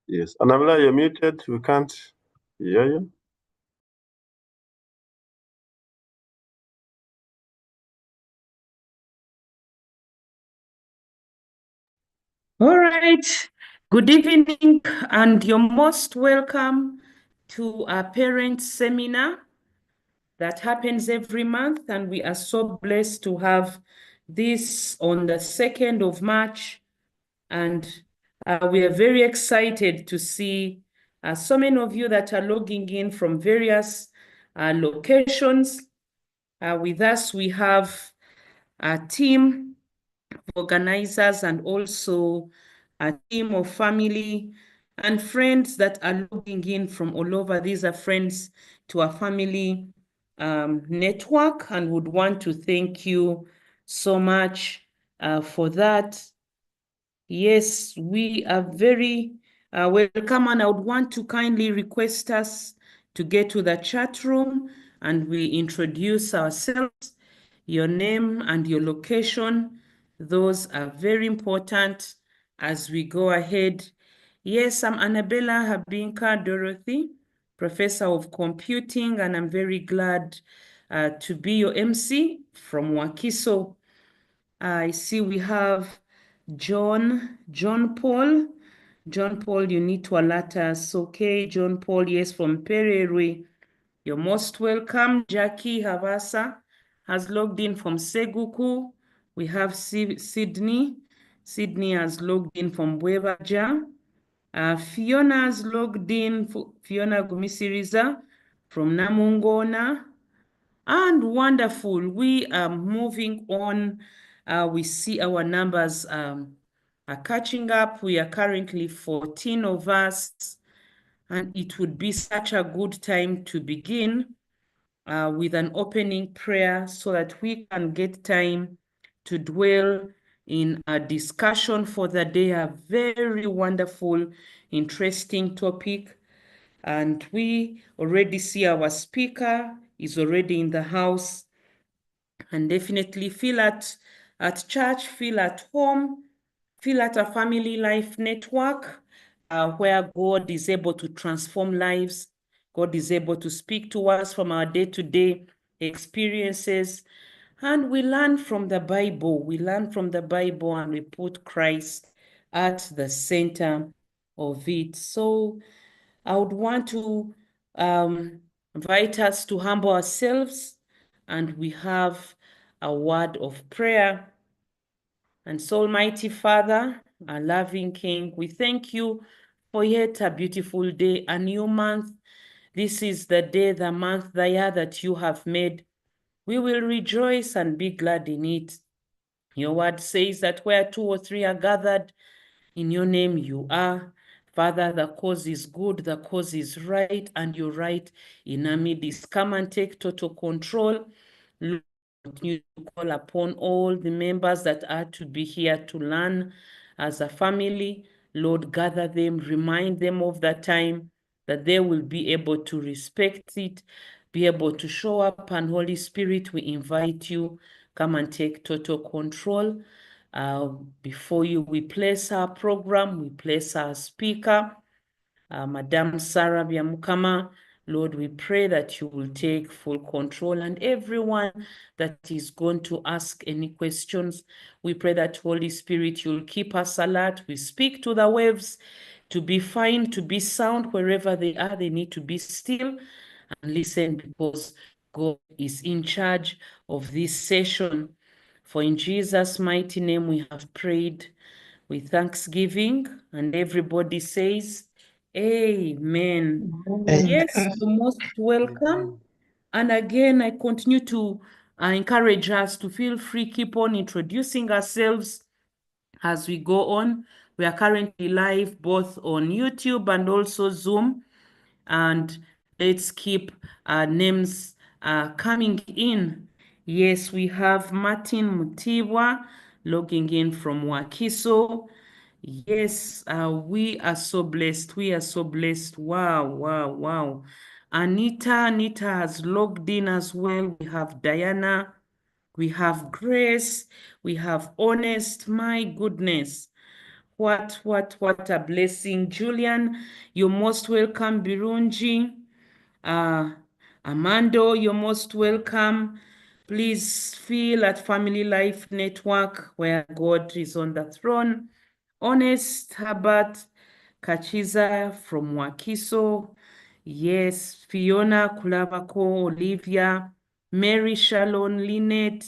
Yes, Annabella, you're muted. We can't hear you. All right. Good evening, and you're most welcome to our parents' seminar that happens every month. And we are so blessed to have this on the 2nd of March. And we are very excited to see so many of you that are logging in from various locations. With us, we have a team organizers and also a team of family and friends that are logging in from all over. These are friends to our family network, and would want to thank you so much for that. Yes, we are very welcome, and I would want to kindly request us to get to the chat room and we introduce ourselves, your name and your location. Those are very important as we go ahead. Yes, I'm Annabella Habinka Dorothy, Professor of Computing, and I'm very glad to be your MC from Wakiso. I see we have John Paul. John Paul, you need to alert us. Okay, John Paul, yes, from Pererwe. You're most welcome. Jackie Havasa has logged in from Seguku. We have Sydney. Sydney has logged in from Bwebaja. Fiona has logged in, Fiona Gumisiriza from Namungona. And wonderful. We are moving on. We see our numbers are catching up. We are currently 14 of us, and it would be such a good time to begin with an opening prayer so that we can get time to dwell in a discussion for the day, a very wonderful, interesting topic. And we already see our speaker is already in the house. And definitely feel at church, feel at home, feel at a family life network where God is able to transform lives. God is able to speak to us from our day-to-day experiences. And we learn from the Bible. We learn from the Bible and we put Christ at the center of it. So I would want to invite us to humble ourselves, and we have a word of prayer. And so, Almighty Father, our loving King, we thank you for yet a beautiful day, a new month. This is the day, the month, the year that you have made. We will rejoice and be glad in it. Your word says that where 2 or 3 are gathered, in your name you are. Father, the cause is good, the cause is right, and you're right in our midst. Come and take total control. Lord, continue to call upon all the members that are to be here to learn as a family. Lord, gather them, remind them of the time that they will be able to respect it, be able to show up. And Holy Spirit, we invite you, come and take total control. Before you, we place our program, we place our speaker, Madam Sarah Byamukama. Lord, we pray that you will take full control, and everyone that is going to ask any questions, we pray that Holy Spirit, you'll keep us alert. We speak to the waves to be fine, to be sound wherever they are. They need to be still and listen, because God is in charge of this session. For in Jesus' mighty name we have prayed with thanksgiving, and everybody says, Amen. Amen. Yes, you're most welcome. And again, I continue to encourage us to feel free, keep on introducing ourselves as we go on. We are currently live both on YouTube and also Zoom. And let's keep names coming in. Yes, we have Martin Mutibwa logging in from Wakiso. Yes, we are so blessed. We are so blessed. Wow, wow, wow. Anita has logged in as well. We have Diana. We have Grace. We have Honest. My goodness. What a blessing. Julian, you're most welcome. Birunji, Amando, you're most welcome. Please feel at Family Life Network where God is on the throne. Honest, Herbert, Kachiza from Wakiso. Yes, Fiona, Kulabako, Olivia, Mary, Shalon, Lynette.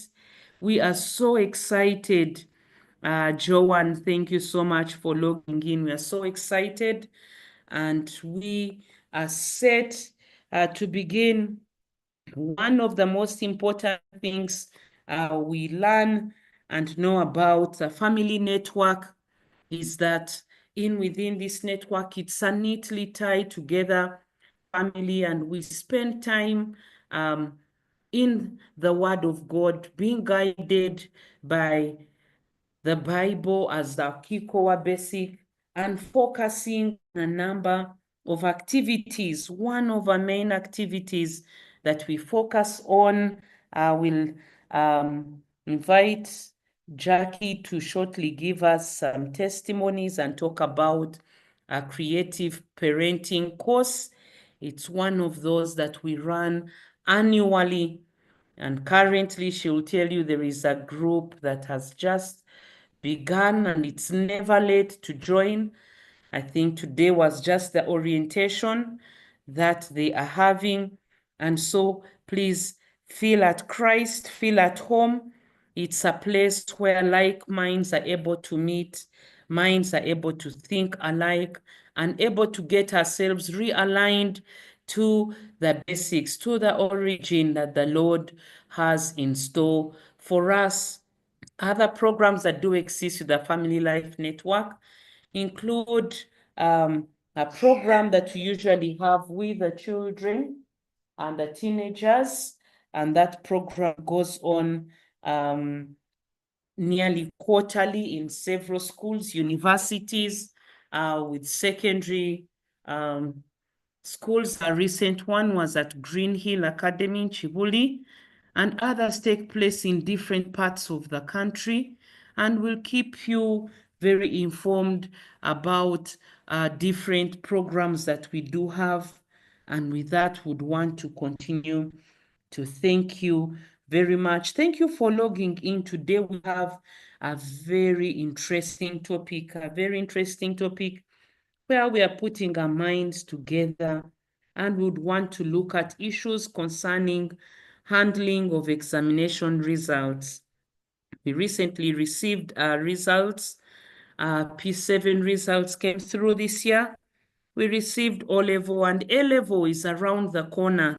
We are so excited. Joanne, thank you so much for logging in. We are so excited and we are set to begin. One of the most important things we learn and know about a family network is that within this network, it's a neatly tied together family, and we spend time in the Word of God, being guided by the Bible as the key core basic, and focusing on a number of activities. One of our main activities that we focus on, will invite Jackie to shortly give us some testimonies and talk about a creative parenting course. It's one of those that we run annually, and currently she will tell you there is a group that has just begun and it's never late to join. I think today was just the orientation that they are having. And so please feel at Christ, feel at home. It's a place where like minds are able to meet, minds are able to think alike, and able to get ourselves realigned to the basics, to the origin that the Lord has in store for us. Other programs that do exist with the Family Life Network include a program that we usually have with the children and the teenagers, and that program goes on nearly quarterly in several schools, universities, with secondary schools. A recent one was at Green Hill Academy in Chibuli, and others take place in different parts of the country, and will keep you very informed about different programs that we do have. And with that, would want to continue to thank you very much. Thank you for logging in. Today we have a very interesting topic, where we are putting our minds together and would want to look at issues concerning handling of examination results. We recently received our results. P7 results came through this year. We received O-level, and A-level is around the corner.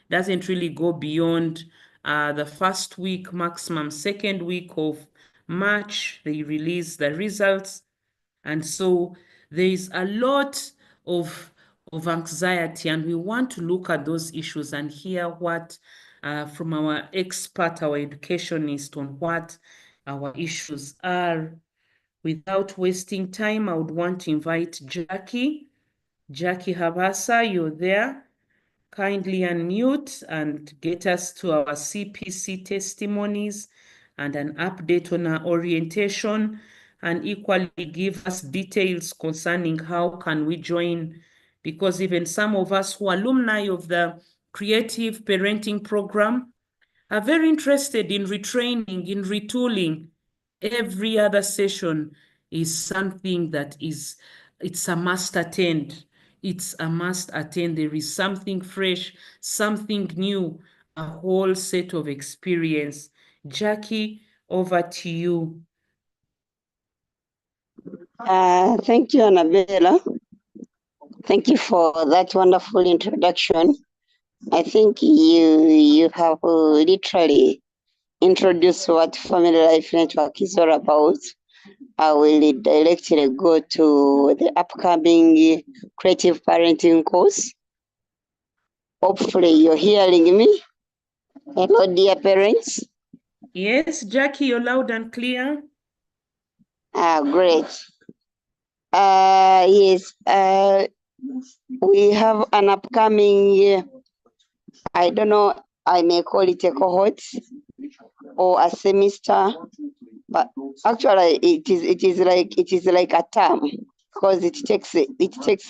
Doesn't really go beyond the first week, maximum second week of March. They release the results. And so there is a lot of anxiety, and we want to look at those issues and hear what from our expert, our educationist, on what our issues are. Without wasting time, I would want to invite Jackie. Jackie Habasa, you're there. Kindly unmute and get us to our CPC testimonies and an update on our orientation, and equally give us details concerning how can we join, because even some of us who are alumni of the Creative Parenting Program are very interested in retraining, in retooling. Every other session is something that it's a must attend. It's a must attend. There is something fresh, something new, a whole set of experience. Jackie, over to you. Thank you, Annabella. Thank you for that wonderful introduction. I think you have literally introduced what Family Life Network is all about. I will directly go to the upcoming creative parenting course. Hopefully you're hearing me. Hello, dear parents. Yes, Jackie, you're loud and clear. Great. Yes, we have an upcoming, I don't know, I may call it a cohort or a semester But actually, it is like a term because it takes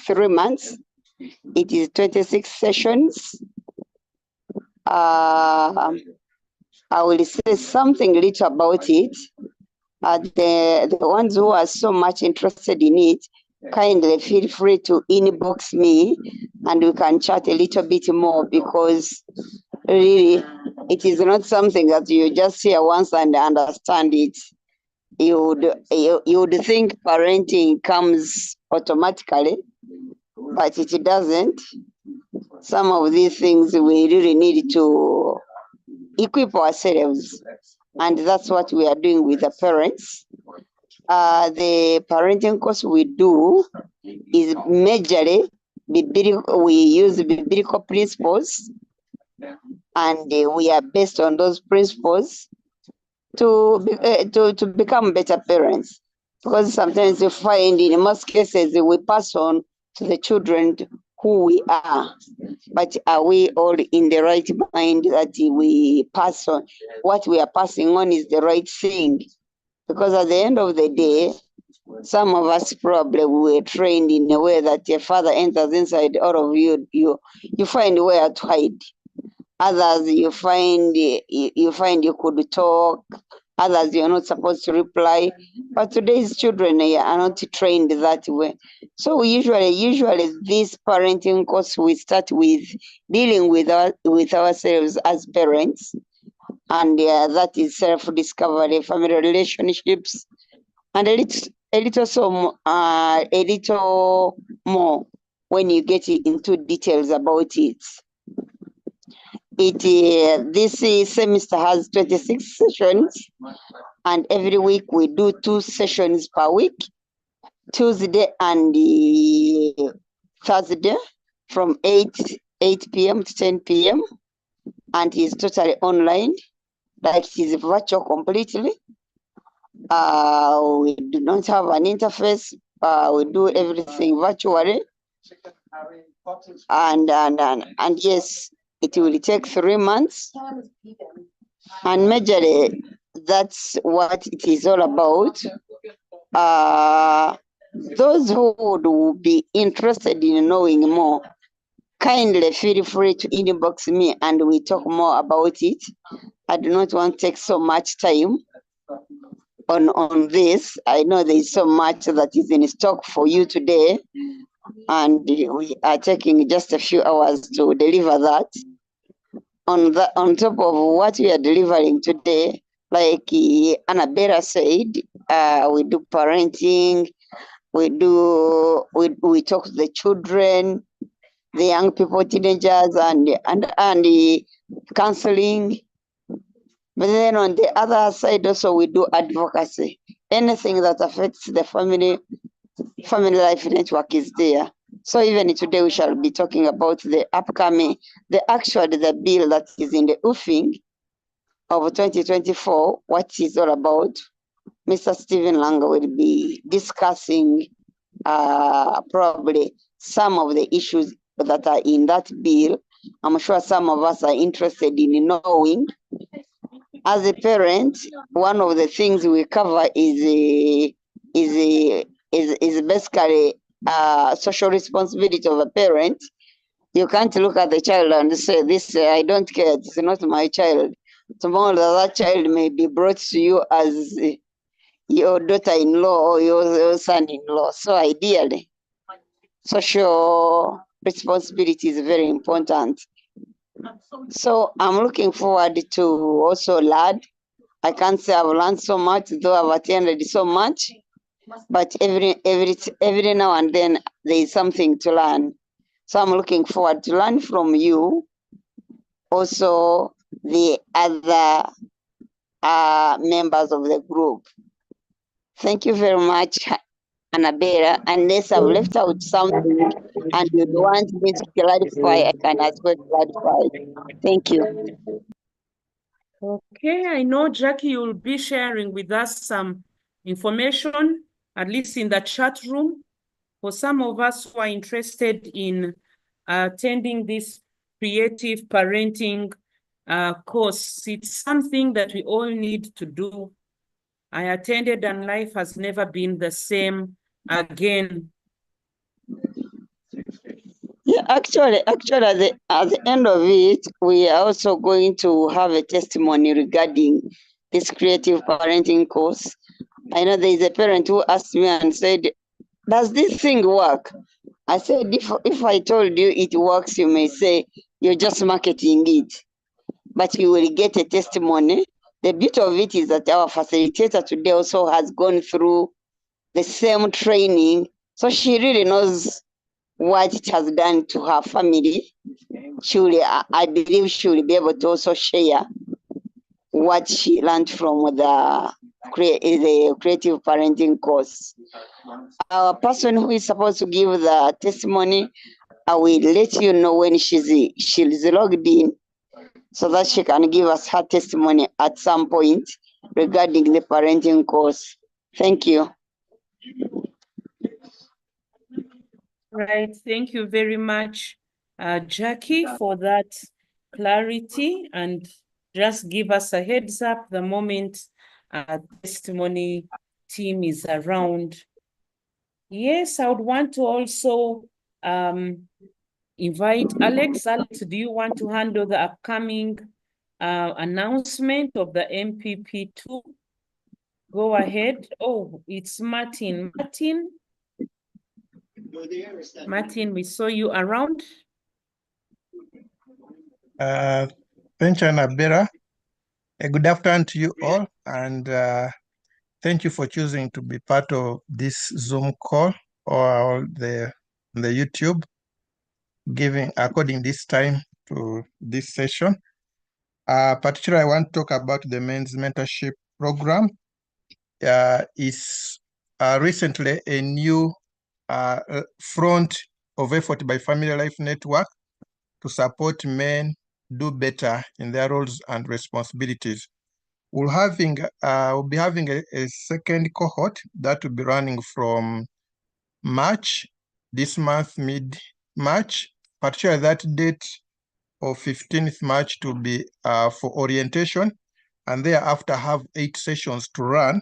3 months. It is 26 sessions. I will say something little about it. The ones who are so much interested in it, kindly feel free to inbox me and we can chat a little bit more, because really it is not something that you just hear once and understand it. You would think parenting comes automatically, but it doesn't. Some of these things we really need to equip ourselves, and that's what we are doing with the parents. The parenting course we do is majorly biblical. We use biblical principles, and we are based on those principles to become better parents. Because sometimes you find, in most cases, we pass on to the children who we are, but are we all in the right mind that we pass on? What we are passing on is the right thing, because at the end of the day, some of us probably were trained in a way that your father enters inside all of you, you find where to hide. Others you find you could talk. Others you're not supposed to reply. But today's children are not trained that way. So usually this parenting course, we start with dealing with ourselves as parents, and that is self-discovery, family relationships, and a little more when you get into details about it. This semester has 26 sessions, and every week we do 2 sessions per week, Tuesday and Thursday, from 8 p.m. to 10 p.m. and it's totally online, like it is virtual completely. We do not have an interface. We do everything virtually, and yes, it will take 3 months, and majorly that's what it is all about. Those who would be interested in knowing more, kindly feel free to inbox me and we talk more about it. I do not want to take so much time on this. I know there is so much that is in stock for you today, and we are taking just a few hours to deliver that. On top of what we are delivering today, like Annabella said, we do parenting, we talk to the children, the young people, teenagers, and counseling. But then on the other side also we do advocacy. Anything that affects the family life network is there. So even today we shall be talking about the bill that is in the offing of 2024, what is all about. Mr. Stephen Langa will be discussing probably some of the issues that are in that bill. I'm sure some of us are interested in knowing. As a parent, one of the things we cover is basically social responsibility of a parent. You can't look at the child and say, "This I don't care. It's not my child." Tomorrow, that child may be brought to you as your daughter-in-law or your son-in-law. So ideally, social responsibility is very important. So I'm looking forward to also learn. I can't say I've learned so much, though I've attended so much, but every now and then there is something to learn. So I'm looking forward to learn from you, also the other members of the group. Thank you very much, Annabella. Unless I've left out something and you want me to clarify, I can as well clarify. Thank you. Okay, I know, Jackie, you'll be sharing with us some information, at least in the chat room, for some of us who are interested in attending this creative parenting course. It's something that we all need to do I attended and life has never been the same again. Yeah, actually, at the end of it, we are also going to have a testimony regarding this creative parenting course. I know there is a parent who asked me and said, "Does this thing work?" I said, if I told you it works, you may say you're just marketing it, but you will get a testimony. The beauty of it is that our facilitator today also has gone through the same training, so she really knows what it has done to her family. I believe she will be able to also share what she learned from the creative parenting course. Our person who is supposed to give the testimony, I will let you know when she's logged in, so that she can give us her testimony at some point regarding the parenting course. Thank you. Right. Thank you very much, Jackie, for that clarity, and just give us a heads up the moment testimony team is around. Yes, I would want to also invite Alex. Alex, do you want to handle the upcoming announcement of the MPP2? Go ahead. Oh, it's Martin. Martin, we saw you around. Thank you, Annabella. Good afternoon to you all, and thank you for choosing to be part of this Zoom call or the YouTube, according this time to this session. Particularly, I want to talk about the men's mentorship program. Is recently a new front of effort by Family Life Network to support men do better in their roles and responsibilities. We'll be having a second cohort that will be running from March, this month, mid-March, particularly that date of 15th March to be for orientation, and thereafter have 8 sessions to run,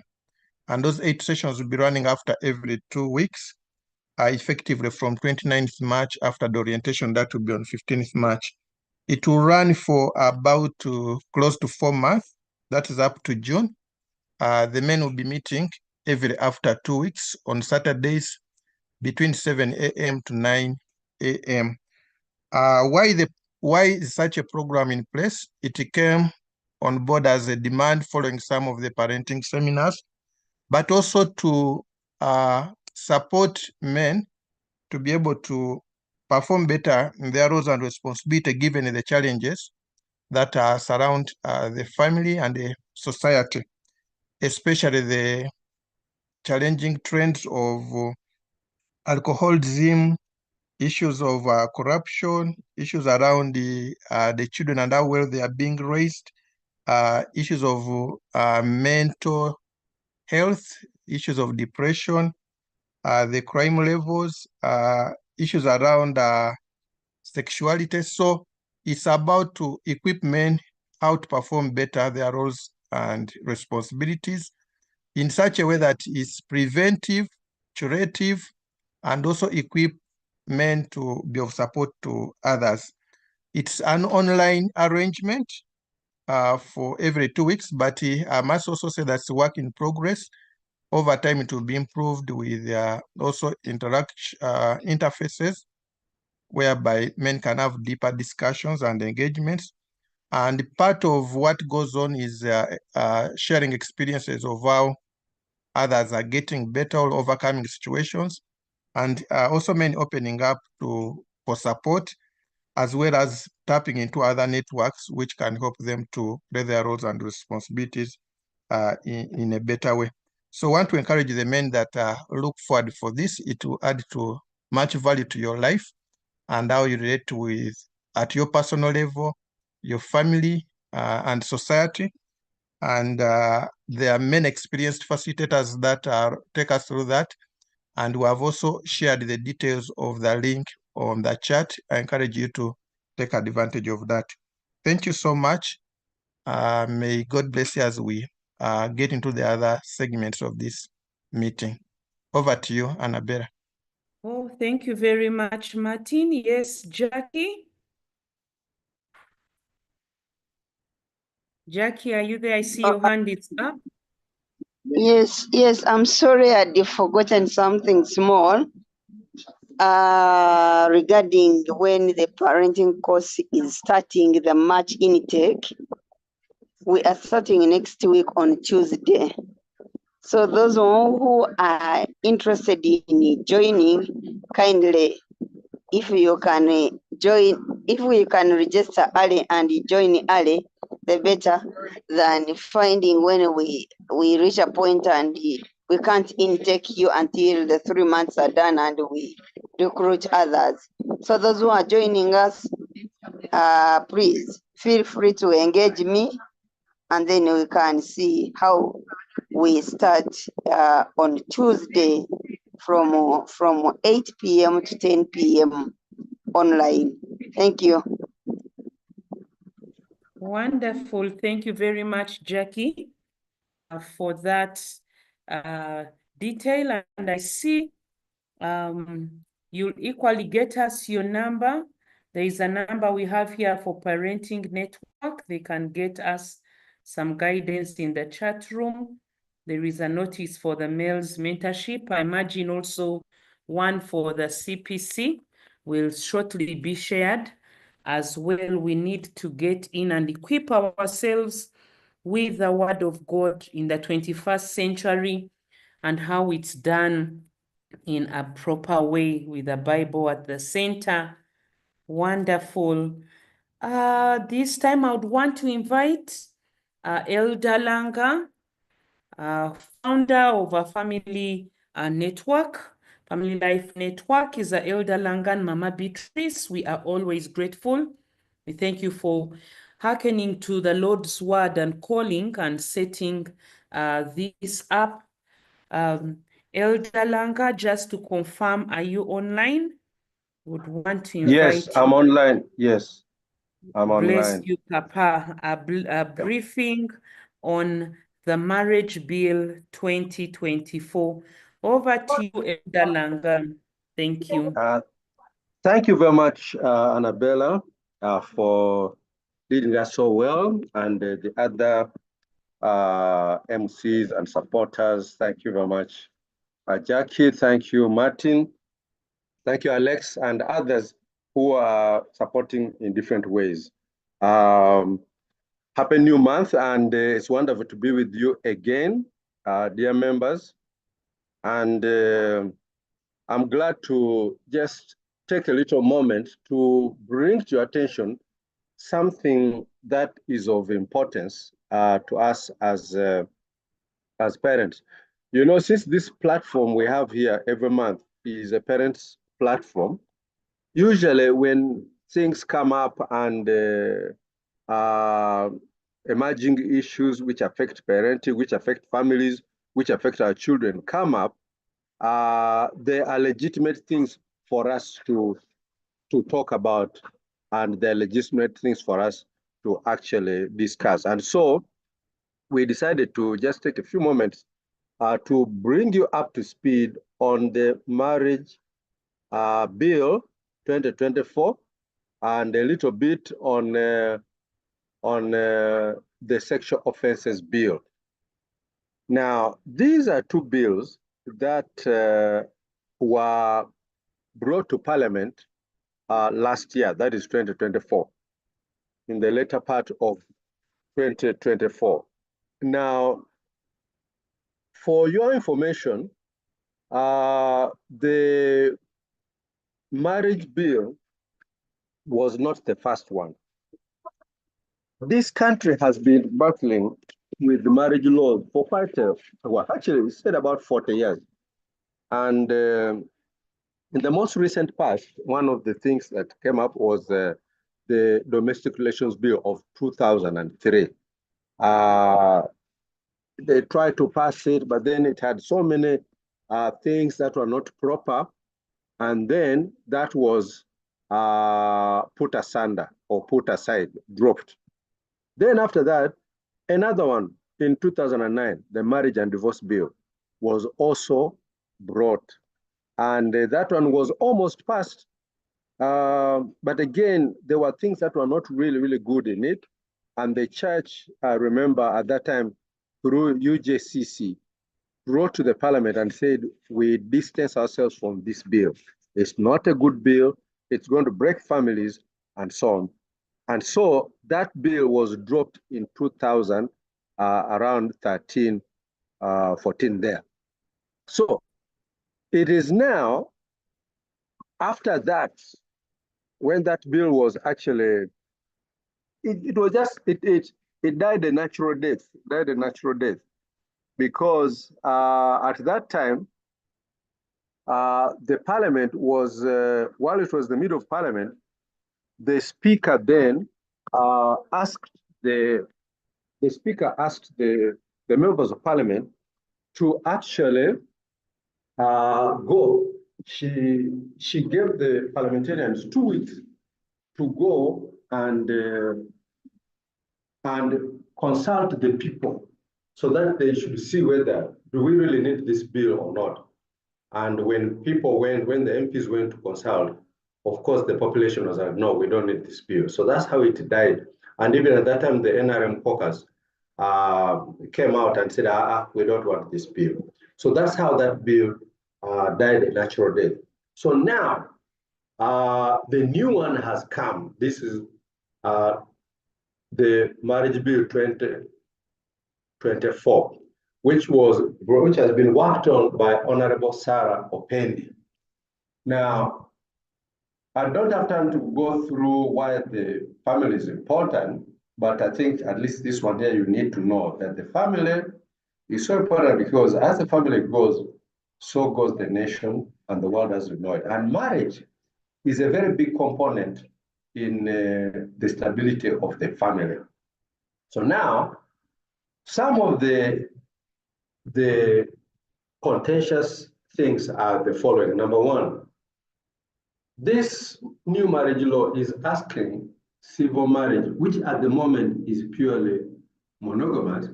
and those 8 sessions will be running after every 2 weeks, effectively from 29th March after the orientation, that will be on 15th March. It will run for about close to 4 months, that is up to June. The men will be meeting every after 2 weeks on Saturdays between 7 a.m. to 9 a.m. Why is such a program in place? It came on board as a demand following some of the parenting seminars, but also to support men to be able to perform better in their roles and responsibility given the challenges that surround the family and the society, especially the challenging trends of alcoholism, issues of corruption, issues around the children and how well they are being raised, issues of mental health, issues of depression, the crime levels, issues around sexuality. So it's about to equip men how to perform better their roles and responsibilities in such a way that is preventive, curative, and also equip men to be of support to others. It's an online arrangement for every 2 weeks, but I must also say that's a work in progress. Over time, it will be improved with also interfaces whereby men can have deeper discussions and engagements. And part of what goes on is sharing experiences of how others are getting better or overcoming situations, and also men opening up for support, as well as tapping into other networks which can help them to play their roles and responsibilities in a better way. So I want to encourage the men that look forward for this. It will add to much value to your life and how you relate with at your personal level, your family, and society. And there are many experienced facilitators that take us through that. And we have also shared the details of the link on the chat. I encourage you to take advantage of that. Thank you so much. May God bless you as we get into the other segments of this meeting. Over to you, Annabella. Oh, thank you very much, Martin. Yes, Jackie? Jackie, are you there? I see your hand is up. Yes, I'm sorry I'd forgotten something small regarding when the parenting course is starting, the March intake. We are starting next week on Tuesday. So those who are interested in joining, kindly, if you can join, if we can register early and join early, the better than finding when we reach a point and we can't intake you until the 3 months are done and we recruit others. So those who are joining us, please feel free to engage me, and then we can see how we start on Tuesday from 8 p.m. to 10 p.m. online. Thank you. Wonderful. Thank you very much, Jackie, for that detail. And I see you'll equally get us your number. There is a number we have here for Parenting Network. They can get us some guidance in the chat room. There is a notice for the males mentorship. I imagine also one for the CPC will shortly be shared. As well, we need to get in and equip ourselves with the Word of God in the 21st century and how it's done in a proper way with the Bible at the center. Wonderful. This time I would want to invite Elder Langa, founder of a family network. Family Life Network is Elder Langa and Mama Beatrice. We are always grateful. We thank you for hearkening to the Lord's word and calling and setting this up. Elder Langa, just to confirm, are you online? Would want to invite. Yes, I'm online. Yes, I'm Bless online. you, Papa. A briefing on the Marriage Bill 2024. Over to you, Elder Langa. Thank you. Thank you very much, Annabella, for leading us so well, and the other MCs and supporters. Thank you very much, Jackie. Thank you, Martin. Thank you, Alex, and others who are supporting in different ways. Happy new month, and it's wonderful to be with you again, dear members. And I'm glad to just take a little moment to bring to your attention something that is of importance to us as parents. You know, since this platform we have here every month is a parents platform, usually when things come up and emerging issues which affect parenting, which affect families, which affect our children come up, there are legitimate things for us to talk about, and they're legitimate things for us to actually discuss. And so we decided to just take a few moments to bring you up to speed on the Marriage Bill 2024 and a little bit on the Sexual Offences Bill. Now, these are two bills that were brought to Parliament last year, that is 2024, in the later part of 2024. Now, for your information, the marriage bill was not the first one. This country has been battling with the marriage law for quite a while. Actually, it's said about 40 years. And in the most recent past, one of the things that came up was the Domestic Relations Bill of 2003. They tried to pass it, but then it had so many things that were not proper. And then that was put asunder or put aside, dropped. Then after that, another one in 2009, the Marriage and Divorce Bill was also brought. And that one was almost passed. But again, there were things that were not really, really good in it. And the church, I remember at that time, through UJCC, wrote to the parliament and said, we distance ourselves from this bill. It's not a good bill. It's going to break families and so on. And so that bill was dropped in 2000, around 13, 14 there. So it is now, after that, when that bill was actually, it died a natural death, because at that time, the parliament was, while it was the middle of parliament, the speaker then asked the members of parliament to actually go. She gave the parliamentarians 2 weeks to go and consult the people so that they should see whether do we really need this bill or not. And when the MPs went to consult, of course, the population was like, no, we don't need this bill. So that's how it died. And even at that time, the NRM caucus came out and said, we don't want this bill. So that's how that bill died a natural death. So now, the new one has come. This is the Marriage Bill 2024, which has been worked on by Honorable Sarah Opendi. Now, I don't have time to go through why the family is important, but I think at least this one here, you need to know that the family is so important because as the family goes, so goes the nation and the world as we know it. And marriage is a very big component in the stability of the family. So now, some of the contentious things are the following. Number one, this new marriage law is asking civil marriage, which at the moment is purely monogamous,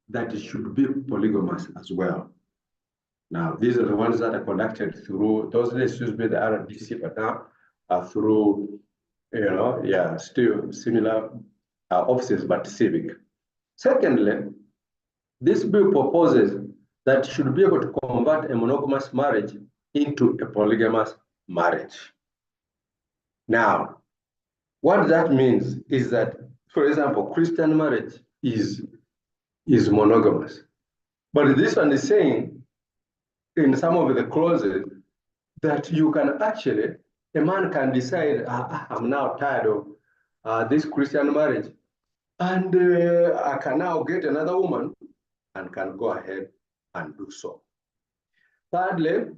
that it should be polygamous as well. Now, these are the ones that are conducted through, those days used to be the RDC, but now through, still similar offices, but civic. Secondly, this bill proposes that should be able to convert a monogamous marriage into a polygamous marriage. Now, what that means is that, for example, Christian marriage is monogamous. But this one is saying in some of the clauses that you can actually, a man can decide, I'm now tired of this Christian marriage, and I can now get another woman and can go ahead and do so. Thirdly,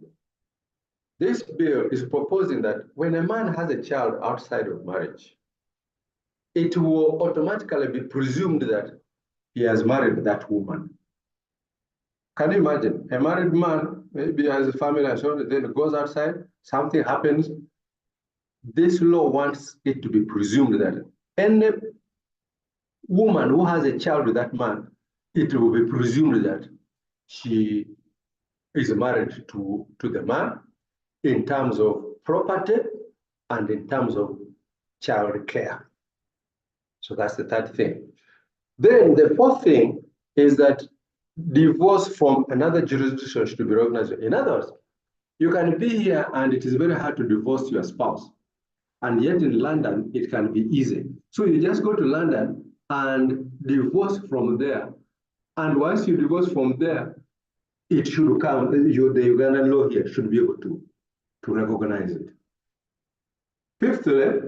this bill is proposing that when a man has a child outside of marriage, it will automatically be presumed that he has married that woman. Can you imagine? A married man, maybe has a family and so on, then goes outside, something happens. This law wants it to be presumed that any woman who has a child with that man, it will be presumed that she is married to the man in terms of property and in terms of child care. So that's the third thing. Then the fourth thing is that divorce from another jurisdiction should be recognized. In other words, you can be here and it is very hard to divorce your spouse. And yet in London, it can be easy. So you just go to London and divorce from there. And once you divorce from there, it should come, the Ugandan law here should be able to recognize it. Fifthly,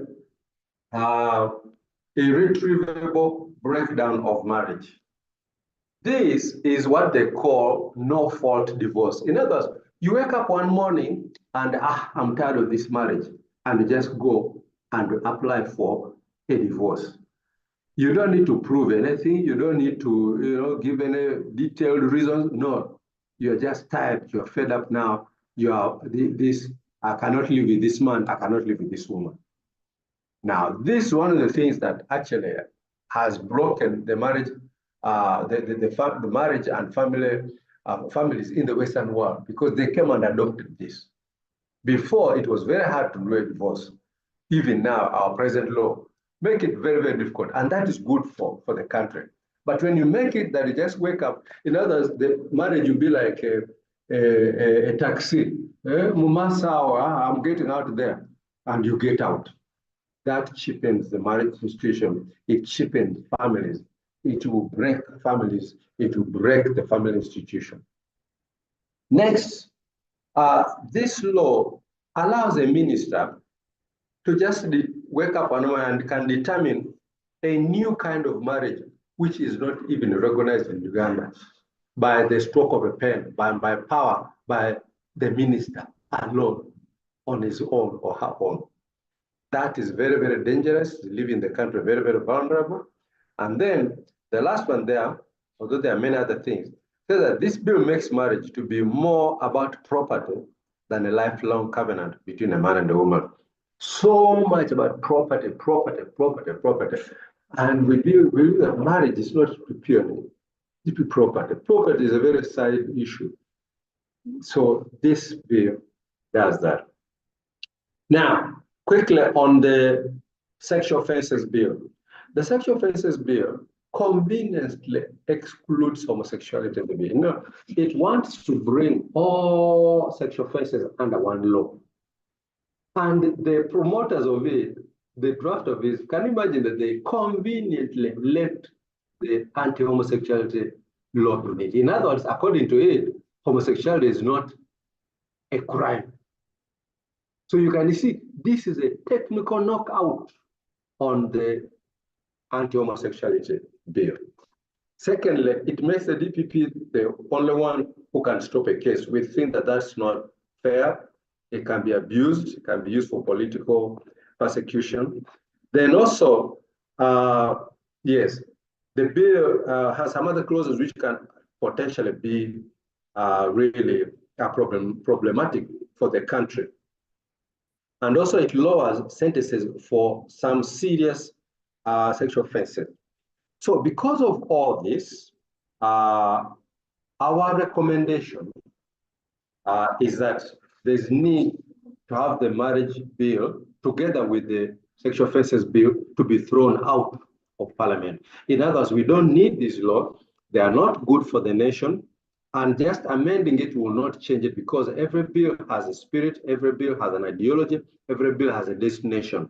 irretrievable breakdown of marriage. This is what they call no-fault divorce. In other words, you wake up one morning and I'm tired of this marriage, and you just go and apply for a divorce. You don't need to prove anything. You don't need to give any detailed reasons. No, you're just tired. You're fed up now. You are this. I cannot live with this man. I cannot live with this woman. Now, this is one of the things that actually has broken the marriage the marriage and families in the Western world, because they came and adopted this. Before, it was very hard to do a divorce. Even now, our present law make it very, very difficult, and that is good for the country. But when you make it that you just wake up, in others, the marriage will be like a taxi. I'm getting out there, and you get out. That cheapens the marriage institution. It cheapens families. It will break families. It will break the family institution. Next, this law allows a minister to just wake up and can determine a new kind of marriage, which is not even recognized in Uganda, by the stroke of a pen, by power, by the minister alone, on his own or her own. That is very, very dangerous, leaving the country very, very vulnerable. And then the last one there, although there are many other things, says that this bill makes marriage to be more about property than a lifelong covenant between a man and a woman. So much about property. And we believe that marriage is not purely property. Property is a very side issue. So this bill does that. Now, quickly on the sexual offences bill. The sexual offences bill conveniently excludes homosexuality in the bill. No, it wants to bring all sexual offences under one law. And the promoters of it, the draft of it, can you imagine that they conveniently left the anti-homosexuality law in it? In other words, according to it, homosexuality is not a crime. So you can see this is a technical knockout on the anti-homosexuality bill. Secondly, it makes the DPP the only one who can stop a case. We think that that's not fair. It can be abused. It can be used for political persecution. Then also, yes, the bill has some other clauses which can potentially be really problematic for the country. And also it lowers sentences for some serious sexual offenses. So because of all this, our recommendation is that there's need to have the marriage bill together with the sexual offences bill to be thrown out of parliament. In other words, we don't need this law. They are not good for the nation. And just amending it will not change it, because every bill has a spirit, every bill has an ideology, every bill has a destination.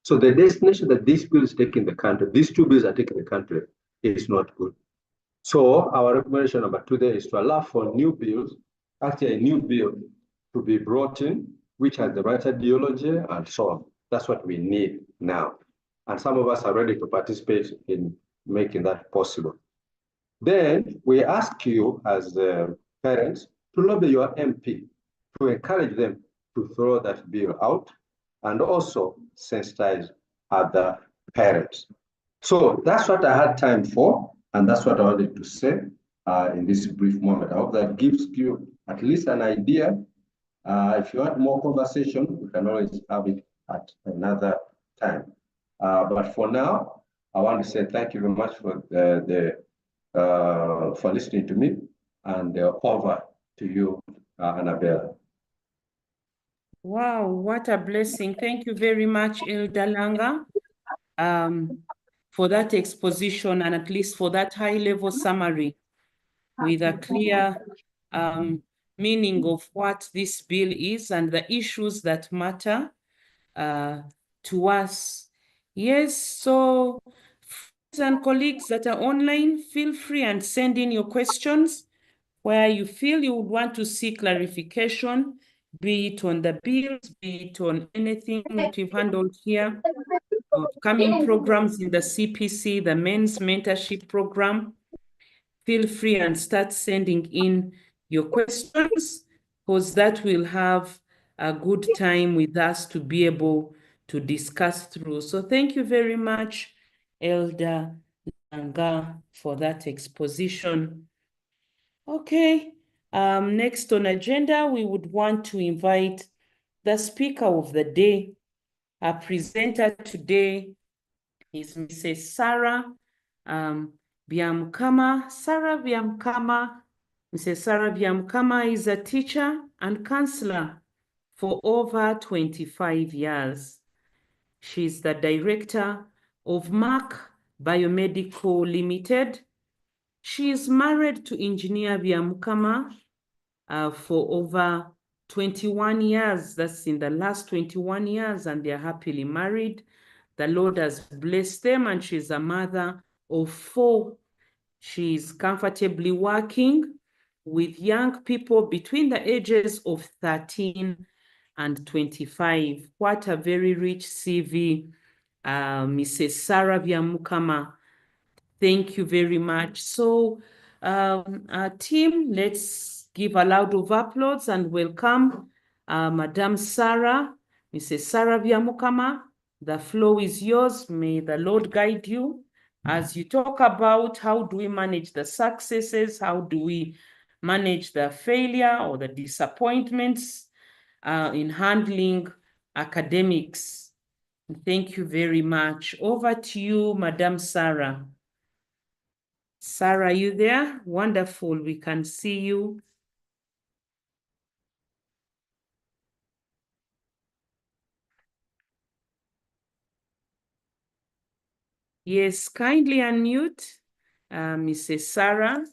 So the destination that this bill is taking the country, these two bills are taking the country, is not good. So our recommendation number 2 there is to allow for new bills, actually a new bill to be brought in, which has the right ideology and so on. That's what we need now. And some of us are ready to participate in making that possible. Then we ask you as parents to lobby your MP to encourage them to throw that bill out and also sensitize other parents. So that's what I had time for, and that's what I wanted to say in this brief moment. I hope that gives you at least an idea. If you want more conversation, we can always have it at another time. But for now, I want to say thank you very much for for listening to me, and over to you, Annabella. Wow, what a blessing. Thank you very much, Elder Langa, for that exposition and at least for that high-level summary with a clear meaning of what this bill is and the issues that matter to us. Yes, so friends and colleagues that are online, feel free and send in your questions where you feel you would want to see clarification, be it on the bills, be it on anything that we've handled here, upcoming programs in the CPC, the men's mentorship program. Feel free and start sending in your questions, because that will have a good time with us to be able to discuss through. So thank you very much, Elder Langa, for that exposition. Okay, next on agenda, we would want to invite the speaker of the day. Our presenter today is Mrs. Sarah Byamukama, Sarah Byamukama. Mrs. Sarah Byamukama is a teacher and counselor for over 25 years. She's the director of Mark Biomedical Limited. She is married to Engineer Byamukama for over 21 years. That's in the last 21 years, and they're happily married. The Lord has blessed them, and she's a mother of 4. She's comfortably working with young people between the ages of 13 and 25. What a very rich CV, Mrs. Sarah Byamukama. Thank you very much. So, our team, let's give a round of applause and welcome Madam Sarah, Mrs. Sarah Byamukama. The floor is yours. May the Lord guide you as you talk about how do we manage the successes, how do we manage the failure or the disappointments in handling academics. Thank you very much. Over to you, Madam Sarah. Sarah, are you there? Wonderful. We can see you. Yes, kindly unmute, Mrs. Sarah.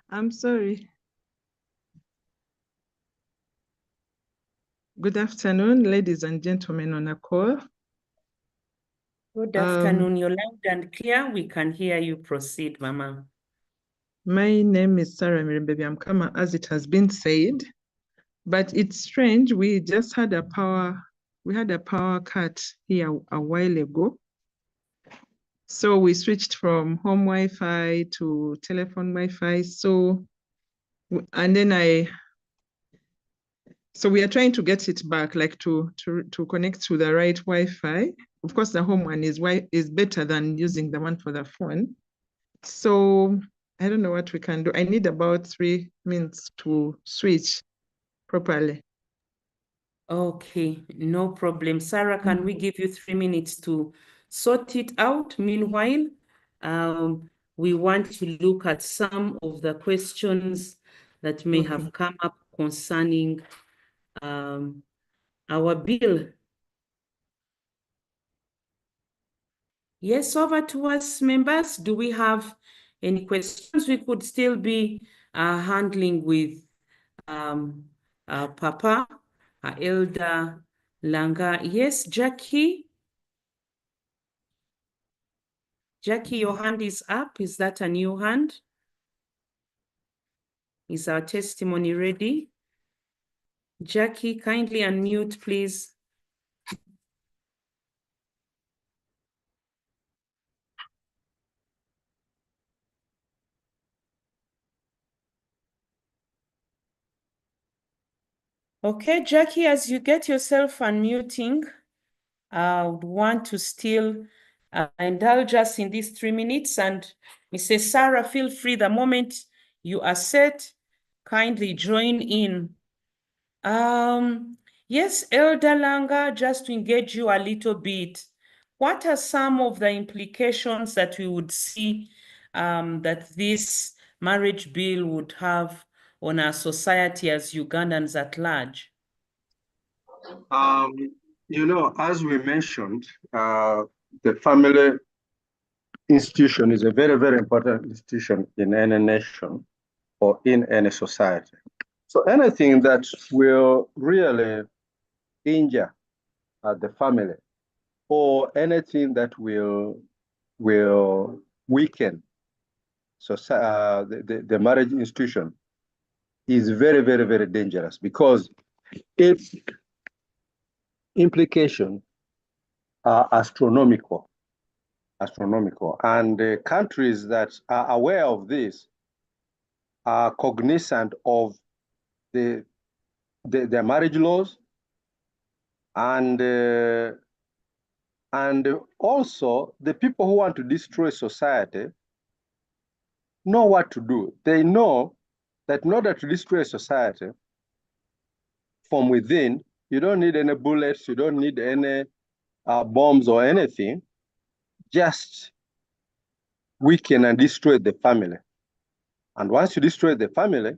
I'm sorry. Good afternoon, ladies and gentlemen on a call. Good afternoon. You're loud and clear. We can hear you. Proceed, Mama. My name is Sarah Mirembe Byamukama, as it has been said, but it's strange. We just had a power cut here a while ago. So we switched from home Wi-Fi to telephone Wi-Fi. So we are trying to get it back, like to connect to the right Wi-Fi. Of course, the home one is better than using the one for the phone. So I don't know what we can do. I need about 3 minutes to switch properly. Okay, no problem. Sarah, can we give you 3 minutes to sort it out? Meanwhile, we want to look at some of the questions that may have come up concerning our bill. Yes, over to us, members. Do we have any questions we could still be handling with Papa, Elder Langa? Yes, Jackie? Jackie, your hand is up. Is that a new hand? Is our testimony ready? Jackie, kindly unmute, please. Okay, Jackie, as you get yourself unmuting, I would want to still indulge us in these 3 minutes. And Mrs. Sarah, feel free the moment you are set, kindly join in. Yes, Elder Langa, just to engage you a little bit, what are some of the implications that we would see that this marriage bill would have on our society as Ugandans at large? As we mentioned, the family institution is a very, very important institution in any nation or in any society. So anything that will really injure the family or anything that will weaken the marriage institution is very, very, very dangerous because its implications are astronomical. And countries that are aware of this are cognizant of the marriage laws and also the people who want to destroy society know what to do. They know that in order to destroy society from within, you don't need any bullets, you don't need any bombs or anything. Just weaken and destroy the family. And once you destroy the family,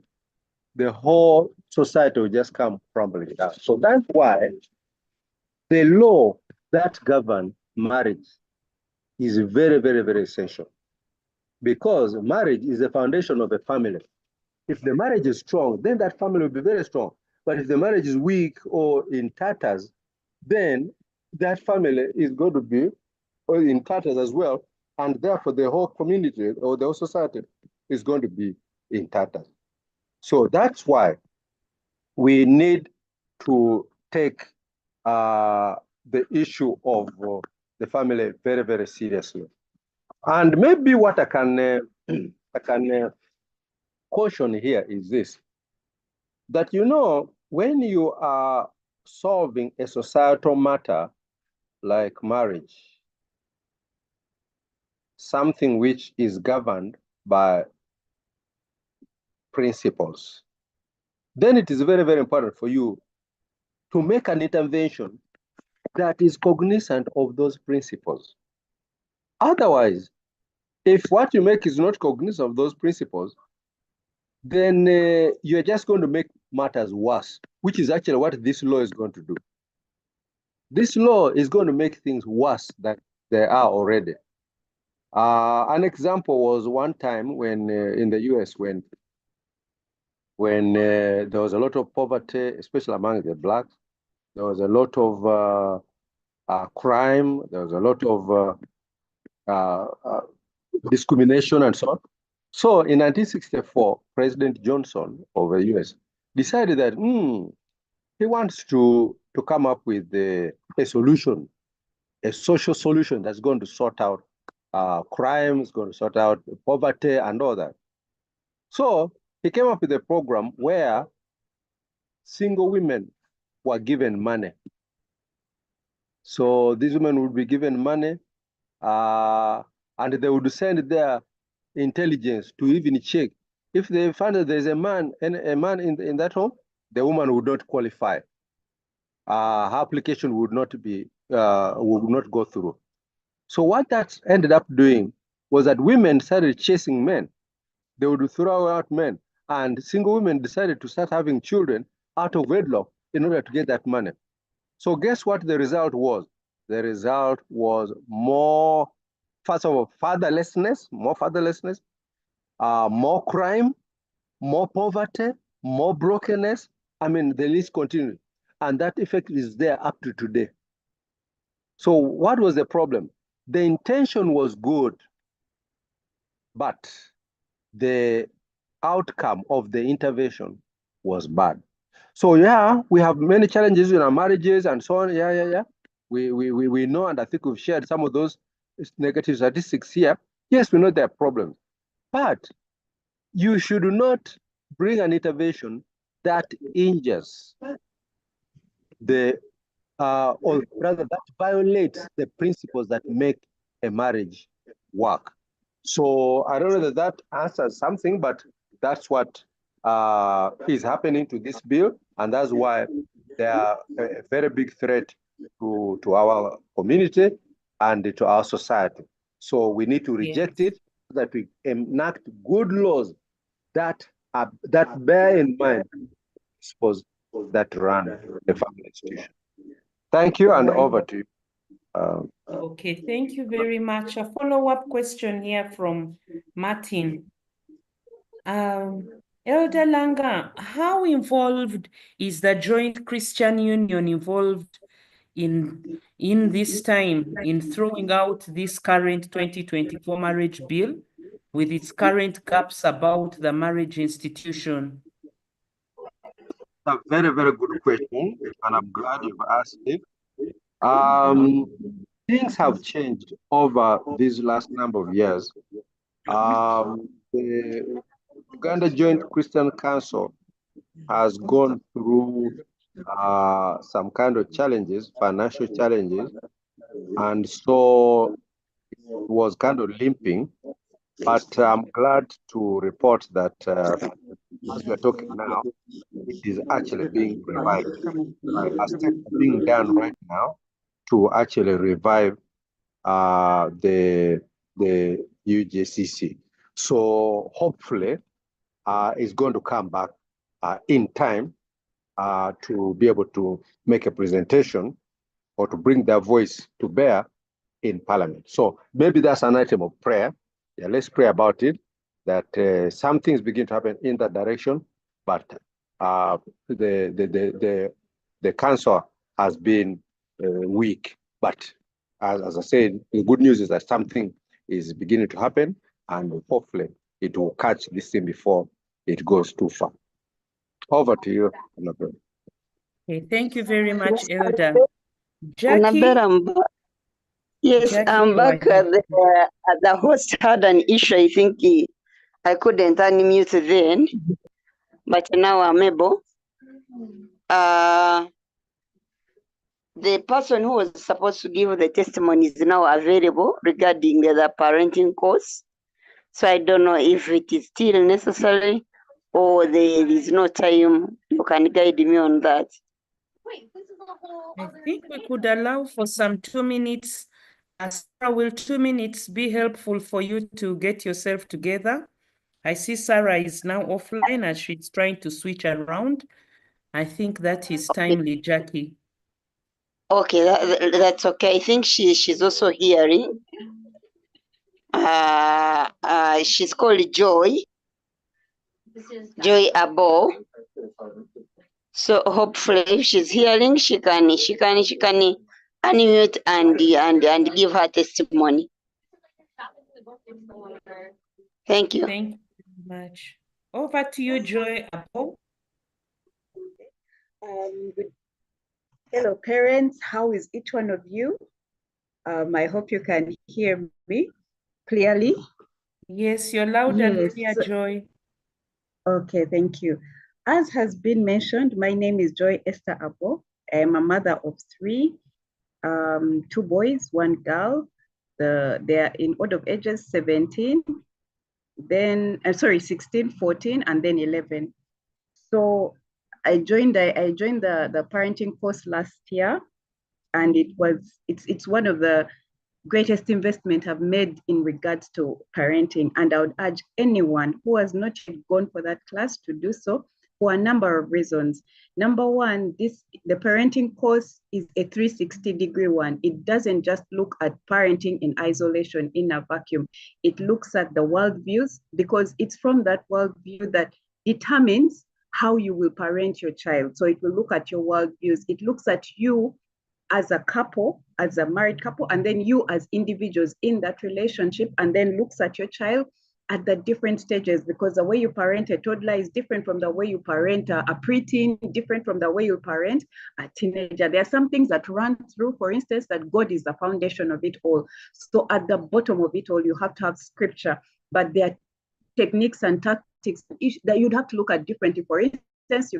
the whole society will just come crumbling down. So that's why the law that governs marriage is very, very, very essential. Because marriage is the foundation of a family. If the marriage is strong, then that family will be very strong. But if the marriage is weak or in tatters, then that family is going to be in tatters as well. And therefore, the whole community or the whole society is going to be in tatters. So that's why we need to take the issue of the family very, very seriously. And maybe what I can caution here is this, that when you are solving a societal matter like marriage, something which is governed by principles, then it is very, very important for you to make an intervention that is cognizant of those principles. Otherwise, if what you make is not cognizant of those principles, then you're just going to make matters worse, which is actually what this law is going to do. This law is going to make things worse than they are already. An example was one time when in the US, when there was a lot of poverty, especially among the blacks, there was a lot of crime, there was a lot of discrimination and so on. So in 1964, President Johnson of the US decided that he wants to come up with a solution, a social solution that's going to sort out crimes, going to sort out poverty and all that. So he came up with a program where single women were given money. So these women would be given money and they would send their intelligence to even check. If they find that there's a man in that home, the woman would not qualify. Her application would not go through. So what that ended up doing was that women started chasing men. They would throw out men, and single women decided to start having children out of wedlock in order to get that money. So guess what the result was? The result was more, first of all, fatherlessness, more crime, more poverty, more brokenness. I mean, the list continues. And that effect is there up to today. So what was the problem? The intention was good, but the outcome of the intervention was bad. So yeah, we have many challenges in our marriages and so on. Yeah. We know, and I think we've shared some of those negative statistics here. Yes, we know there are problems, but you should not bring an intervention that injures or rather that violates the principles that make a marriage work. So I don't know that answers something, but that's what is happening to this bill, and that's why they are a very big threat to our community and to our society. So we need to reject it so that we enact good laws that bear in mind principles that run the family institution. Thank you, and over to you. Okay, thank you very much. A follow-up question here from Martin. Elder Langa, how involved is the Joint Christian Union involved in this time in throwing out this current 2024 marriage bill with its current gaps about the marriage institution? A very, very good question, and I'm glad you've asked it. Things have changed over these last number of years. The Uganda Joint Christian Council has gone through some kind of challenges, financial challenges, and so it was kind of limping. But I'm glad to report that as we're talking now, it is actually being revived. Steps are being done right now to actually revive the UJCC. So hopefully it's going to come back in time to be able to make a presentation or to bring their voice to bear in Parliament. So maybe that's an item of prayer. Yeah, let's pray about it, that some things begin to happen in that direction, but the council has been weak. But as I said, the good news is that something is beginning to happen, and hopefully it will catch this thing before it goes too far. Over to you, Annabelle. Okay, thank you very much, Yes, Elder. Annabelle, Jackie? yes, Jackie, I'm go back. ahead. The host had an issue. I think I couldn't unmute then, but now I'm able. The person who was supposed to give the testimony is now available regarding the parenting course. So I don't know if it is still necessary or there is no time. You can guide me on that. I think we could allow for some 2 minutes. Sarah, will 2 minutes be helpful for you to get yourself together? I see Sarah is now offline as she's trying to switch around. I think that is timely, Jackie. Okay, that's okay. I think she's also hearing. She's called Joy Abo. So hopefully, if she's hearing, she can unmute and give her testimony. Thank you. Thank you very much. Over to you, Joy Abo. Hello, parents. How is each one of you? I hope you can hear me clearly. Yes, you're loud and clear, Yes. Joy. Okay, thank you. As has been mentioned, my name is Joy Esther Abo. I am a mother of 3, 2 boys, 1 girl. They are in order of ages 17, then 16, 14, and then 11. So I joined the parenting course last year, and it's one of the greatest investment I've made in regards to parenting. And I would urge anyone who has not yet gone for that class to do so for a number of reasons. Number one, the parenting course is a 360-degree one. It doesn't just look at parenting in isolation, in a vacuum. It looks at the worldviews, because it's from that worldview that determines how you will parent your child. So it will look at your worldviews. It looks at you as a couple, as a married couple, and then you as individuals in that relationship, and then looks at your child at the different stages, because the way you parent a toddler is different from the way you parent a preteen, different from the way you parent a teenager. There are some things that run through, for instance, that God is the foundation of it all. So at the bottom of it all, you have to have scripture, but there are techniques and tactics that you'd have to look at differently. For instance,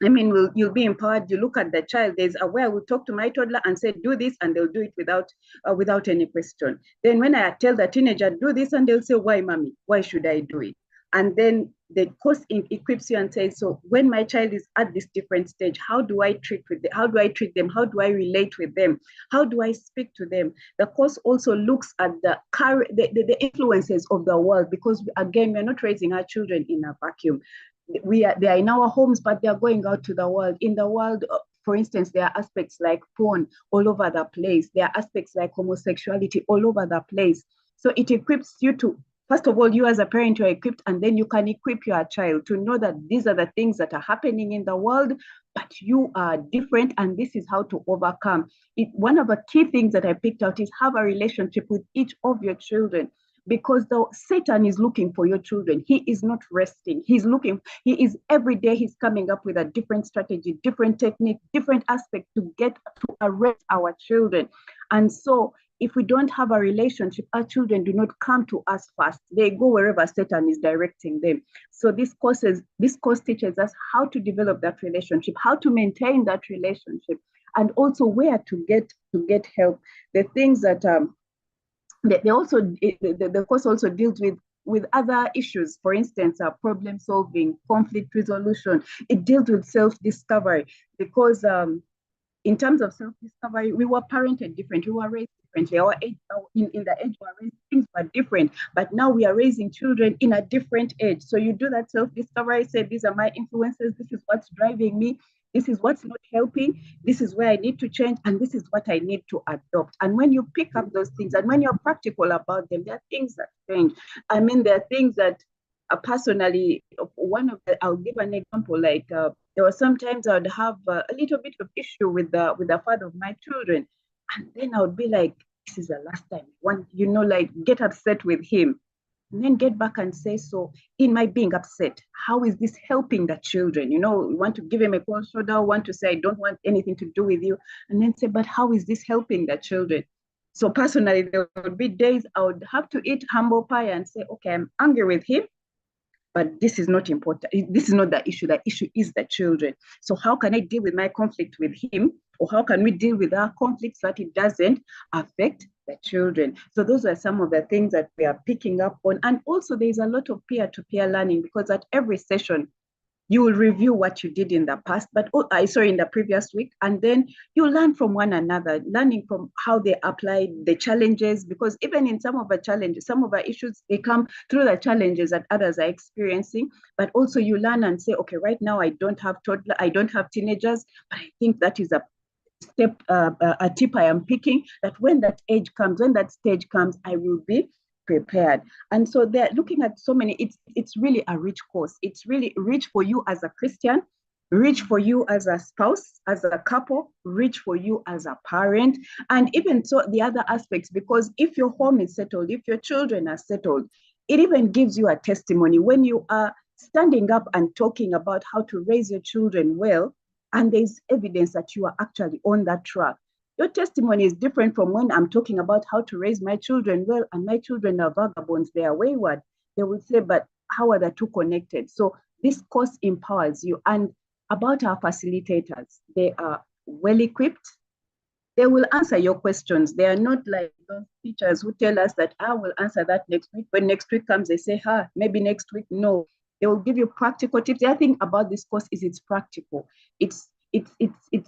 you'll be empowered. You look at the child. There's a way I will talk to my toddler and say, do this, and they'll do it without any question. Then when I tell the teenager, do this, and they'll say, why, mommy? Why should I do it? And then the course equips you and says, so when my child is at this different stage, how do I treat them? How do I relate with them? How do I speak to them? The course also looks at the influences of the world, because again, we're not raising our children in a vacuum. They are in our homes, but they are going out to the world. In the world, for instance, there are aspects like porn all over the place. There are aspects like homosexuality all over the place. So it equips you to, first of all, you as a parent, you are equipped, and then you can equip your child to know that these are the things that are happening in the world, but you are different, and this is how to overcome it. One of the key things that I picked out is have a relationship with each of your children, because Satan is looking for your children. He is not resting. He is every day, he's coming up with a different strategy, different technique, different aspect to arrest our children. And so if we don't have a relationship, our children do not come to us first. They go wherever Satan is directing them. So this course teaches us how to develop that relationship, how to maintain that relationship, and also where to get help. The things that the course also deals with other issues. For instance, problem solving, conflict resolution. It deals with self-discovery, because in terms of self-discovery, we were parented different. We were raised differently. Our age, in the age we were raised, things were different. But now we are raising children in a different age. So you do that self-discovery, say, these are my influences. This is what's driving me. This is what's not helping. This is where I need to change. And this is what I need to adopt. And when you pick up those things and when you're practical about them, there are things that change. I mean, there are things that personally, I'll give an example, like there were sometimes I would have a little bit of issue with the father of my children. And then I would be like, this is the last time. Like get upset with him. And then get back and say, so in my being upset, how is this helping the children? We want to give him a cold shoulder, want to say, I don't want anything to do with you. And then say, but how is this helping the children? So personally, there would be days I would have to eat humble pie and say, okay, I'm angry with him, but this is not important. This is not the issue. The issue is the children. So how can I deal with my conflict with him? Or how can we deal with our conflicts so that it doesn't affect the children? So those are some of the things that we are picking up on. And also there's a lot of peer-to-peer learning, because at every session, you will review what you did in the past, in the previous week, and then you learn from one another, learning from how they apply the challenges, because even in some of the challenges, some of our issues, they come through the challenges that others are experiencing, but also you learn and say, okay, right now I don't have teenagers, but I think that is a tip I am picking, that when that stage comes, I will be prepared. And so they're looking at so many, it's really a rich course. It's really rich for you as a Christian, rich for you as a spouse, as a couple, rich for you as a parent, and even so the other aspects, because if your home is settled, if your children are settled, it even gives you a testimony when you are standing up and talking about how to raise your children well, and there's evidence that you are actually on that track. Your testimony is different from when I'm talking about how to raise my children well, and my children are vagabonds, they are wayward. They will say, but how are the two connected? So this course empowers you. And about our facilitators, they are well equipped. They will answer your questions. They are not like those teachers who tell us that I will answer that next week. When next week comes, they say, maybe next week. No, they will give you practical tips. The other thing about this course is it's practical. It's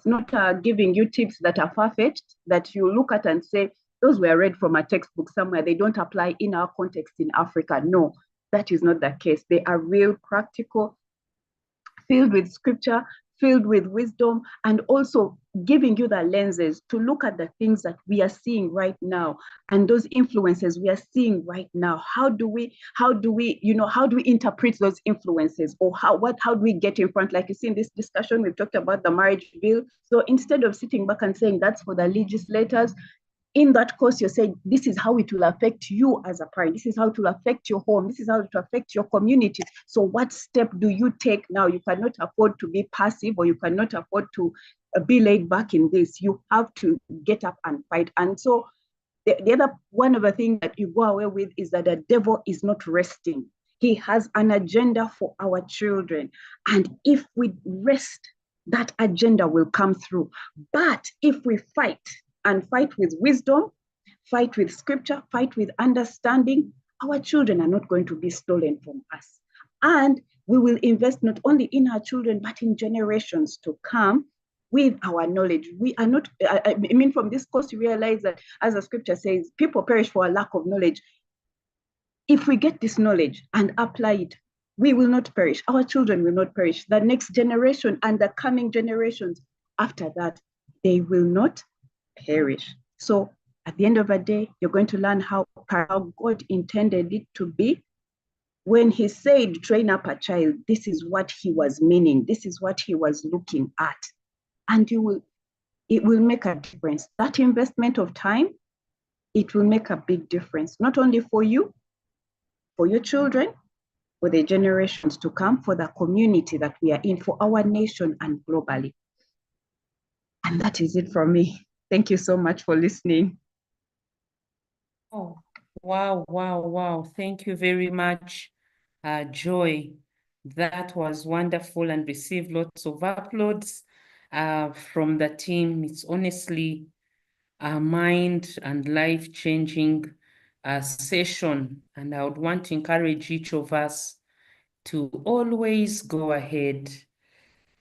not giving you tips that are far-fetched, that you look at and say, those were read from a textbook somewhere, they don't apply in our context in Africa. No, that is not the case. They are real practical, filled with scripture, filled with wisdom, and also giving you the lenses to look at the things that we are seeing right now, and those influences we are seeing right now. How do we interpret those influences, or how do we get in front? Like you see in this discussion, we've talked about the marriage bill. So instead of sitting back and saying that's for the legislators, in that course, you're saying, this is how it will affect you as a parent. This is how it will affect your home. This is how it will affect your community. So what step do you take now? You cannot afford to be passive, or you cannot afford to be laid back in this. You have to get up and fight. And so the other one of the things that you go away with is that the devil is not resting. He has an agenda for our children. And if we rest, that agenda will come through. But if we fight, and fight with wisdom, fight with scripture, fight with understanding, our children are not going to be stolen from us. And we will invest not only in our children, but in generations to come with our knowledge. We are not, from this course, you realize that, as the scripture says, people perish for a lack of knowledge. If we get this knowledge and apply it, we will not perish. Our children will not perish. The next generation and the coming generations after that, they will not perish. So at the end of the day, you're going to learn how God intended it to be. When he said, train up a child, this is what he was meaning. This is what he was looking at. And it will make a difference. That investment of time, it will make a big difference, not only for you, for your children, for the generations to come, for the community that we are in, for our nation and globally. And that is it from me. Thank you so much for listening. Oh, wow. Thank you very much, Joy. That was wonderful and received lots of uploads from the team. It's honestly a mind and life-changing session. And I would want to encourage each of us to always go ahead.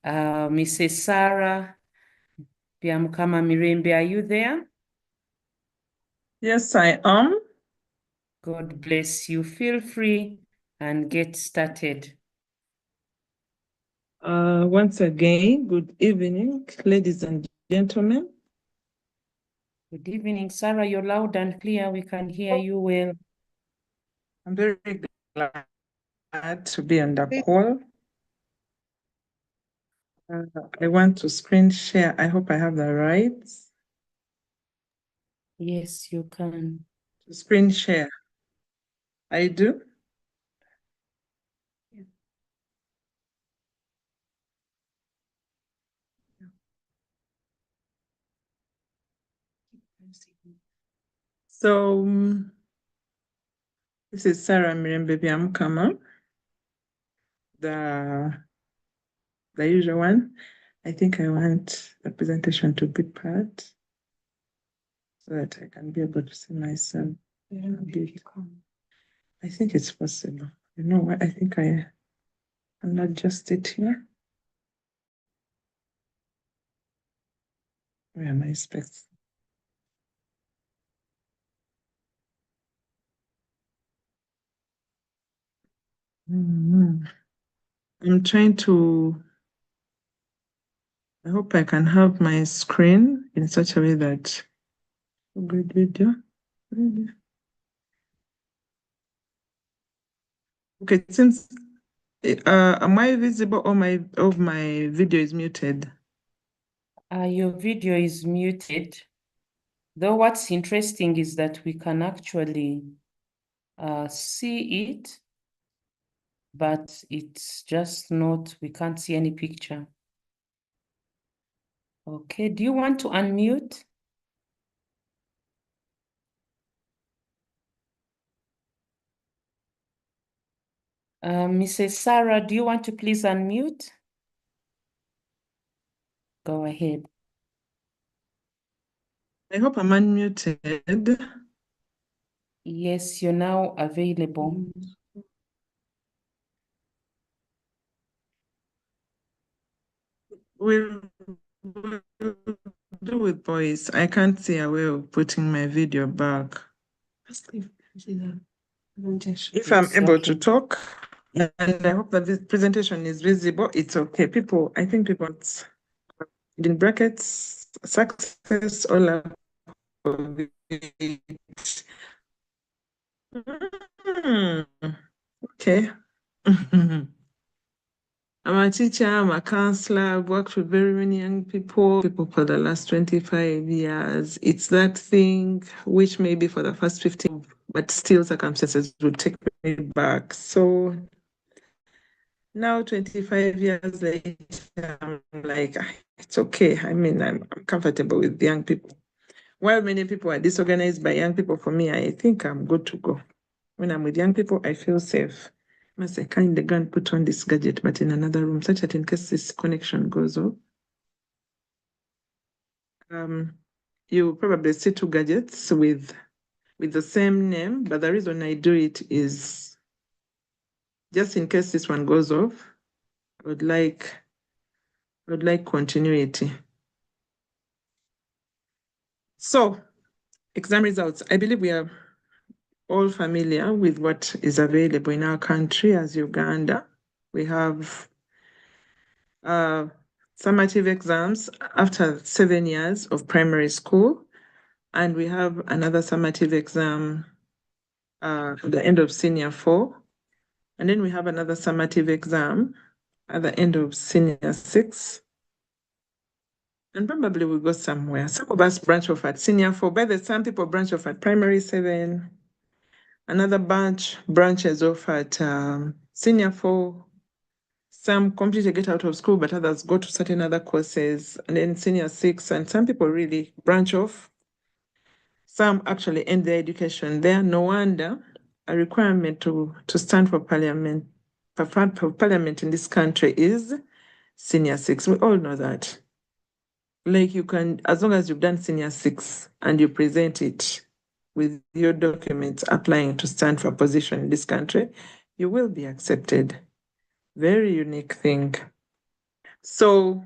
Mrs. Sarah, Byamukama Mirembe, are you there? Yes, I am. God bless you. Feel free and get started. Once again, good evening, ladies and gentlemen. Good evening, Sarah. You're loud and clear. We can hear you well. I'm very glad to be on the call. I want to screen share. I hope I have the rights Yes, you can. to screen share. I do. So this is Sarah Mirembe Byamukama, the usual one. I think I want the presentation to be part so that I can be able to see myself. Yeah, I think it's possible. You know what? I think I can adjust it here. Where are my specs? I'm trying to. I hope I can have my screen in such a way that good video. Okay, since am I visible or my video is muted? Your video is muted. Though what's interesting is that we can actually see it, but it's just not, we can't see any picture. Okay, do you want to unmute? Mrs. Sarah, do you want to please unmute? Go ahead. I hope I'm unmuted. Yes, you're now available. We'll do with voice. I can't see a way of putting my video back. If I'm able to talk, and I hope that this presentation is visible, it's okay. I think people, in brackets, success, all of it. Okay. I'm a teacher, I'm a counselor, I've worked with very many young people for the last 25 years. It's that thing which maybe for the first 15, but still circumstances would take me back. So now 25 years later, I'm like, it's okay. I mean, I'm comfortable with young people. While many people are disorganized by young people, for me, I think I'm good to go. When I'm with young people, I feel safe. Must I kind of go and put on this gadget, but in another room, such that in case this connection goes off, you probably see two gadgets with the same name, but the reason I do it is just in case this one goes off, I would like continuity. So, exam results. I believe we are all familiar with what is available in our country as Uganda. We have summative exams after 7 years of primary school, and we have another summative exam at the end of senior 4, and then we have another summative exam at the end of senior 6, and probably we'll go somewhere. Some of us branch off at senior 4, but some people branch off at primary 7. Another bunch branches off at senior 4. Some completely get out of school, but others go to certain other courses, and then senior 6, and some people really branch off. Some actually end their education there. No wonder a requirement to stand for parliament, for parliament in this country is senior 6. We all know that. Like you can, as long as you've done senior 6 and you present it with your documents applying to stand for a position in this country, you will be accepted. Very unique thing. So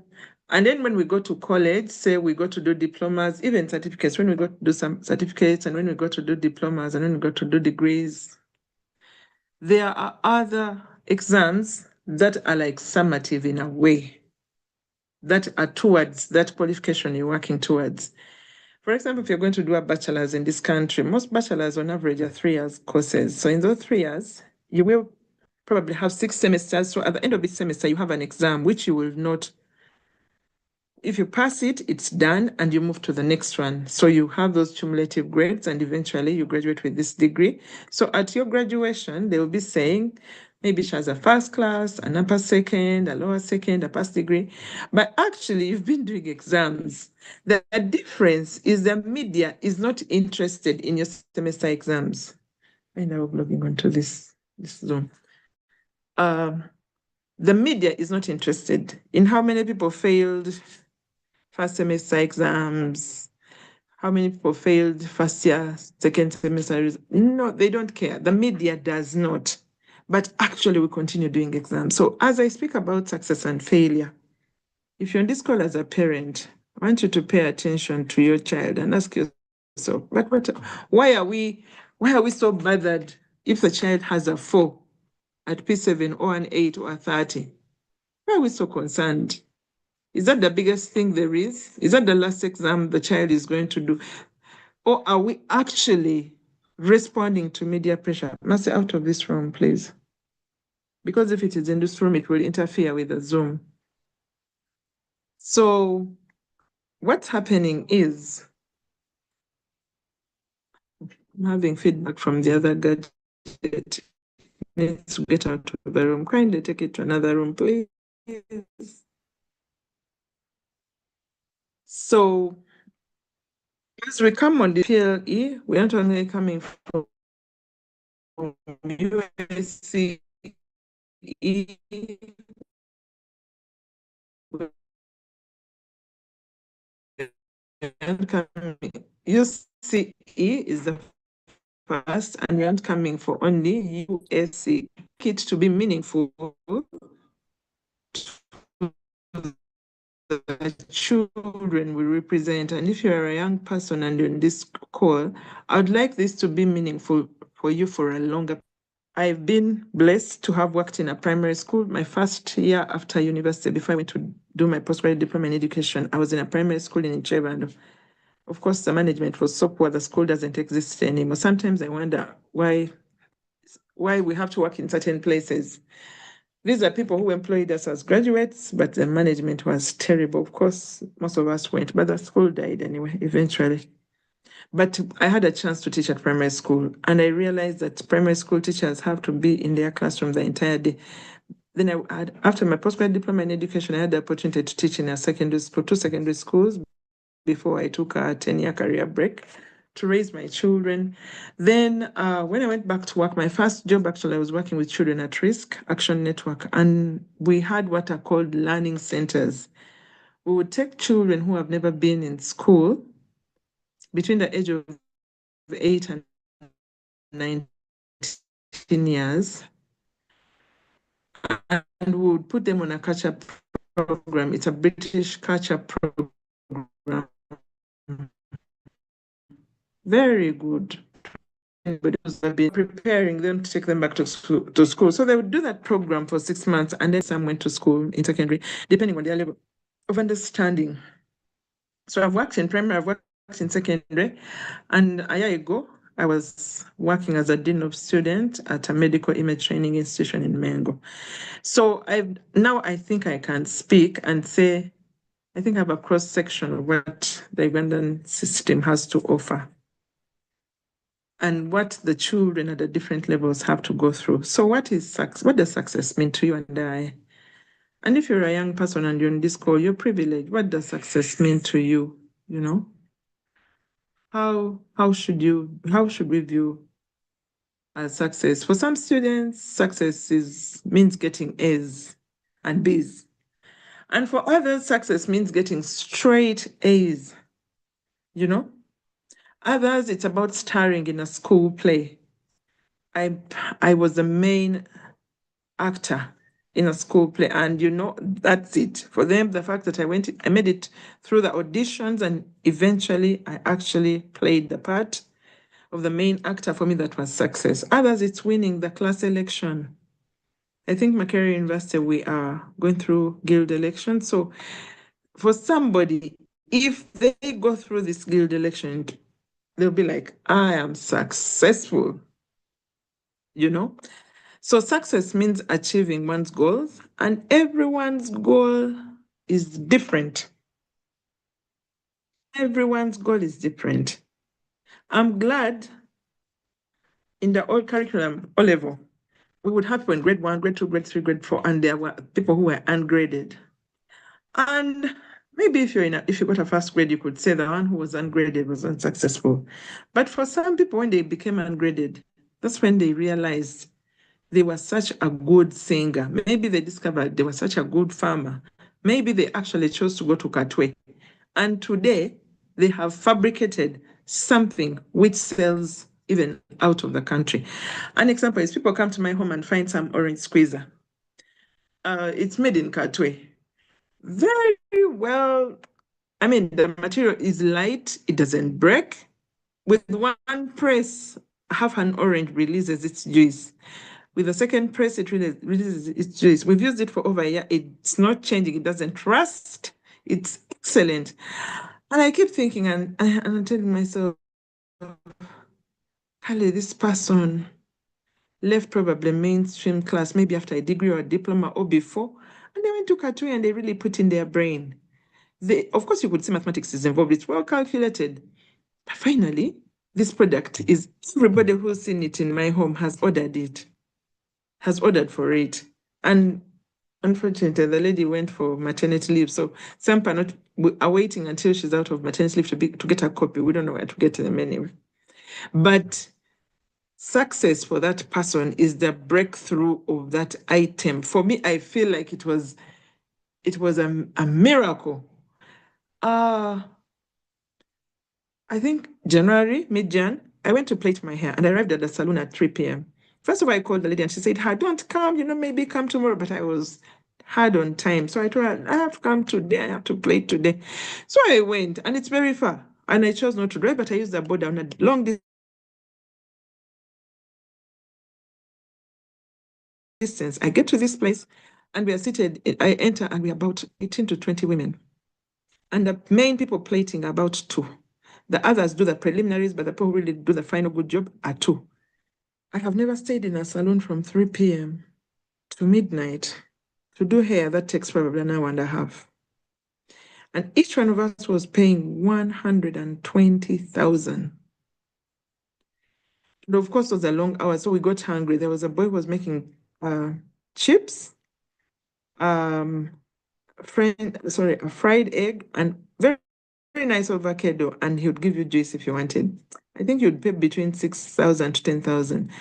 And then when we go to college, say we go to do diplomas, even certificates, when we go to do some certificates and when we go to do diplomas and when we go to do degrees, there are other exams that are like summative in a way, that are towards that qualification you're working towards. For example, if you're going to do a bachelor's in this country, most bachelor's on average are 3 years courses. So in those 3 years, you will probably have 6 semesters. So at the end of each semester, you have an exam, which you will not. If you pass it, it's done and you move to the next one. So you have those cumulative grades and eventually you graduate with this degree. So at your graduation, they will be saying, maybe she has a first class, an upper second, a lower second, a past degree. But actually, you've been doing exams. The difference is the media is not interested in your semester exams. And I'm logging onto this Zoom. The media is not interested in how many people failed first semester exams, how many people failed first year, second semester. No, they don't care. The media does not. But actually, we continue doing exams. So as I speak about success and failure, if you're on this call as a parent, I want you to pay attention to your child and ask yourself, why are we so bothered if the child has a 4 at P7 or an 8 or a 30? Why are we so concerned? Is that the biggest thing there is? Is that the last exam the child is going to do? Or are we actually responding to media pressure? Mercy, out of this room, please. Because if it is in this room, it will interfere with the Zoom. So what's happening is, I'm having feedback from the other gadget. Needs to get out of the room. Kindly take it to another room, please. So as we come on the PLE, we aren't only coming from USC, UCE is the first, and we aren't coming for only USC. It to be meaningful to the children we represent. And if you're a young person and you're in this call, I would like this to be meaningful for you for a longer. I've been blessed to have worked in a primary school. My first year after university, before I went to do my postgraduate diploma in education, I was in a primary school in Icheba, and of course, the management was so poor, the school doesn't exist anymore. Sometimes I wonder why we have to work in certain places. These are people who employed us as graduates, but the management was terrible. Of course, most of us went, but the school died anyway, eventually. But I had a chance to teach at primary school, and I realized that primary school teachers have to be in their classroom the entire day. Then after my postgraduate diploma in education, I had the opportunity to teach in a secondary school, 2 secondary schools, before I took a 10-year career break to raise my children. Then when I went back to work, my first job, actually, I was working with Children at Risk Action Network, and we had what are called learning centers. We would take children who have never been in school between the age of 8 and 19 years, and we would put them on a catch-up program. It's a British catch-up program. Very good. But I've been preparing them to take them back to school. So they would do that program for 6 months, and then some went to school in secondary, depending on their level of understanding. So I've worked in primary, I've worked in secondary, and a year ago, I was working as a dean of students at a medical image training institution in Mengo. So I think I can speak and say, I think I have a cross-section of what the Ugandan system has to offer and what the children at the different levels have to go through. So what does success mean to you and I? And if you're a young person and you're in this call, you're privileged. What does success mean to you? You know? How should we view as success? For some students, success means getting A's and B's. And for others, success means getting straight A's, you know? Others, it's about starring in a school play. I was the main actor in a school play, and that's it for them. The fact that I made it through the auditions, and eventually I actually played the part of the main actor. For me, that was success. Others, it's winning the class election. I think Makerere University, we are going through guild election. So for somebody, if they go through this guild election, they'll be like, I am successful, So success means achieving one's goals, and everyone's goal is different. Everyone's goal is different. I'm glad in the old curriculum, O level, we would have people in grade 1, grade 2, grade 3, grade 4, and there were people who were ungraded. And maybe if you got a first grade, you could say the one who was ungraded was unsuccessful. But for some people, when they became ungraded, that's when they realized they were such a good singer. Maybe they discovered they were such a good farmer. Maybe they actually chose to go to Katwe. And today, they have fabricated something which sells even out of the country. An example is people come to my home and find some orange squeezer. It's made in Katwe. Very well. I mean, the material is light. It doesn't break. With one press, half an orange releases its juice. With the second press, it releases its juice. We've used it for over a year. It's not changing. It doesn't rust. It's excellent. And I keep thinking, and I'm telling myself, Kale, this person left probably mainstream class, maybe after a degree or a diploma or before, and they went to Katui and they really put in their brain. Of course, you could say mathematics is involved. It's well calculated. But finally, this product is, everybody who's seen it in my home has ordered for it. And unfortunately, the lady went for maternity leave. So some are waiting until she's out of maternity leave to get a copy. We don't know where to get them anyway. But success for that person is the breakthrough of that item. For me, I feel like it was a miracle. I think mid-Jan, I went to plait my hair and I arrived at the salon at 3 p.m. First of all, I called the lady and she said, don't come, maybe come tomorrow. But I was hard on time. So I told her, I have to come today. I have to plait today. So I went, and it's very far. And I chose not to drive, but I used the border on a long distance. I get to this place and we are seated. I enter and we're about 18 to 20 women. And the main people plating are about 2. The others do the preliminaries, but the people who really do the final good job are 2. I have never stayed in a salon from 3 p.m. to midnight to do hair. That takes probably an hour and a half. And each one of us was paying 120,000. And of course, it was a long hour, so we got hungry. There was a boy who was making chips, a fried egg, and very, very nice avocado, and he would give you juice if you wanted. I think you'd pay between 6,000 to 10,000.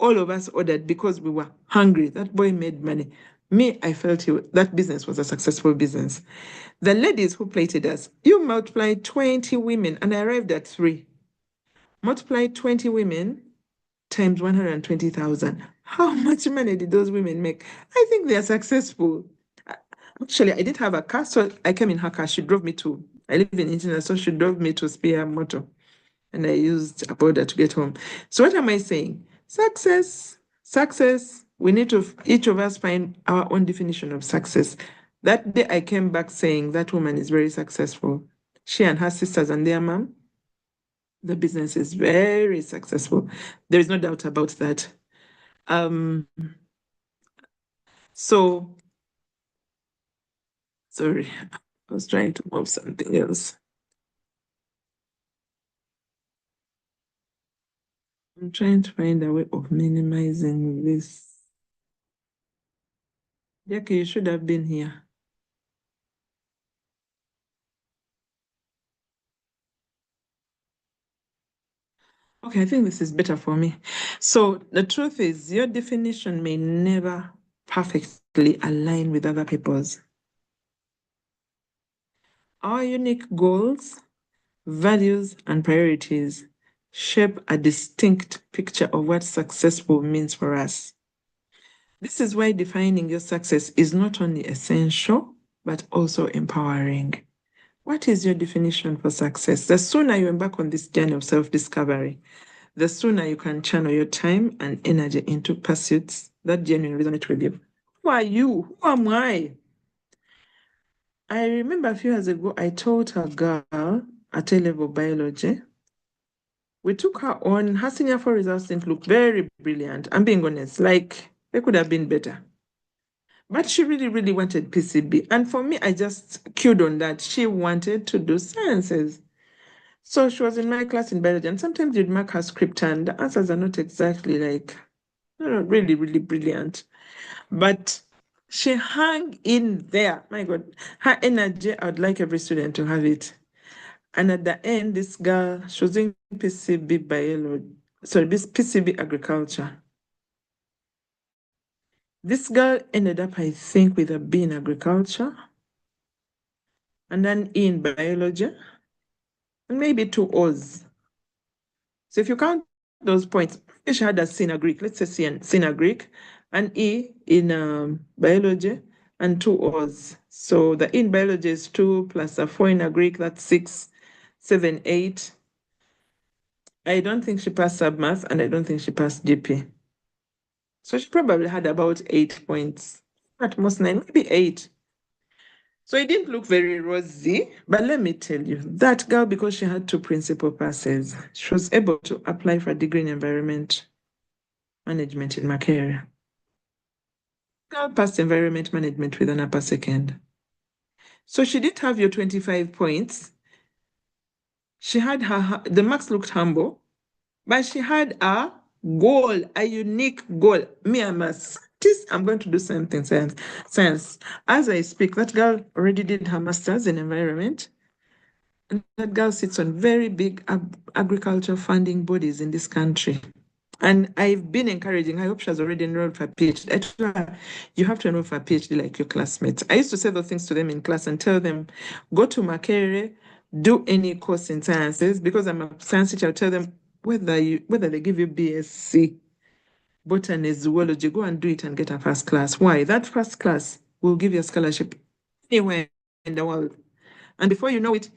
All of us ordered because we were hungry. That boy made money. Me, I felt that business was a successful business. The ladies who plated us, you multiply 20 women, and I arrived at 3. Multiply 20 women times 120,000. How much money did those women make? I think they are successful. Actually, I didn't have a car, so I came in her car. She drove me I live in Internet, so she drove me to Spear Motor. And I used a border to get home. So what am I saying? Success. We need to, each of us, find our own definition of success. That day I came back saying that woman is very successful. She and her sisters and their mom, the business is very successful. There is no doubt about that. So, sorry, I was trying to move something else. I'm trying to find a way of minimizing this. Jackie, you should have been here. Okay, I think this is better for me. So the truth is, your definition may never perfectly align with other people's. Our unique goals, values, and priorities shape a distinct picture of what successful means for us. This is why defining your success is not only essential, but also empowering. What is your definition for success? The sooner you embark on this journey of self-discovery, the sooner you can channel your time and energy into pursuits that genuinely resonate with you. Who are you? Who am I? I remember a few years ago, I taught a girl at A-level biology. We took her on. Her senior 4 results didn't look very brilliant. I'm being honest, like they could have been better. But she really, really wanted PCB. And for me, I just cued on that. She wanted to do sciences. So she was in my class in biology. And sometimes you'd mark her script and the answers are not exactly like, really, really brilliant. But she hung in there. My God, her energy, I would like every student to have it. And at the end, this girl, she was doing PCB biology, this PCB agriculture. This girl ended up, I think, with a B in agriculture and an E in biology and maybe 2 O's. So if you count those points, she had a C in Greek, let's say C in Greek, an E in biology and 2 O's. So the E in biology is 2 plus a 4 in Greek, that's 6, 7, 8. I don't think she passed sub-math and I don't think she passed GP. So she probably had about 8 points, at most 9, maybe 8. So it didn't look very rosy, but let me tell you, that girl, because she had 2 principal passes, she was able to apply for a degree in environment management in Makerere. Girl passed environment management with an upper second. So she didn't have your 25 points. She had the marks looked humble, but she had a goal, a unique goal. Me, I'm a scientist. I'm going to do something science. As I speak, that girl already did her master's in environment. And that girl sits on very big agriculture funding bodies in this country. And I've been encouraging, I hope she has already enrolled for a PhD. I told her, you have to enroll for a PhD like your classmates. I used to say those things to them in class and tell them, go to Makerere, do any course in sciences, because I'm a science teacher. I'll tell them, whether they give you BSc, botany, zoology, go and do it and get a first class. Why? That first class will give you a scholarship anywhere in the world. And before you know it,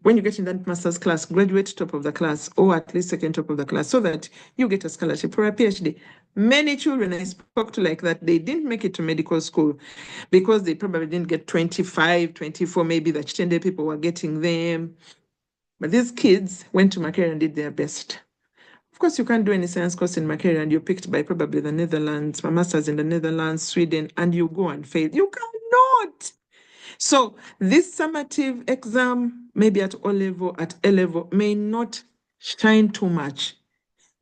when you get in that master's class, graduate top of the class or at least second top of the class so that you get a scholarship for a PhD. Many children I spoke to like that, they didn't make it to medical school because they probably didn't get 25, 24, maybe the Chitende people were getting them. But these kids went to Makerere and did their best. Of course, you can't do any science course in Makerere and you're picked by probably the Netherlands, my master's in the Netherlands, Sweden, and you go and fail. You cannot. So this summative exam, maybe at O level, at A level, may not shine too much,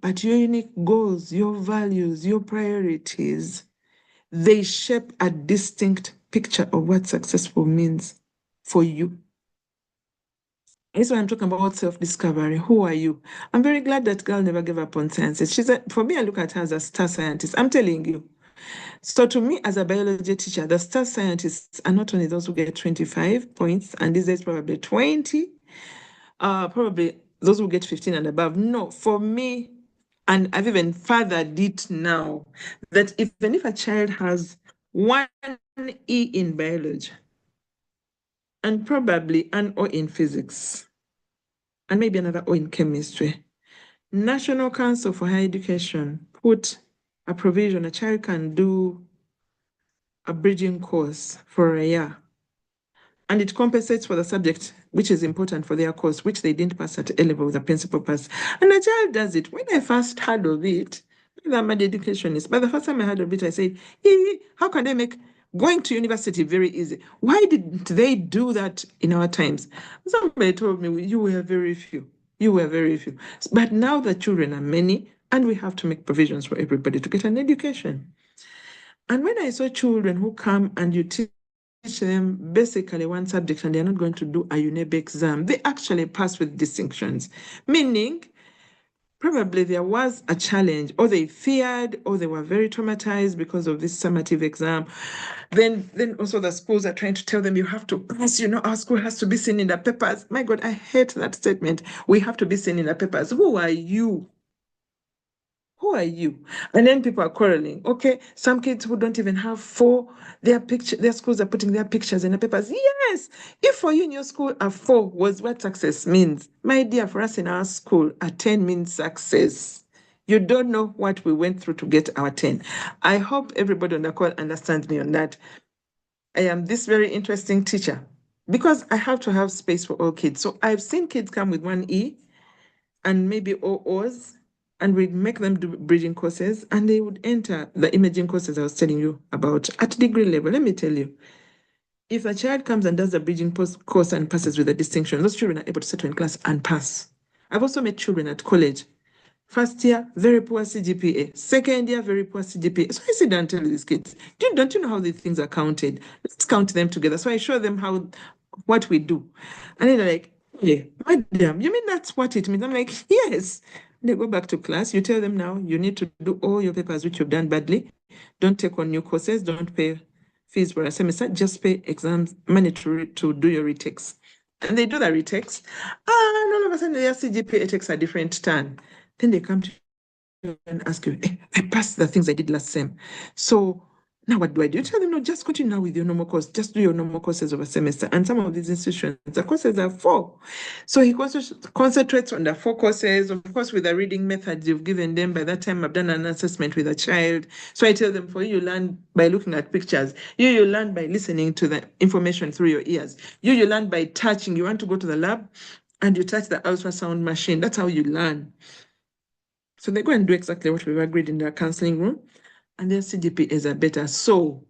but your unique goals, your values, your priorities, they shape a distinct picture of what successful means for you. That's why I'm talking about self-discovery. Who are you? I'm very glad that girl never gave up on sciences. For me, I look at her as a star scientist. I'm telling you. So to me, as a biology teacher, the star scientists are not only those who get 25 points, and these days probably 20, probably those who get 15 and above. No, for me, and I've even furthered it now, that even if a child has 1 E in biology, and probably an O in physics, and maybe another O in chemistry, National Council for Higher Education put a provision, a child can do a bridging course for a year. And it compensates for the subject, which is important for their course, which they didn't pass at A level with a principal pass. And the child does it. When I first heard of it, I'm an educationist, but the first time I heard of it, I said, how can they make going to university very easy? Why didn't they do that in our times? Somebody told me, you were very few. You were very few. But now the children are many, and we have to make provisions for everybody to get an education. And when I saw children who come and you teach them basically one subject and they're not going to do a UNEB exam, they actually pass with distinctions, meaning probably there was a challenge, or they feared, or they were very traumatized because of this summative exam. Then also the schools are trying to tell them you have to pass, our school has to be seen in the papers. My God, I hate that statement. We have to be seen in the papers. Who are you? Who are you? And then people are quarreling. Okay, some kids who don't even have 4, their schools are putting their pictures in the papers. Yes, if for you in your school a 4 was what success means, my dear, for us in our school, a 10 means success. You don't know what we went through to get our 10. I hope everybody on the call understands me on that. I am this very interesting teacher because I have to have space for all kids. So I've seen kids come with 1 E and maybe OOs, and we'd make them do bridging courses, and they would enter the imaging courses I was telling you about at degree level. Let me tell you, if a child comes and does a bridging course and passes with a distinction, those children are able to settle in class and pass. I've also met children at college. First year, very poor CGPA. Second year, very poor CGPA. So I sit down and tell these kids, don't you know how these things are counted? Let's count them together. So I show them what we do. And they're like, yeah, madam, you mean that's what it means? I'm like, yes. They go back to class. You tell them now, you need to do all your papers which you've done badly. Don't take on new courses. Don't pay fees for a semester. Just pay exams money to do your retakes. And they do the retakes. And all of a sudden, their CGPA takes a different turn. Then they come to you and ask you, hey, I passed the things I did last sem. So now what do I do? You tell them, no, just continue now with your normal course. Just do your normal courses of a semester. And some of these institutions, the courses are 4. So he concentrates on the 4 courses, of course, with the reading methods you've given them. By that time, I've done an assessment with a child. So I tell them, for you learn by looking at pictures. You learn by listening to the information through your ears. You learn by touching. You want to go to the lab and you touch the ultrasound machine. That's how you learn. So they go and do exactly what we've agreed in their counseling room, and their CGPAs are better. So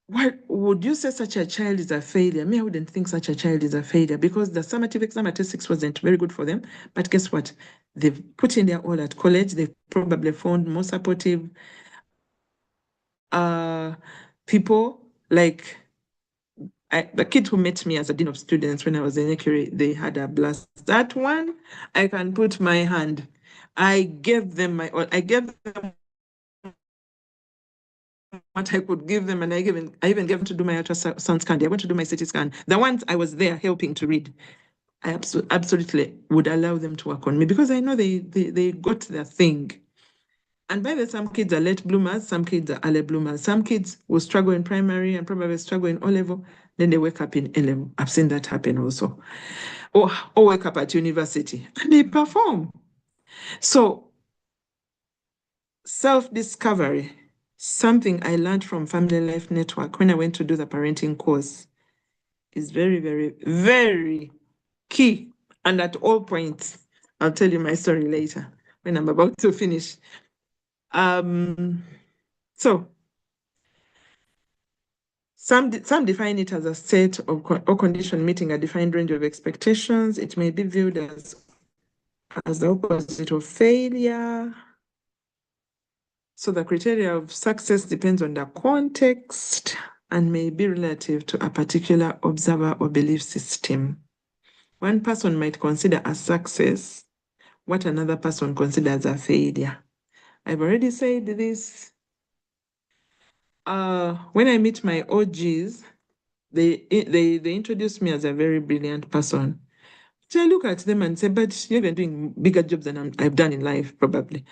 what would you say such a child is a failure? Me, I wouldn't think such a child is a failure because the summative exam at S6 wasn't very good for them. But guess what? They've put in their all at college. They've probably found more supportive people like the kids who met me as a dean of students when I was in Ekiri, they had a blast. That one, I can put my hand. I gave them my all. I gave them what I could give them, and I even gave them to do my ultrasound scan. They went to do my CT scan. The ones I was there helping to read, I absolutely would allow them to work on me because I know they got their thing. And by the way, some kids are late bloomers, some kids are early bloomers. Some kids will struggle in primary and probably struggle in O-level, then they wake up in A-level. I've seen that happen also. Or wake up at university and they perform. So self-discovery, something I learned from Family Life Network when I went to do the parenting course, is very, very, very key. And at all points, I'll tell you my story later when I'm about to finish. So some define it as a state of or condition meeting a defined range of expectations. It may be viewed as the opposite of failure. So the criteria of success depends on the context and may be relative to a particular observer or belief system. One person might consider a success what another person considers a failure. I've already said this. When I meet my OGs, they introduce me as a very brilliant person. So I look at them and say, but you've been doing bigger jobs than I've done in life, probably.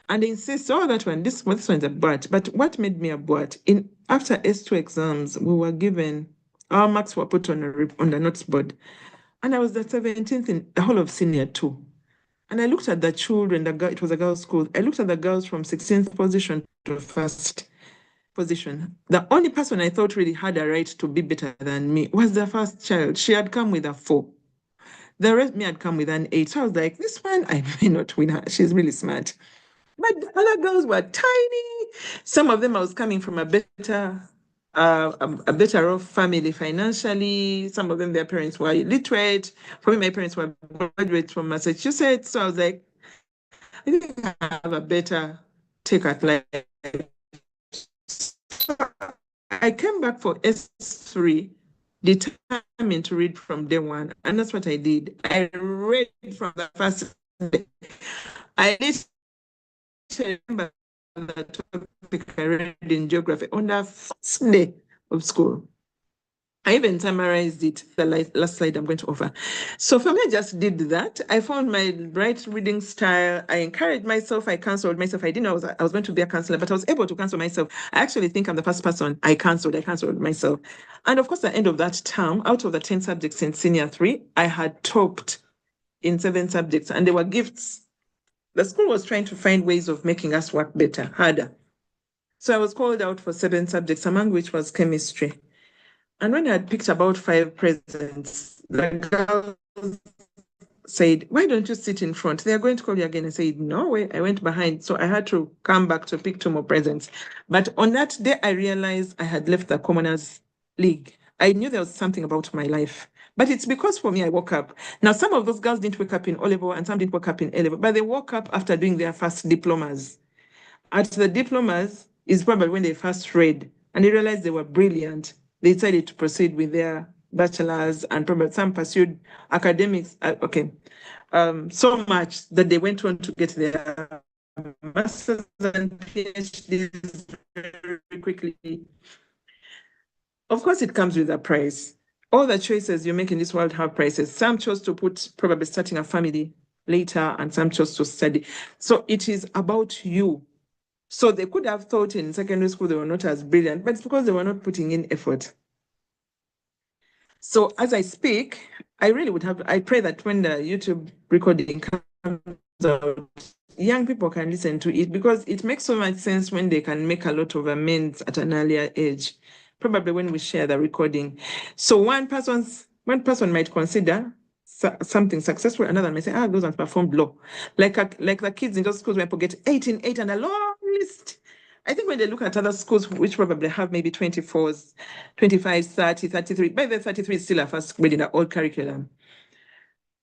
And they insist, oh, that one, this one's a but. But what made me a but? After S2 exams, we were given, our marks were put on the notes board. And I was the 17th in the whole of senior 2. And I looked at the children, it was a girls' school. I looked at the girls from 16th position to first position. The only person I thought really had a right to be better than me was the first child. She had come with a 4. The rest me had come with an 8. So I was like, this one, I may not win her. She's really smart. But the other girls were tiny. Some of them I was coming from a better off family financially. Some of them, their parents were illiterate. For me, my parents were graduates from Massachusetts. So I was like, I think I have a better take at life. So I came back for S3, determined to read from day one. And that's what I did. I read from the first day. I remember the topic I read in geography on the first day of school. I even summarized it, the last slide I'm going to offer. So for me, I just did that. I found my right reading style. I encouraged myself. I counseled myself. I didn't know I was going to be a counselor, but I was able to counsel myself. I actually think I'm the first person I counseled myself. And of course, at the end of that term, out of the 10 subjects in senior 3, I had topped in 7 subjects, and there were gifts. The school was trying to find ways of making us work better, harder. So I was called out for 7 subjects, among which was chemistry. And when I had picked about 5 presents, the girls said, "Why don't you sit in front? They are going to call you again." I said, "No way." I went behind. So I had to come back to pick 2 more presents. But on that day, I realized I had left the Commoners League. I knew there was something about my life. But it's because for me, I woke up. Now, some of those girls didn't wake up in O-level and some didn't wake up in A-level, but they woke up after doing their first diplomas. At the diplomas is probably when they first read and they realized they were brilliant. They decided to proceed with their bachelor's, and probably some pursued academics. So much that they went on to get their master's and PhDs very quickly. Of course, it comes with a price. All the choices you make in this world have prices. Some chose to put probably starting a family later, and some chose to study. So it is about you. So they could have thought in secondary school they were not as brilliant, but it's because they were not putting in effort. So as I speak, I pray that when the YouTube recording comes out, young people can listen to it, because it makes so much sense when they can make a lot of amends at an earlier age, probably when we share the recording. So one person might consider something successful, another may say, those ones performed low. Like the kids in those schools where people get 18, 8 and a long list. I think when they look at other schools, which probably have maybe 24s, 25, 30, 33, by the 33 is still a first grade in the old curriculum.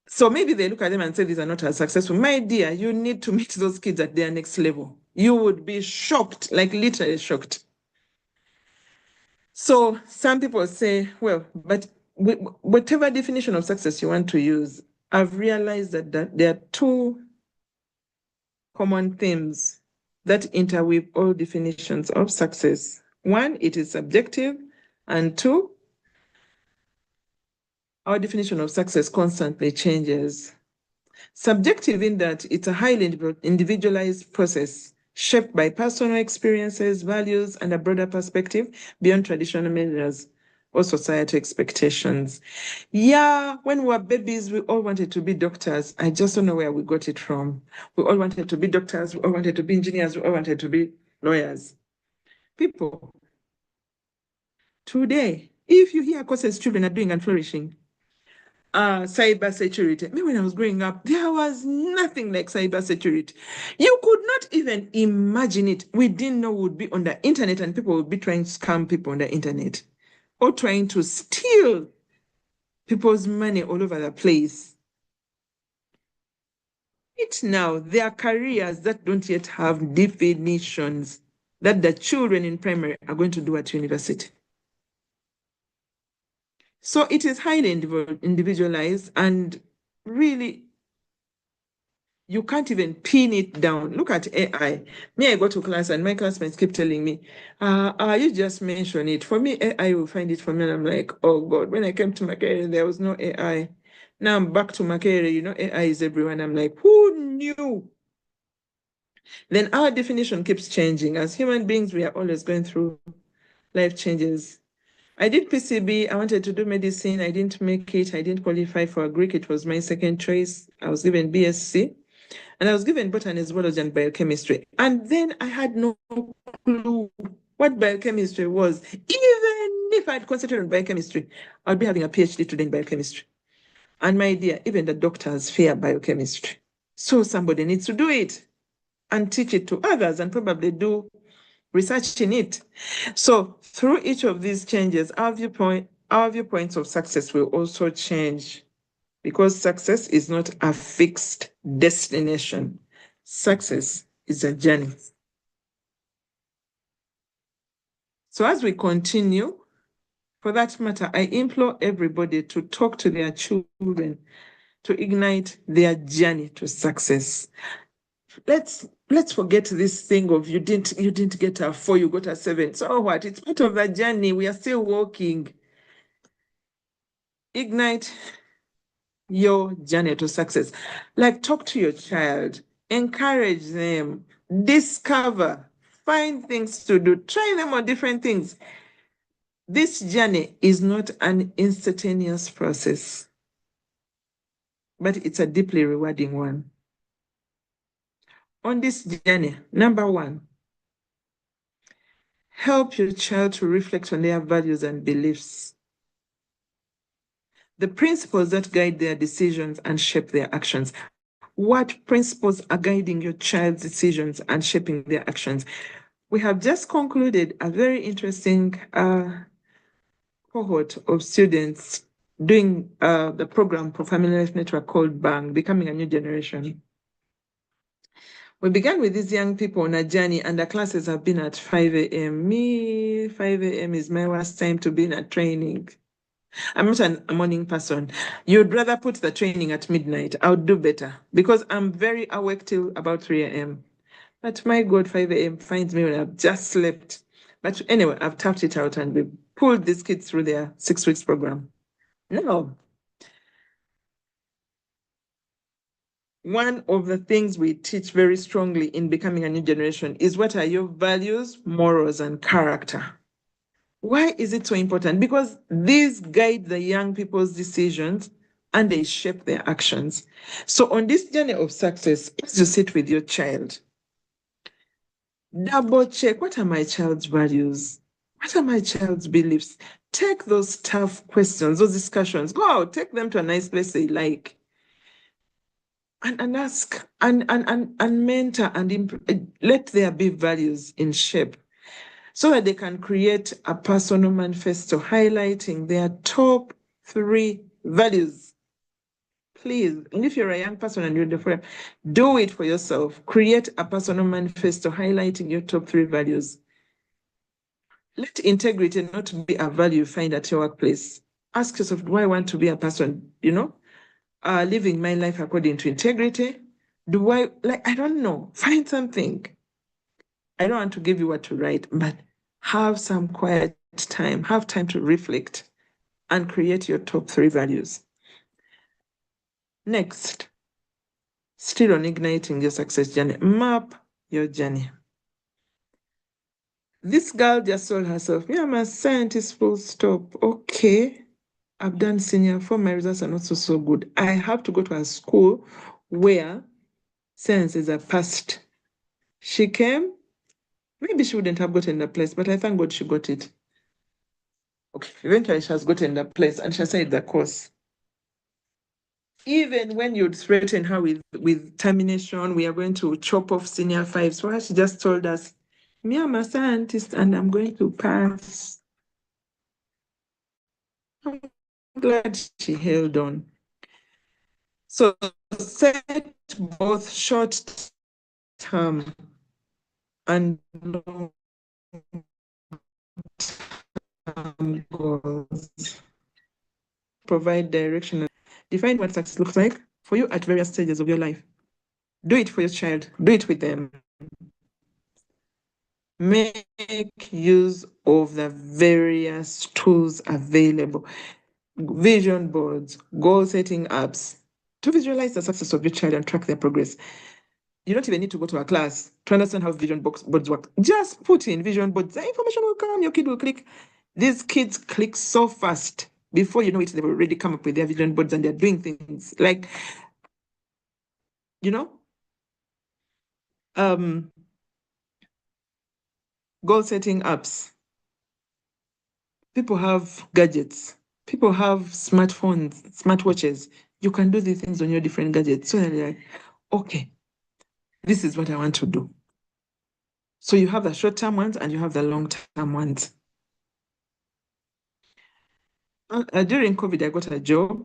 So maybe they look at them and say, these are not as successful. My dear, you need to meet those kids at their next level. You would be shocked, like literally shocked. So some people say, well, but whatever definition of success you want to use, I've realized that there are 2 common themes that interweave all definitions of success. 1, it is subjective, and 2, our definition of success constantly changes. Subjective in that it's a highly individualized process shaped by personal experiences, values, and a broader perspective beyond traditional measures or society expectations. Yeah, when we were babies, we all wanted to be doctors. I just don't know where we got it from. We all wanted to be doctors, we all wanted to be engineers, we all wanted to be lawyers. People, today, if you hear courses children are doing and flourishing, cyber security. Me, when I was growing up, there was nothing like cyber security. You could not even imagine it. We didn't know we would be on the internet and people would be trying to scam people on the internet or trying to steal people's money all over the place. Now, there are careers that don't yet have definitions that the children in primary are going to do at university. So it is highly individualized, and really, you can't even pin it down. Look at AI. Me, I go to class and my classmates keep telling me, you just mention it. For me, AI will find it for me. And I'm like, oh God, when I came to Makerere, there was no AI. Now I'm back to Makerere, AI is everyone. I'm like, who knew? Then our definition keeps changing. As human beings, we are always going through life changes. I did PCB. I wanted to do medicine. I didn't make it. I didn't qualify for Greek. It was my second choice. I was given BSc. And I was given botany, zoology, and biochemistry. And then I had no clue what biochemistry was. Even if I had concentrated on biochemistry, I'd be having a PhD today in biochemistry. And my dear, even the doctors fear biochemistry. So somebody needs to do it and teach it to others and probably do research in it. So through each of these changes, our viewpoints of success will also change, because success is not a fixed destination. Success is a journey. So as we continue, for that matter, I implore everybody to talk to their children to ignite their journey to success. Let's forget this thing of you didn't get a 4, you got a 7. So what? It's part of the journey. We are still walking. ignite your journey to success. Like, talk to your child, encourage them, discover, find things to do, try them on different things. This journey is not an instantaneous process, but it's a deeply rewarding one. On this journey, number one, help your child to reflect on their values and beliefs, the principles that guide their decisions and shape their actions. What principles are guiding your child's decisions and shaping their actions? We have just concluded a very interesting cohort of students doing the program for Family Life Network called BANG, Becoming a New Generation. We began with these young people on a journey, and the classes have been at 5 a.m. 5 a.m. is my worst time to be in a training. I'm not a morning person. You'd rather put the training at midnight. I would do better because I'm very awake till about 3 a.m. But my God, 5 a.m. finds me when I've just slept. But anyway, I've tapped it out and we pulled these kids through their 6 weeks program. Now, one of the things we teach very strongly in Becoming a New Generation is what are your values, morals, and character. Why is it so important? Because these guide the young people's decisions and they shape their actions. So on this journey of success, as you sit with your child, double check, what are my child's values? What are my child's beliefs? Take those tough questions, those discussions, go out, take them to a nice place they like. And ask and mentor and let there be values in shape so that they can create a personal manifesto highlighting their top 3 values. Please, and if you're a young person and you're the friend, do it for yourself. Create a personal manifesto highlighting your top 3 values. Let integrity not be a value you find at your workplace. Ask yourself, do I want to be a person, living my life according to integrity? Do I, I don't know, find something. I don't want to give you what to write, but have some quiet time, have time to reflect and create your top 3 values. Next, still on igniting your success journey, map your journey. This girl just told herself, I'm a scientist, full stop. Okay, I've done senior 4, my results are not so good. I have to go to a school where sciences are passed. She came, maybe she wouldn't have gotten the place, but I thank God she got it. Okay, eventually she has gotten the place and she said the course. Even when you'd threaten her with termination, we are going to chop off senior 5. So her, she just told us, me, I'm a scientist and I'm going to pass. I'm glad she held on. So set both short-term and long-term goals. Provide direction. Define what success looks like for you at various stages of your life. Do it for your child. Do it with them. Make use of the various tools available. Vision boards, goal-setting apps to visualize the success of your child and track their progress. You don't even need to go to a class to understand how vision boards work. Just put in vision boards. The information will come, your kid will click. These kids click so fast. Before you know it, they've already come up with their vision boards and they're doing things like, goal-setting apps. People have gadgets. People have smartphones, smartwatches. You can do these things on your different gadgets. So they're like, okay, this is what I want to do. So you have the short-term ones and you have the long-term ones. During COVID, I got a job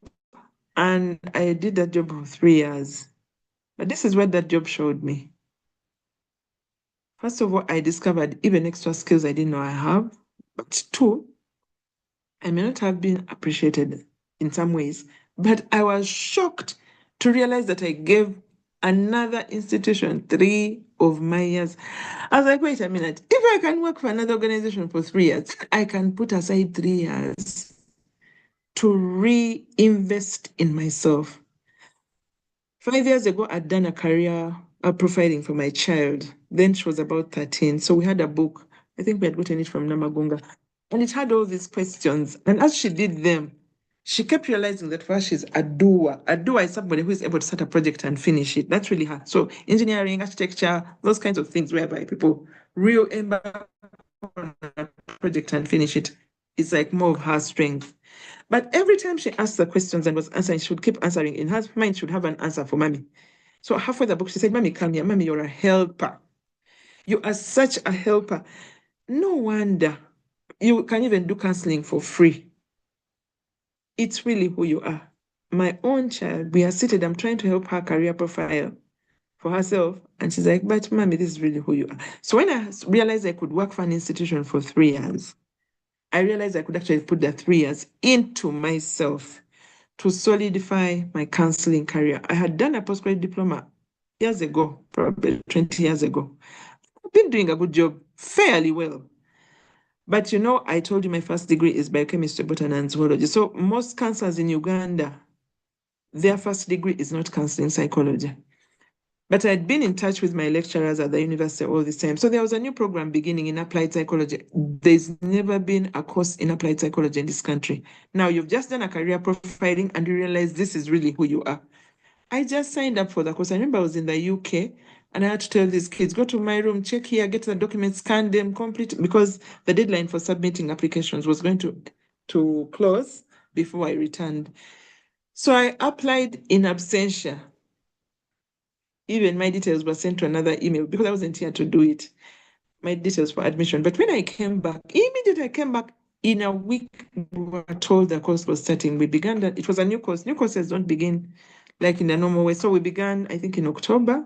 and I did that job for 3 years. But this is what that job showed me. First of all, I discovered even extra skills I didn't know I have. But 2, I may not have been appreciated in some ways, but I was shocked to realize that I gave another institution 3 of my years. I was like, wait a minute, if I can work for another organization for 3 years, I can put aside 3 years to reinvest in myself. 5 years ago, I'd done a career profiling for my child. Then she was about 13. So we had a book. I think we had gotten it from Namagunga. And it had all these questions. And as she did them, she kept realizing that for her, she's a doer. A doer is somebody who is able to start a project and finish it. That's really her. So engineering, architecture, those kinds of things whereby people real embark on a project and finish it is like more of her strength. But every time she asked the questions and was answering, she would keep answering. In her mind, she would have an answer for Mommy. So halfway the book, she said, Mommy, come here. Mommy, you're a helper. You are such a helper. No wonder you can even do counseling for free. It's really who you are. My own child, we are seated, I'm trying to help her career profile for herself. And she's like, but Mommy, this is really who you are. So when I realized I could work for an institution for 3 years, I realized I could actually put the 3 years into myself to solidify my counseling career. I had done a postgraduate diploma years ago, probably 20 years ago. I've been doing a good job fairly well. But I told you my first degree is biochemistry, botany, and zoology. So most counselors in Uganda, their first degree is not counseling psychology. But I'd been in touch with my lecturers at the university all this time. So there was a new program beginning in applied psychology. There's never been a course in applied psychology in this country. Now you've just done a career profiling and you realize this is really who you are. I just signed up for the course. I remember I was in the UK and I had to tell these kids, go to my room, check here, get the documents, scan them, complete, because the deadline for submitting applications was going to close before I returned. So I applied in absentia. Even my details were sent to another email because I wasn't here to do it. My details for admission. But when I came back, immediately I came back, in a week, we were told the course was starting. We began that, it was a new course. New courses don't begin like in the normal way. So we began, I think, in October,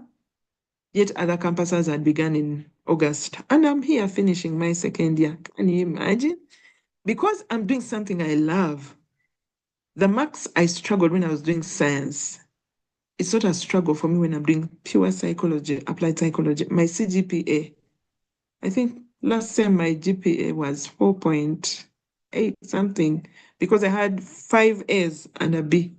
yet other campuses had begun in August. And I'm here finishing my second year. Can you imagine? Because I'm doing something I love. The marks I struggled when I was doing science. It's not a struggle for me when I'm doing pure psychology, applied psychology. My CGPA, I think last time my GPA was 4.8 something because I had 5 A's and a B.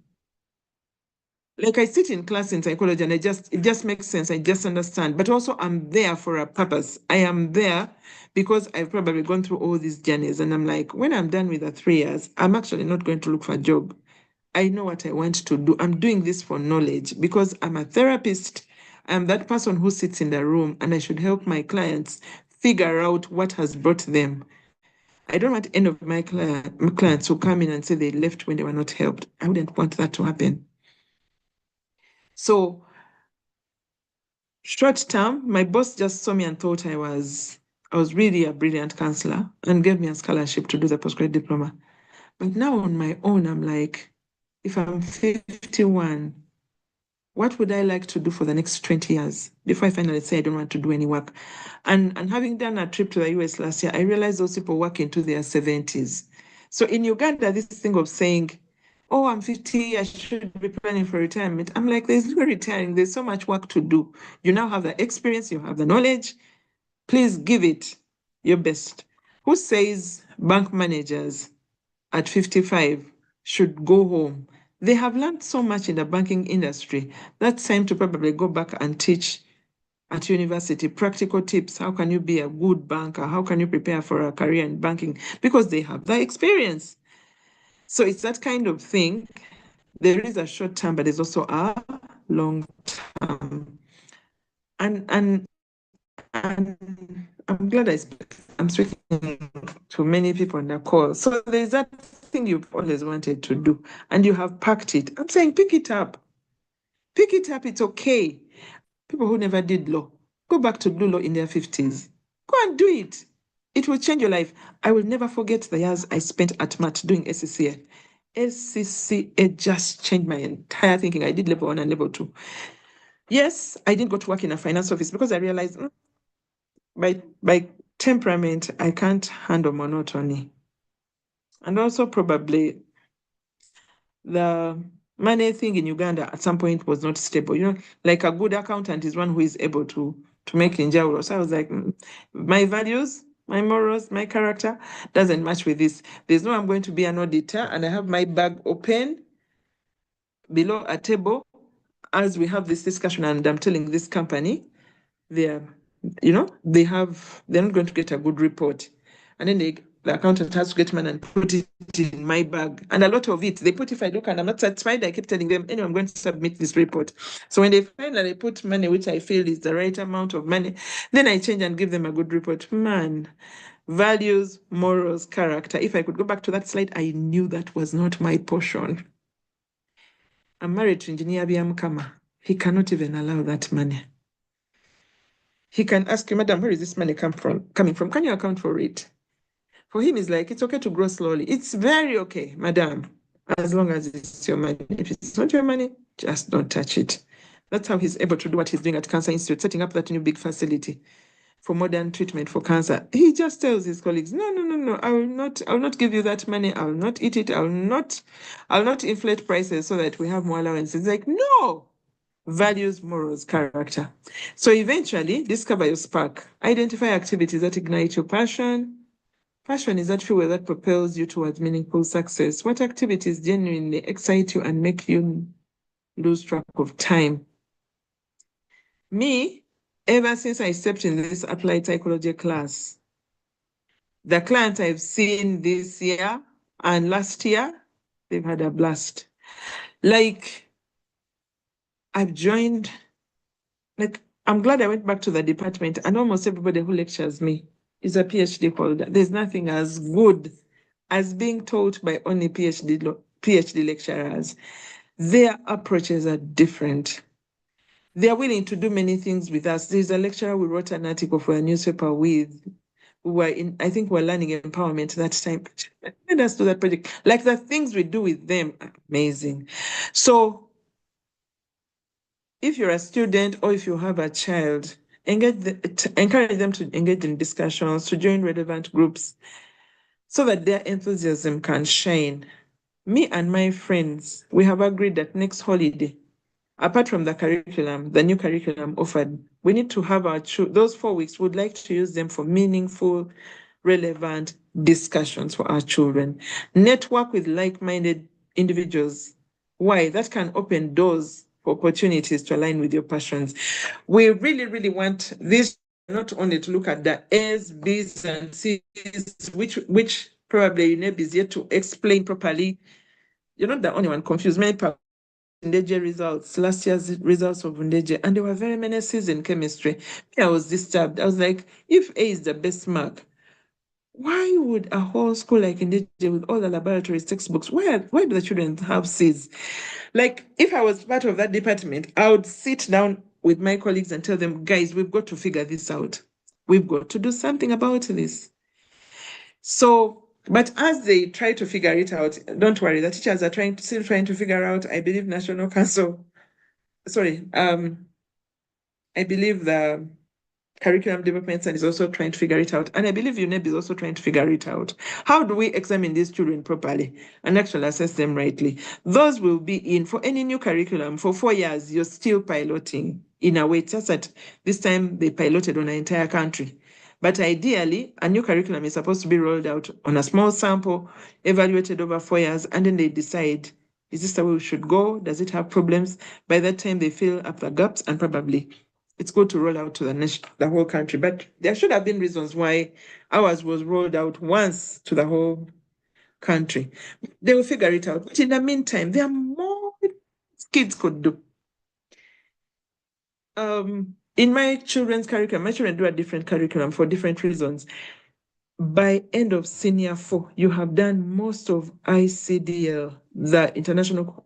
Like I sit in class in psychology and it just makes sense. I just understand. But also I'm there for a purpose. I am there because I've probably gone through all these journeys. And I'm like, when I'm done with the 3 years, I'm actually not going to look for a job. I know what I want to do. I'm doing this for knowledge because I'm a therapist. I'm that person who sits in the room and I should help my clients figure out what has brought them. I don't want any of my clients who come in and say they left when they were not helped. I wouldn't want that to happen. So short term, my boss just saw me and thought I was really a brilliant counselor and gave me a scholarship to do the postgraduate diploma. But now on my own, I'm like, if I'm 51, what would I like to do for the next 20 years before I finally say I don't want to do any work? And having done a trip to the US last year, I realized those people work into their 70s. So in Uganda, this thing of saying, oh, I'm 50, I should be planning for retirement. I'm like, there's no retiring. There's so much work to do. You now have the experience, you have the knowledge. Please give it your best. Who says bank managers at 55 should go home? They have learned so much in the banking industry. That's time to probably go back and teach at university practical tips. How can you be a good banker? How can you prepare for a career in banking? Because they have the experience. So it's that kind of thing. There is a short term, but there's also a long term. And I'm glad I'm speaking to many people on the call. So there's that thing you've always wanted to do, and you have packed it. I'm saying pick it up. Pick it up, it's okay. People who never did law, go back to do law in their 50s. Go and do it. It will change your life. I will never forget the years I spent at MAT doing SCCA. SCCA just changed my entire thinking. I did level 1 and level 2. Yes, I didn't go to work in a finance office because I realized by temperament, I can't handle monotony. And also probably the money thing in Uganda at some point was not stable. Like a good accountant is one who is able to make injauro. So I was like, my values, my morals, my character doesn't match with this. There's no, I'm going to be an auditor and I have my bag open below a table as we have this discussion and I'm telling this company, they're not going to get a good report. And then the accountant has to get money and put it in my bag. And a lot of it, they put, if I look and I'm not satisfied, I keep telling them, anyway, I'm going to submit this report. So when they finally put money, which I feel is the right amount of money, then I change and give them a good report. Man, values, morals, character. If I could go back to that slide, I knew that was not my portion. I'm married to Engineer Byamukama. He cannot even allow that money. He can ask you, Madam, where is this money coming from? Can you account for it? For him, it's like, it's okay to grow slowly. It's very okay, Madam, as long as it's your money. If it's not your money, just don't touch it. That's how he's able to do what he's doing at Cancer Institute, setting up that new big facility for modern treatment for cancer. He just tells his colleagues, no, I will not give you that money. I will not eat it. I'll not inflate prices so that we have more allowances. Like, no. Values, morals, character. So eventually, discover your spark. Identify activities that ignite your passion. Passion is that fuel that propels you towards meaningful success. What activities genuinely excite you and make you lose track of time? Me, ever since I stepped in this applied psychology class, the clients I've seen this year and last year, they've had a blast. Like, I've joined, like, I'm glad I went back to the department and almost everybody who lectures me is a PhD holder. There's nothing as good as being taught by only PhD lecturers. Their approaches are different. They are willing to do many things with us. There's a lecturer we wrote an article for a newspaper with. I think we're learning empowerment that time. Let us do that project. Like the things we do with them are amazing. So if you're a student or if you have a child, encourage them to engage in discussions, to join relevant groups so that their enthusiasm can shine. Me and my friends, we have agreed that next holiday, apart from the curriculum, the new curriculum offered, we need to have those 4 weeks, we'd like to use them for meaningful, relevant discussions for our children. Network with like-minded individuals. Why? That can open doors for opportunities to align with your passions. We really, really want this not only to look at the A's, B's, and C's, which probably UNEB is yet to explain properly. You're not the only one confused. Many Undeje results, last year's results of Undeje, and there were very many C's in chemistry. I was disturbed. I was like, if A is the best mark, why would a whole school like Undeje with all the laboratories, textbooks, why do the children have C's? Like, if I was part of that department, I would sit down with my colleagues and tell them, guys, we've got to figure this out. We've got to do something about this. So, but as they try to figure it out, don't worry, the teachers are still trying to figure out, I believe National Council, I believe the Curriculum Development Center is also trying to figure it out. And I believe UNEB is also trying to figure it out. How do we examine these children properly and actually assess them rightly? Those will be in for any new curriculum. For 4 years, you're still piloting in a way. It's just that this time they piloted on an entire country. But ideally, a new curriculum is supposed to be rolled out on a small sample, evaluated over 4 years, and then they decide, is this the way we should go? Does it have problems? By that time, they fill up the gaps, and probably it's good to roll out to the whole country. But there should have been reasons why ours was rolled out once to the whole country. They will figure it out. But in the meantime, there are more kids could do. In my children's curriculum, my children do a different curriculum for different reasons. By end of senior 4, you have done most of ICDL, the international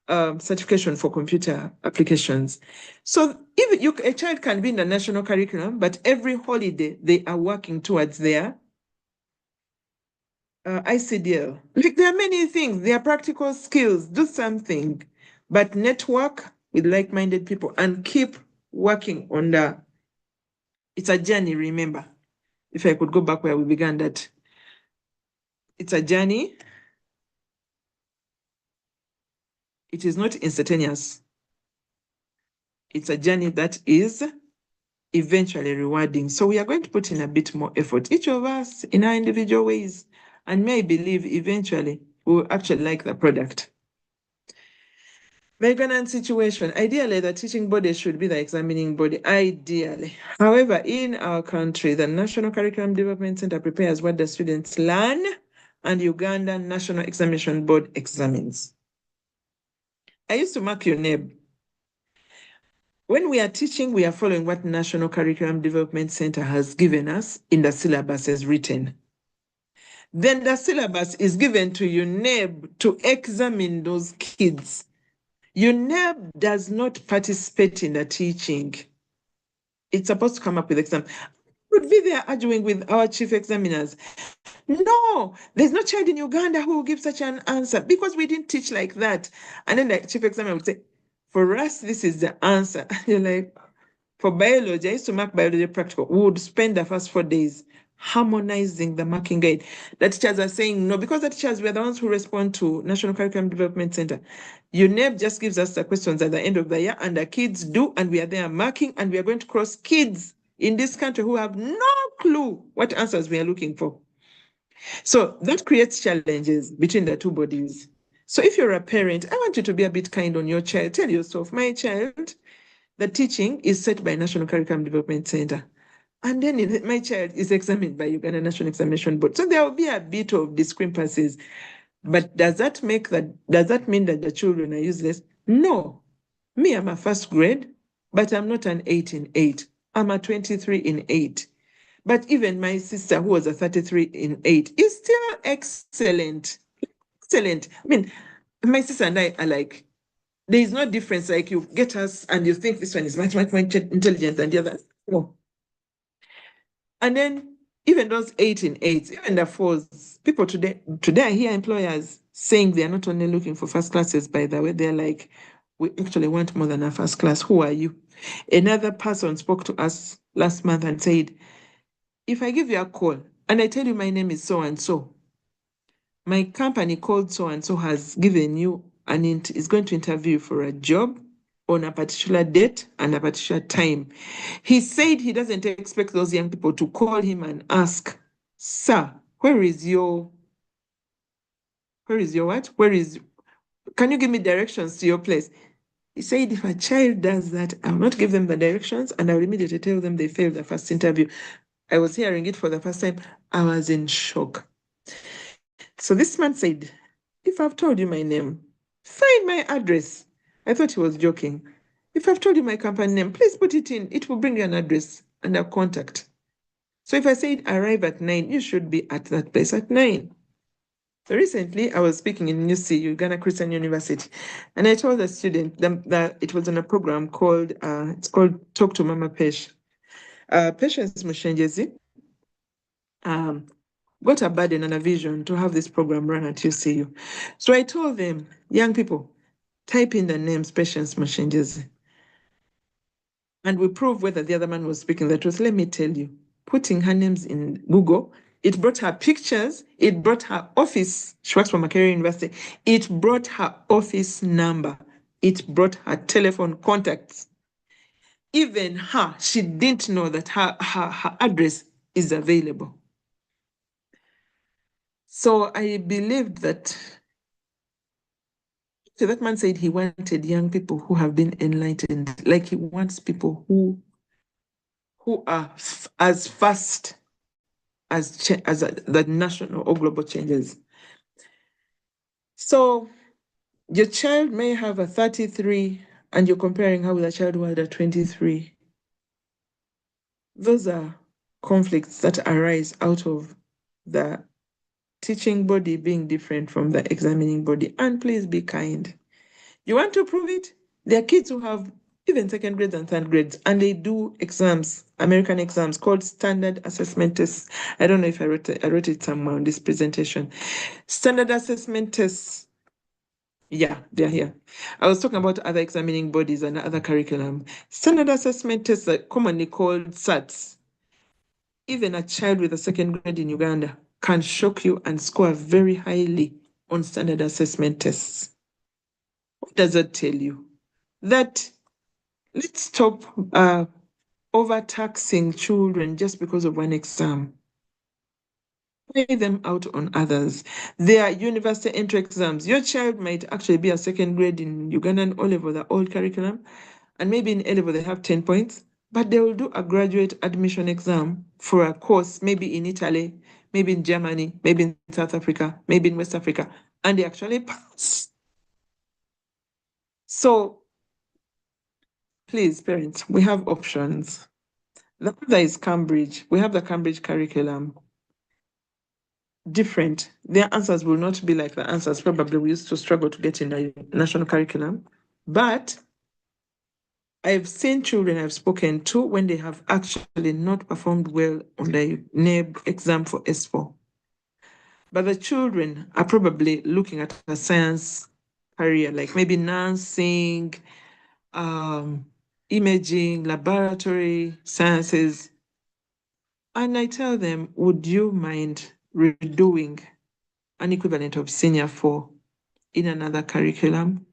certification for computer applications. So if a child can be in the national curriculum, but every holiday they are working towards their ICDL. Like, there are many things. There are practical skills. Do something, but network with like-minded people and keep working on it's a journey, remember. If I could go back where we began, that it's a journey. It is not instantaneous. It's a journey that is eventually rewarding. So we are going to put in a bit more effort, each of us in our individual ways, and may believe eventually we'll actually like the product. Ugandan situation, ideally the teaching body should be the examining body, ideally. However, in our country, the National Curriculum Development Center prepares what the students learn and Uganda National Examination Board examines. I used to mark UNEB. When we are teaching, we are following what National Curriculum Development Center has given us in the syllabus as written. Then the syllabus is given to UNEB to examine those kids. UNEB does not participate in the teaching. It's supposed to come up with exam. Would be there arguing with our chief examiners. No, there's no child in Uganda who will give such an answer because we didn't teach like that. And then the chief examiner would say, for us, this is the answer. You're like, for biology, I used to mark biology practical. We would spend the first 4 days harmonizing the marking guide. The teachers are saying no, because the teachers were the ones who respond to National Curriculum Development Center. UNEB just gives us the questions at the end of the year, and the kids do, and we are there marking, and we are going to cross kids in this country who have no clue what answers we are looking for. So that creates challenges between the two bodies. So if you're a parent, I want you to be a bit kind on your child. Tell yourself, my child, the teaching is set by National Curriculum Development Center. And then my child is examined by Uganda National Examination Board. So there will be a bit of discrepancies. But does that mean that the children are useless? No. Me, I'm a first grade, but I'm not an 8 in 8. I'm a 23 in 8. But even my sister, who was a 33 in 8, is still excellent. Excellent. I mean, my sister and I are like, there is no difference. Like you get us and you think this one is much, much more intelligent than the other. No. And then even those 8 in 8, even the 4s, people today I hear employers saying they are not only looking for first classes, by the way, they're like, we actually want more than a first class. Who are you? Another person spoke to us last month and said, if I give you a call and I tell you my name is so-and-so, my company called so-and-so has given you and is going to interview you for a job on a particular date and a particular time. He said he doesn't expect those young people to call him and ask, sir, where is your what? Can you give me directions to your place? He said, if a child does that, I will not give them the directions and I will immediately tell them they failed the first interview. I was hearing it for the first time. I was in shock. So this man said, if I've told you my name, find my address. I thought he was joking. If I've told you my company name, please put it in. It will bring you an address and a contact. So if I said arrive at 9, you should be at that place at 9. So recently I was speaking in UC, Uganda Christian University, and I told the student that it was on a program called, it's called Talk to Mama Pesh. Patience Mushenjezi got a burden and a vision to have this program run at UCU. So I told them, young people, type in the names Patience Mushenjezi. And we prove whether the other man was speaking the truth. Let me tell you, putting her names in Google, it brought her pictures, it brought her office. She works for Makerere University. It brought her office number. It brought her telephone contacts. Even her, she didn't know that her address is available. So I believed that, so that man said he wanted young people who have been enlightened, like he wants people who are as fast as the national or global changes. So your child may have a 33 and you're comparing her with a child who had a 23. Those are conflicts that arise out of the teaching body being different from the examining body. And please be kind. You want to prove it? There are kids who have even second grades and third grades, and they do exams, American exams called standard assessment tests. I don't know if I wrote it somewhere on this presentation. Standard assessment tests. Yeah, they're here. I was talking about other examining bodies and other curriculum. Standard assessment tests are commonly called SATs. Even a child with a second grade in Uganda can shock you and score very highly on standard assessment tests. What does that tell you? That let's stop overtaxing children just because of one exam. Pay them out on others. There are university entry exams. Your child might actually be a second grade in Ugandan O-level, the old curriculum, and maybe in A-level they have 10 points, but they will do a graduate admission exam for a course, maybe in Italy, maybe in Germany, maybe in South Africa, maybe in West Africa, and they actually pass. So please, parents, we have options. The other is Cambridge. We have the Cambridge curriculum. Different. Their answers will not be like the answers probably we used to struggle to get in the national curriculum. But I've seen children I've spoken to when they have actually not performed well on the NEB exam for S4. But the children are probably looking at a science career, like maybe nursing, imaging, laboratory sciences. And I tell them, would you mind redoing an equivalent of senior 4 in another curriculum?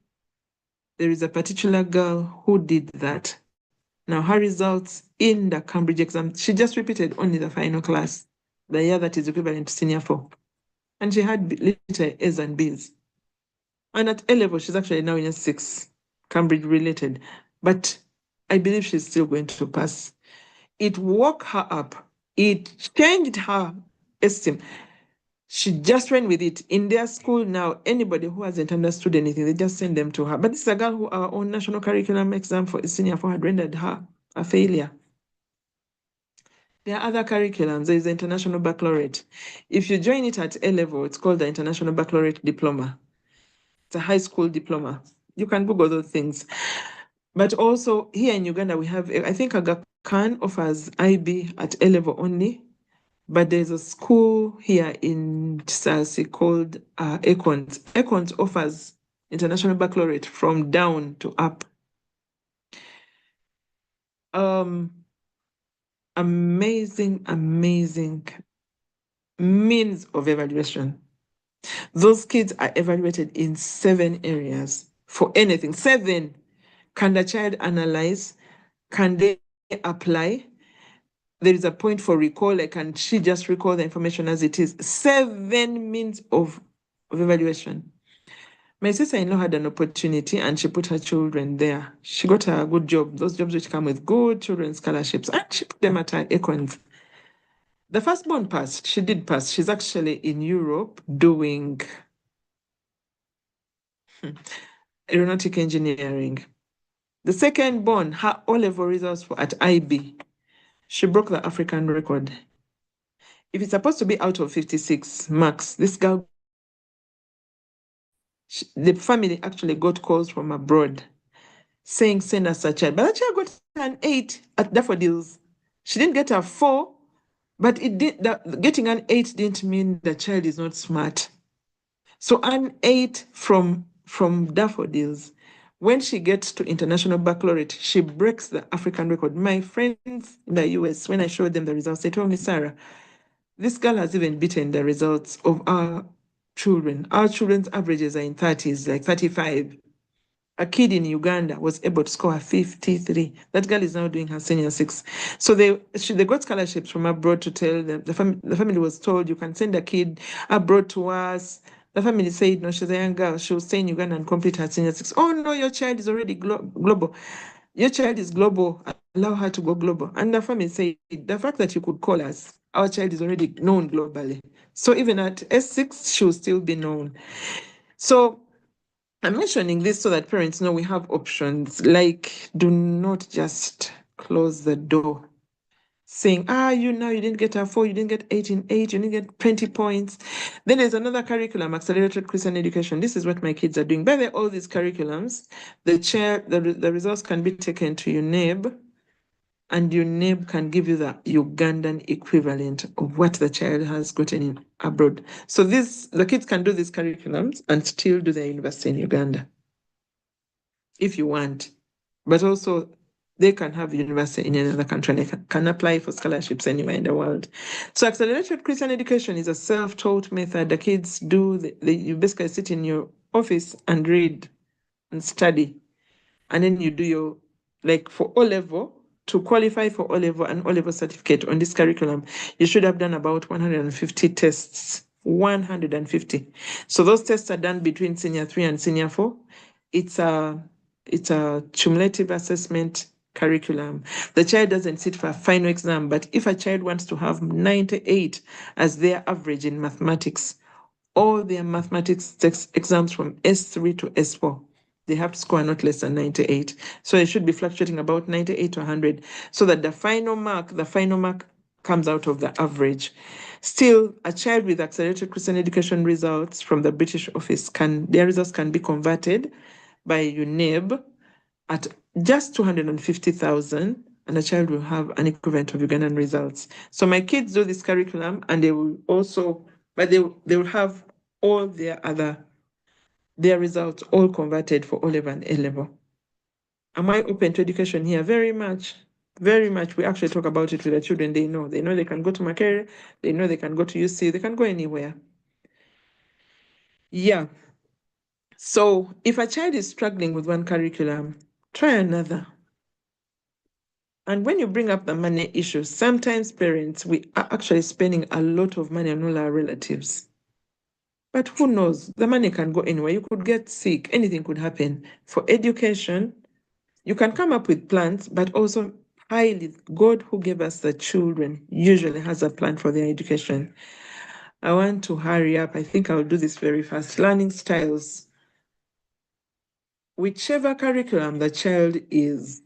There is a particular girl who did that. Now, her results in the Cambridge exam, she just repeated only the final class, the year that is equivalent to senior 4. And she had little A's and B's. And at A-level, she's actually now in a 6, Cambridge related. But I believe she's still going to pass. It woke her up. It changed her esteem. She just ran with it. In their school now, anybody who hasn't understood anything, they just send them to her. But this is a girl who our own national curriculum exam for senior 4 had rendered her a failure. There are other curriculums. There is the International Baccalaureate. If you join it at A-level, it's called the International Baccalaureate Diploma. It's a high school diploma. You can Google those things. But also here in Uganda, we have, I think Aga Khan offers IB at A-level only. But there's a school here in Tisasi called Econs. Econs offers International Baccalaureate from down to up. Amazing, amazing means of evaluation. Those kids are evaluated in 7 areas for anything. 7. Can the child analyze? Can they apply? There is a point for recall, like can she just recall the information as it is? 7 means of evaluation. My sister-in-law had an opportunity and she put her children there. She got a good job, those jobs which come with good children's scholarships, and she put them at her Econs. The firstborn passed, she did pass. She's actually in Europe doing aeronautic engineering. The second-born, her O-level results were at IB. She broke the African record. If it's supposed to be out of 56 marks, this girl, the family actually got calls from abroad saying, send us a child. But that child got an 8 at daffodils. She didn't get a 4, but getting an 8 didn't mean the child is not smart. So an 8 from daffodils. When she gets to International Baccalaureate, she breaks the African record. My friends in the US, when I showed them the results, they told me, Sarah, this girl has even beaten the results of our children. Our children's averages are in 30s, like 35. A kid in Uganda was able to score a 53. That girl is now doing her senior 6. So they got scholarships from abroad to tell them. The family was told, you can send a kid abroad to us. The family said, no, she's a young girl. She will stay in Uganda and complete her senior 6. Oh, no, your child is already global. Your child is global. Allow her to go global. And the family said, the fact that you could call us, our child is already known globally. So even at S6, she will still be known. So I'm mentioning this so that parents know we have options. Like, do not just close the door saying, you didn't get a 4, you didn't get 8 in 8, you didn't get 20 points. Then there's another curriculum, Accelerated Christian Education. This is what my kids are doing. By the way, all these curriculums, the results can be taken to UNEB, and UNEB can give you the Ugandan equivalent of what the child has gotten in abroad. So the kids can do these curriculums and still do their university in Uganda, if you want. But also, they can have university in another country and they can apply for scholarships anywhere in the world. So Accelerated Christian Education is a self-taught method. The kids you basically sit in your office and read and study. And then you do like for O-level to qualify for O-level and O-level certificate on this curriculum, you should have done about 150 tests. 150. So those tests are done between senior 3 and senior 4. It's a cumulative assessment curriculum. The child doesn't sit for a final exam, but if a child wants to have 98 as their average in mathematics, all their mathematics exams from S3 to S4, they have to score not less than 98. So it should be fluctuating about 98 to 100, so that the final mark comes out of the average. Still, a child with accelerated Christian education results from the British office their results can be converted by UNEB at just 250,000, and a child will have an equivalent of Ugandan results. So my kids do this curriculum, and they will also, but they will have all their results all converted for O-level and A-level. Am I open to education here? Very much. Very much. We actually talk about it with the children. They know they can go to Makerere, they know they can go to UC, they can go anywhere. Yeah. So if a child is struggling with one curriculum, try another. And when you bring up the money issue, sometimes parents, we are actually spending a lot of money on all our relatives. But who knows? The money can go anywhere. You could get sick. Anything could happen. For education, you can come up with plans, but also God who gave us the children usually has a plan for their education. I want to hurry up. I think I'll do this very fast. Learning styles. Whichever curriculum the child is,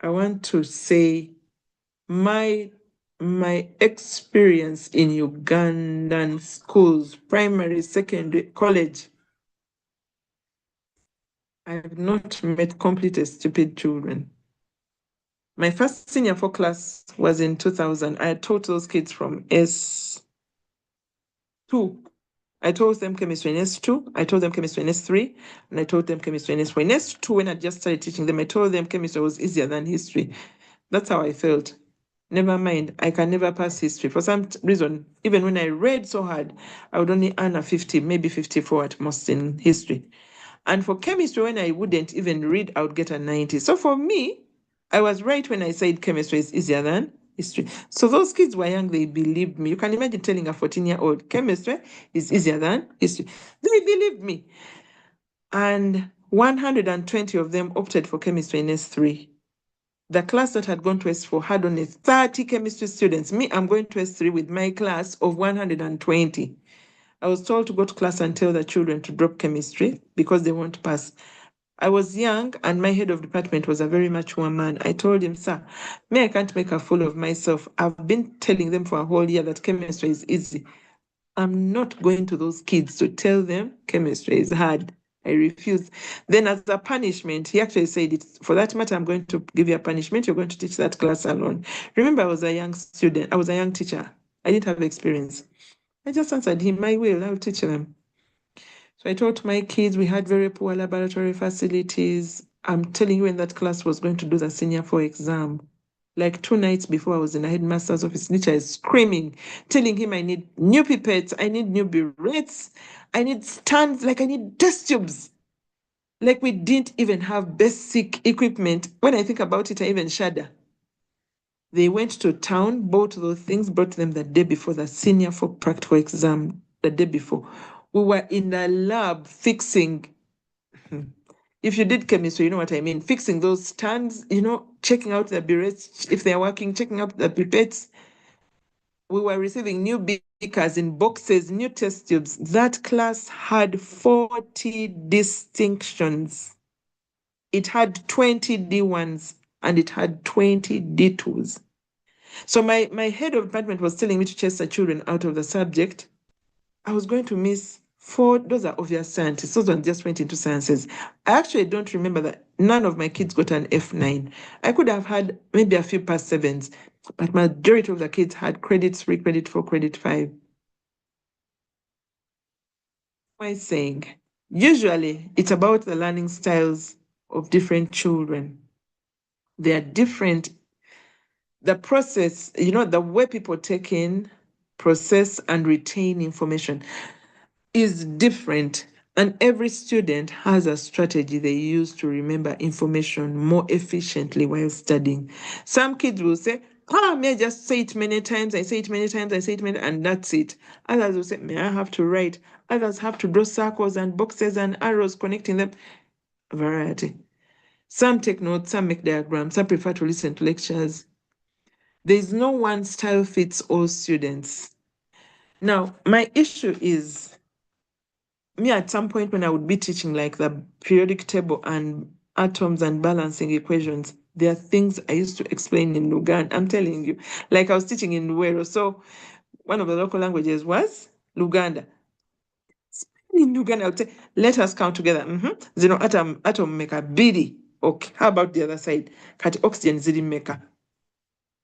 I want to say my experience in Ugandan schools, primary, secondary, college, I have not met completely stupid children. My first senior 4 class was in 2000. I taught those kids from S2. I taught them chemistry in S2, I taught them chemistry in S3, and I taught them chemistry in S4. In S2, when I just started teaching them, I told them chemistry was easier than history. That's how I felt. Never mind, I can never pass history. For some reason, even when I read so hard, I would only earn a 50, maybe 54 at most in history. And for chemistry, when I wouldn't even read, I would get a 90. So for me, I was right when I said chemistry is easier than history. So those kids were young, they believed me. You can imagine telling a 14-year-old chemistry is easier than history. They believed me. And 120 of them opted for chemistry in S3. The class that had gone to S4 had only 30 chemistry students. Me, I'm going to S3 with my class of 120. I was told to go to class and tell the children to drop chemistry because they won't pass. I was young and my head of department was a very mature man. I told him, sir, I can't make a fool of myself. I've been telling them for a whole year that chemistry is easy. I'm not going to those kids to tell them chemistry is hard. I refused. Then as a punishment, he actually said, for that matter, I'm going to give you a punishment. You're going to teach that class alone. Remember, I was a young student. I was a young teacher. I didn't have experience. I just answered him, I will, I'll teach them. So I taught my kids, we had very poor laboratory facilities. I'm telling you, when that class was going to do the senior 4 exam, like 2 nights before I was in the headmaster's office, teacher is screaming, telling him I need new pipettes, I need new burettes, I need stands, like I need test tubes. Like we didn't even have basic equipment. When I think about it, I even shudder. They went to town, bought those things, brought them the day before the senior 4 practical exam, the day before. We were in the lab fixing, if you did chemistry, you know what I mean, fixing those stands, checking out the burettes, if they're working, checking out the pipettes. We were receiving new beakers in boxes, new test tubes. That class had 40 distinctions. It had 20 D1s and it had 20 D2s. So my head of department was telling me to chase the children out of the subject. I was going to miss 4, those are obvious scientists. Those ones just went into sciences. I actually don't remember that none of my kids got an F9. I could have had maybe a few past 7s, but majority of the kids had credit 3, credit 4, credit 5. What am I saying? Usually it's about the learning styles of different children. They are different. The process, the way people take in, process, and retain information is different. And every student has a strategy they use to remember information more efficiently while studying. Some kids will say, may I just say it many times? I say it many times, I say it many, and that's it. Others will say, may I have to write? Others have to draw circles and boxes and arrows connecting them. Variety. Some take notes, some make diagrams, some prefer to listen to lectures. There is no one style fits all students. Now, my issue is, me at some point when I would be teaching like the periodic table and atoms and balancing equations, there are things I used to explain in Luganda. I'm telling you, like I was teaching in Luero. So one of the local languages was Luganda. In Luganda, I would say, let us count together. Zero atom maker, bidi. Okay, how about the other side? Kat oxygen zidi maker.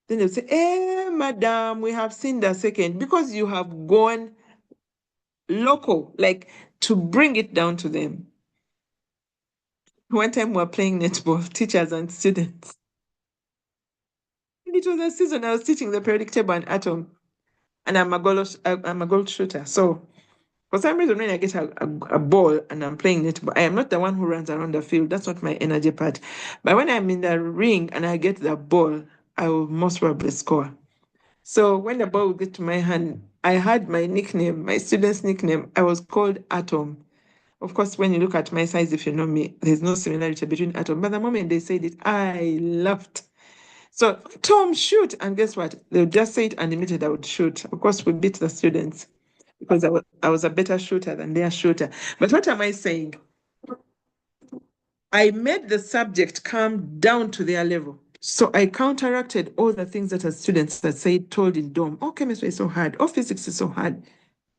Then they'll say, madam, we have seen the second, because you have gone local, like to bring it down to them. One time we were playing netball, teachers and students. And it was a season I was teaching the periodic table and atom. And I'm a goal shooter. So for some reason, when I get a ball and I'm playing netball, I am not the one who runs around the field. That's not my energy part. But when I'm in the ring and I get the ball, I will most probably score. So when the ball would get to my hand, I had my nickname, my student's nickname. I was called Atom. Of course, when you look at my size, if you know me, there's no similarity between Atom. But the moment they said it, I laughed. So, Tom, shoot. And guess what? They would just say it and immediately I would shoot. Of course, we beat the students because I was a better shooter than their shooter. But what am I saying? I made the subject come down to their level. So I counteracted all the things that the students had said, told in dorm. Oh, chemistry is so hard. Oh, physics is so hard.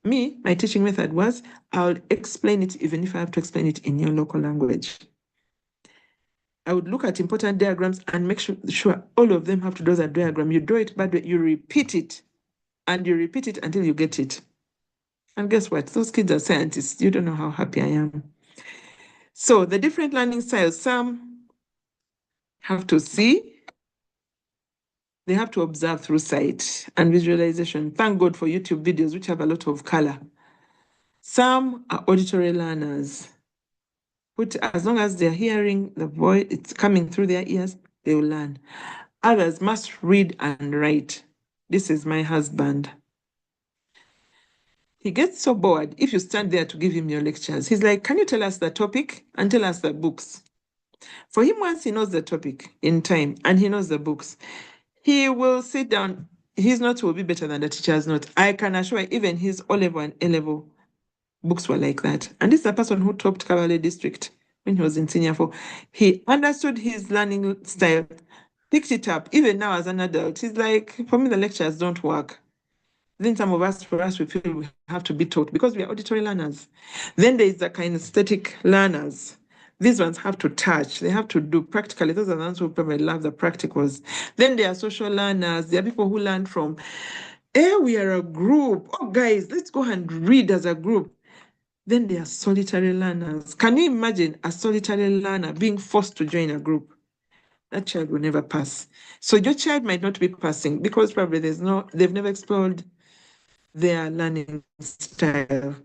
Me, my teaching method was, I'll explain it even if I have to explain it in your local language. I would look at important diagrams and make sure all of them have to draw that diagram. You draw it, but you repeat it, and you repeat it until you get it. And guess what? Those kids are scientists. You don't know how happy I am. So the different learning styles, some have to see, they have to observe through sight and visualization. Thank God for YouTube videos, which have a lot of color. Some are auditory learners. As long as they're hearing the voice, it's coming through their ears, they will learn. Others must read and write. This is my husband. He gets so bored if you stand there to give him your lectures. He's like, can you tell us the topic and tell us the books? For him, once he knows the topic in time and he knows the books, he will sit down. His notes will be better than the teacher's notes. I can assure you, even his O-level and A-level books were like that. And this is the person who topped Kabale district when he was in senior 4. He understood his learning style, picked it up. Even now as an adult, he's like, for me, the lectures don't work. Then some of us, for us, we feel we have to be taught because we are auditory learners. Then there is the kinesthetic learners. These ones have to touch, they have to do practically. Those are the ones who probably love the practicals. Then there are social learners. There are people who learn from, we are a group. Oh, guys, let's go and read as a group. Then there are solitary learners. Can you imagine a solitary learner being forced to join a group? That child will never pass. So your child might not be passing because probably they've never explored their learning style.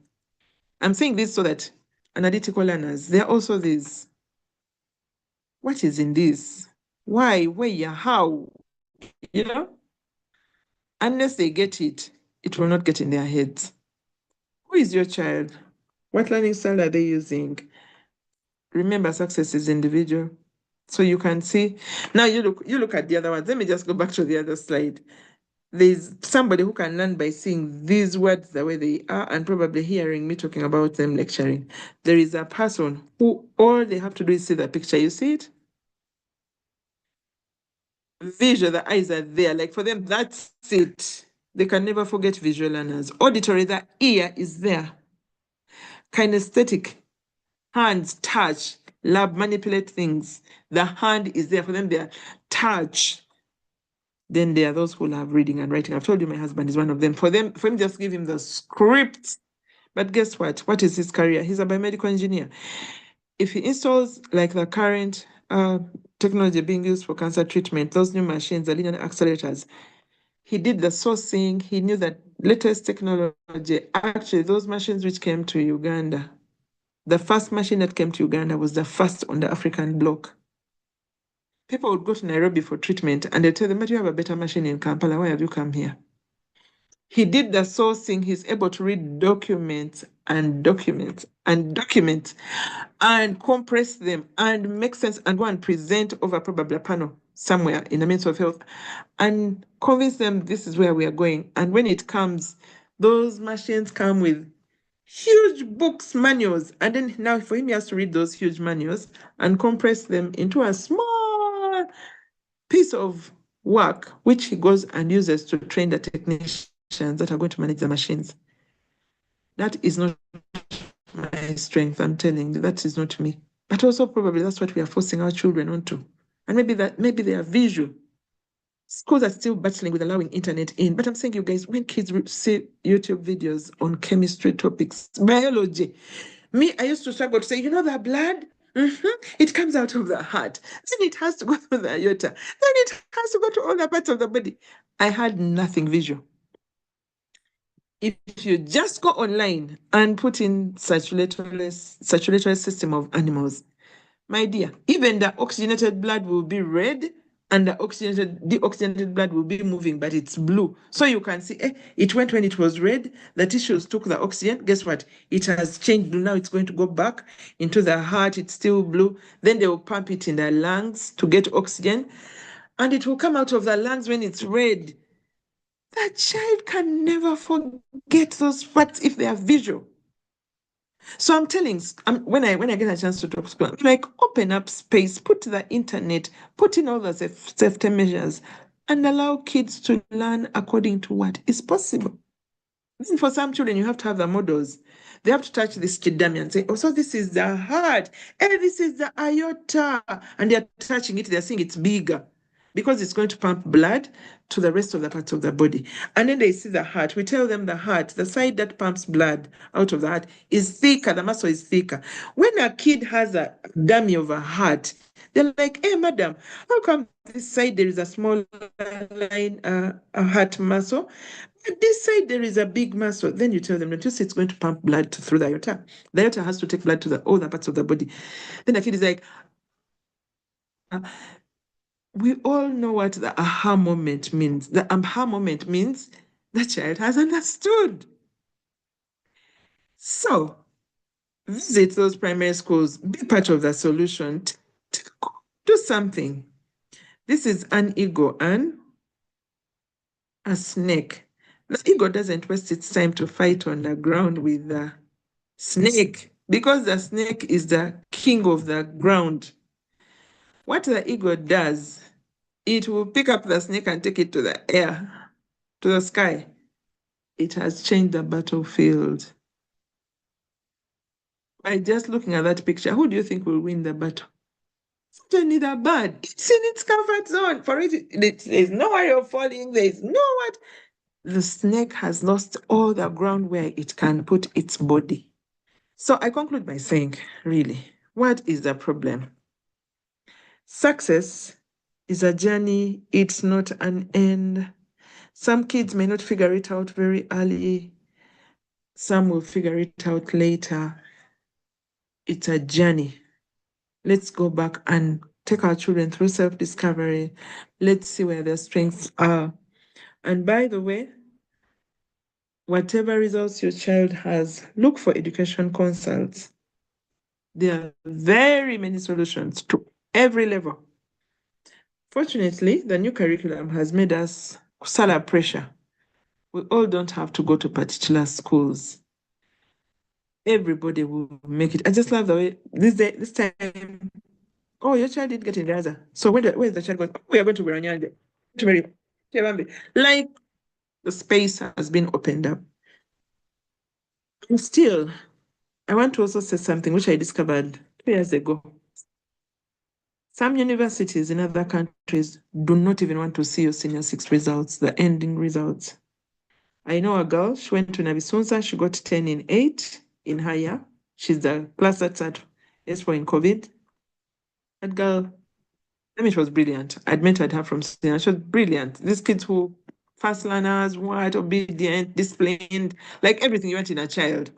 I'm saying this so that analytical learners, there are also these. What is in this? Why, where, how? You know? Unless they get it, it will not get in their heads. Who is your child? What learning style are they using? Remember, success is individual. So you can see. Now you look at the other ones. Let me just go back to the other slide. There's somebody who can learn by seeing these words the way they are and probably hearing me talking about them lecturing. There is a person who all they have to do is see the picture. You see it? Visual, the eyes are there. Like for them, that's it. They can never forget visual learners. Auditory, the ear is there. Kinesthetic, hands, touch, lab, manipulate things. The hand is there for them, they are touch. Then there are those who love reading and writing. I've told you my husband is one of them. For him, just give him the script. But guess what? What is his career? He's a biomedical engineer. If he installs like the current technology being used for cancer treatment, those new machines, the linear accelerators, he did the sourcing. He knew that latest technology, actually those machines which came to Uganda, the first machine that came to Uganda was the first on the African bloc. People would go to Nairobi for treatment and they tell them, but you have a better machine in Kampala, why have you come here? He did the sourcing, he's able to read documents and documents and documents and compress them and make sense and go and present over probably a panel somewhere in the Ministry of Health and convince them this is where we are going. And when it comes, those machines come with huge books, manuals, and then now for him, he has to read those huge manuals and compress them into a small piece of work, which he goes and uses to train the technicians that are going to manage the machines. That is not my strength, I'm telling you, that is not me. But also probably that's what we are forcing our children onto. And maybe they are visual. Schools are still battling with allowing internet in, but I'm saying you guys, when kids see YouTube videos on chemistry topics, biology, me, I used to struggle to say, you know, the blood, it comes out of the heart, then it has to go through the aorta, then it has to go to all the parts of the body. I had nothing visual. If you just go online and put in circulatory system of animals, my dear, even the oxygenated blood will be red and the deoxygenated blood will be moving, but it's blue. So you can see, it went when it was red, the tissues took the oxygen. Guess what? It has changed. Now it's going to go back into the heart. It's still blue. Then they will pump it in the lungs to get oxygen. And it will come out of the lungs when it's red. That child can never forget those facts if they are visual. So I'm telling, when I get a chance to talk to school, I'm like, open up space, put the internet, put in all the safety measures, and allow kids to learn according to what is possible. Then for some children, you have to have the models. They have to touch this chidami and say, oh, so this is the heart, this is the aorta, and they're touching it, they're seeing it's bigger, because it's going to pump blood to the rest of the parts of the body. And then they see the heart. We tell them the heart, the side that pumps blood out of the heart, is thicker, the muscle is thicker. When a kid has a dummy of a heart, they're like, hey, madam, how come this side there is a small line, a heart muscle? But this side there is a big muscle. Then you tell them, not just it's going to pump blood through the aorta. The aorta has to take blood to all the parts of the body. Then the kid is like, we all know what the aha moment means. The aha moment means the child has understood. So visit those primary schools, be part of the solution, do something. This is an ego and a snake. The ego doesn't waste its time to fight on the ground with the snake because the snake is the king of the ground. What the ego does, it will pick up the snake and take it to the air, to the sky. It has changed the battlefield. By just looking at that picture, who do you think will win the battle? Certainly the bird. It's in its comfort zone. For it, there's no worry of falling. There's no what. The snake has lost all the ground where it can put its body. So I conclude by saying, really, what is the problem? Success is a journey. It's not an end. Some kids may not figure it out very early. Some will figure it out later. It's a journey. Let's go back and take our children through self-discovery. Let's see where their strengths are. And by the way, whatever results your child has, look for education consults. There are very many solutions to every level. Fortunately, the new curriculum has made us salary pressure. We all don't have to go to particular schools. Everybody will make it. I just love the way this time, oh, your child didn't get in the other. So where is the child going? Oh, we are going to Biranyande. Like the space has been opened up. And still, I want to also say something which I discovered 2 years ago. Some universities in other countries do not even want to see your senior 6 results, the ending results. I know a girl, she went to Nabisunza, she got 10 in 8 in her year. She's the class that's at S4 in COVID. That girl, I mean, she was brilliant. I'd mentored her from senior. She was brilliant. These kids who fast learners, obedient, disciplined, like everything you want in a child.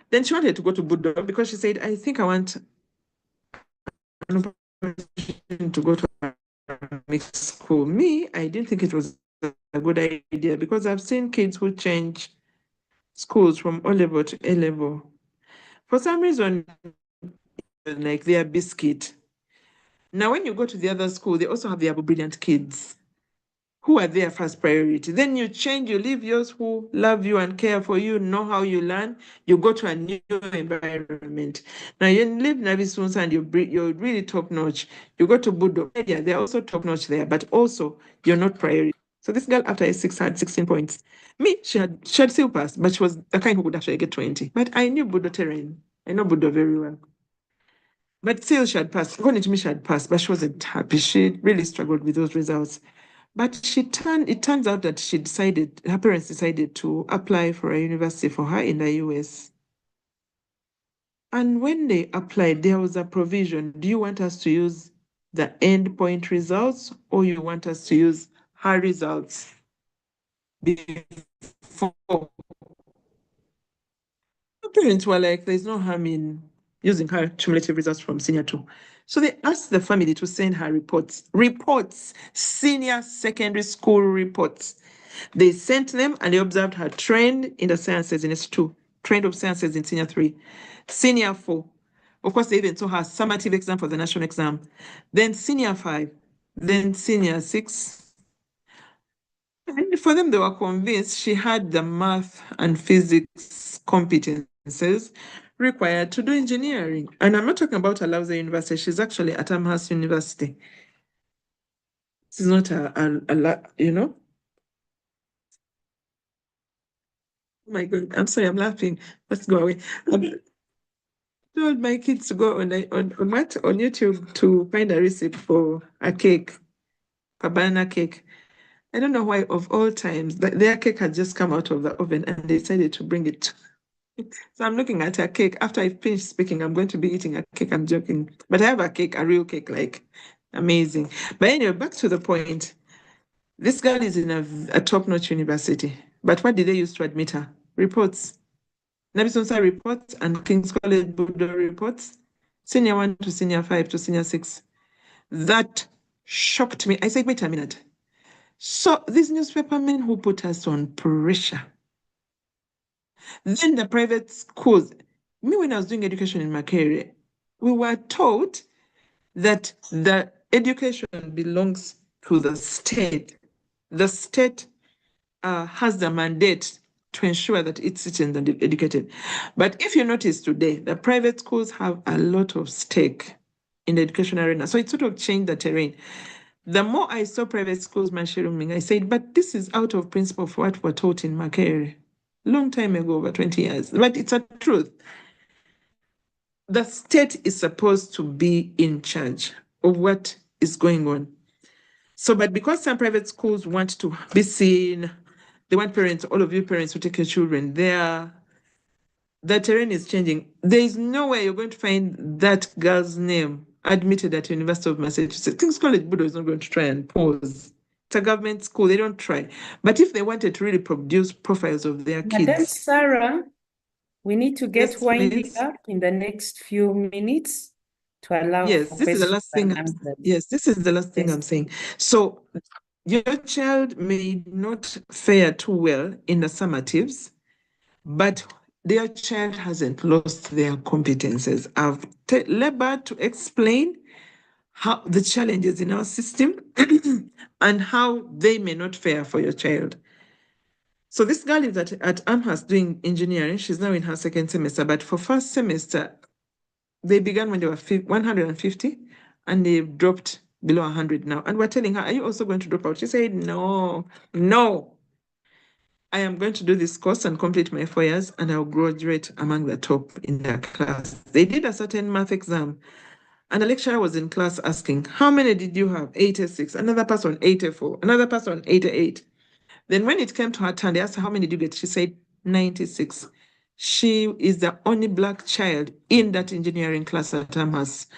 Then she wanted to go to Budo because she said, I think I want an opportunity to go to a mixed school. Me, I didn't think it was a good idea because I've seen kids who change schools from O level to A level. For some reason, like they are biscuit. Now, when you go to the other school, they also have their brilliant kids who are their first priority. Then you change, you leave yours who love you and care for you, know how you learn, you go to a new environment. Now you leave Navisons and you're really top notch. You go to Budo, yeah, they're also top notch there, but also you're not priority. So this girl after A6 had 16 points. Me, she had still passed, but she was the kind who would actually get 20. But I knew Budo terrain. I know Budo very well. But still she had passed. According to me, she had passed, but she wasn't happy. She really struggled with those results. But it turns out that her parents decided to apply for a university for her in the US. And when they applied, there was a provision. Do you want us to use the endpoint results or you want us to use her results before? Her parents were like, there's no harm in using her cumulative results from senior 2. So they asked the family to send her reports, senior secondary school reports. They sent them and they observed her trend in the sciences in S2, trend of sciences in senior 3, senior 4. Of course, they even saw her summative exam for the national exam, then senior 5, then senior 6. And for them, they were convinced she had the math and physics competences required to do engineering. And I'm not talking about Alauza University. She's actually at Amherst University. This is not you know. Oh my God, I'm sorry, I'm laughing. Let's go away. I told my kids to go on YouTube to find a recipe for a cake, a banana cake. I don't know why, of all times, their cake had just come out of the oven and they decided to bring it. So I'm looking at a cake. After I finish speaking, I'm going to be eating a cake. I'm joking. But I have a cake, a real cake, like amazing. But anyway, back to the point. This girl is in a top-notch university. But what did they use to admit her? Reports. Nabisonsa reports and King's College Budo reports. Senior 1 to senior 5 to senior 6. That shocked me. I said, wait a minute. So these newspaper men who put us on pressure. Then the private schools. Me, when I was doing education in Makerere, we were taught that the education belongs to the state. The state has the mandate to ensure that its citizens are educated. But if you notice today, the private schools have a lot of stake in the education arena. So it sort of changed the terrain. The more I saw private schools mushrooming, I said, but this is out of principle for what we're taught in Makerere. Long time ago, over 20 years. But it's a truth. The state is supposed to be in charge of what is going on. So, but because some private schools want to be seen, they want parents, all of you parents who take your children there, the terrain is changing. There is no way you're going to find that girl's name admitted at University of Massachusetts. King's College Budo is not going to try and pose. It's a government school, they don't try. But if they wanted to really produce profiles of their kids. Madam Sarah, we need to get Yes, winding please. up in the next few minutes to allow Yes, for this is the last questions thing. and answers. Yes, this is the last thing Yes. I'm saying. So your child may not fare too well in the summatives, but their child hasn't lost their competences. I've labored to explain how the challenges in our system and how they may not fare for your child. So this girl is at Amherst doing engineering. She's now in her second semester, but for first semester, they began when they were 150 and they've dropped below 100 now. And we're telling her, are you also going to drop out? She said, no. I am going to do this course and complete my 4 years and I'll graduate among the top in their class. They did a certain math exam and the lecturer was in class asking, how many did you have? 86. Another person, 84. Another person, 88. Then when it came to her turn, they asked her, how many did you get? She said, 96. She is the only Black child in that engineering class at Amherst.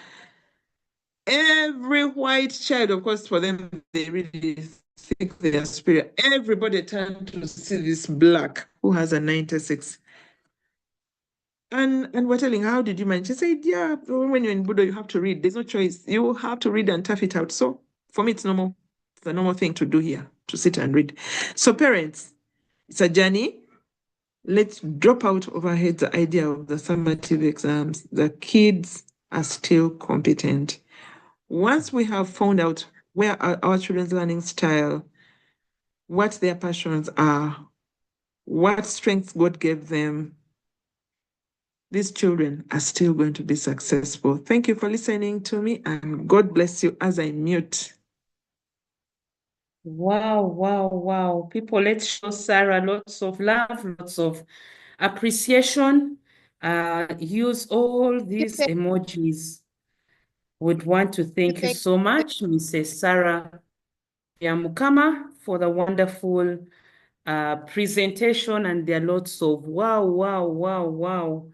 Every white child, of course, for them, they really think they are superior. Everybody turned to see this Black who has a 96. And we're telling her, how did you manage? She said, yeah, when you're in Budo, you have to read. There's no choice. You have to read and tough it out. So for me, it's normal. It's a normal thing to do here, to sit and read. So parents, it's a journey. Let's drop out of our heads the idea of the summative exams. The kids are still competent. Once we have found out where our children's learning style, what their passions are, what strengths God gave them, these children are still going to be successful. Thank you for listening to me, and God bless you as I mute. Wow, wow, wow. People, let's show Sarah lots of love, lots of appreciation. Use all these emojis. Would want to thank you so much, Mrs. Sarah Byamukama, for the wonderful presentation, and there are lots of wow, wow, wow, wow.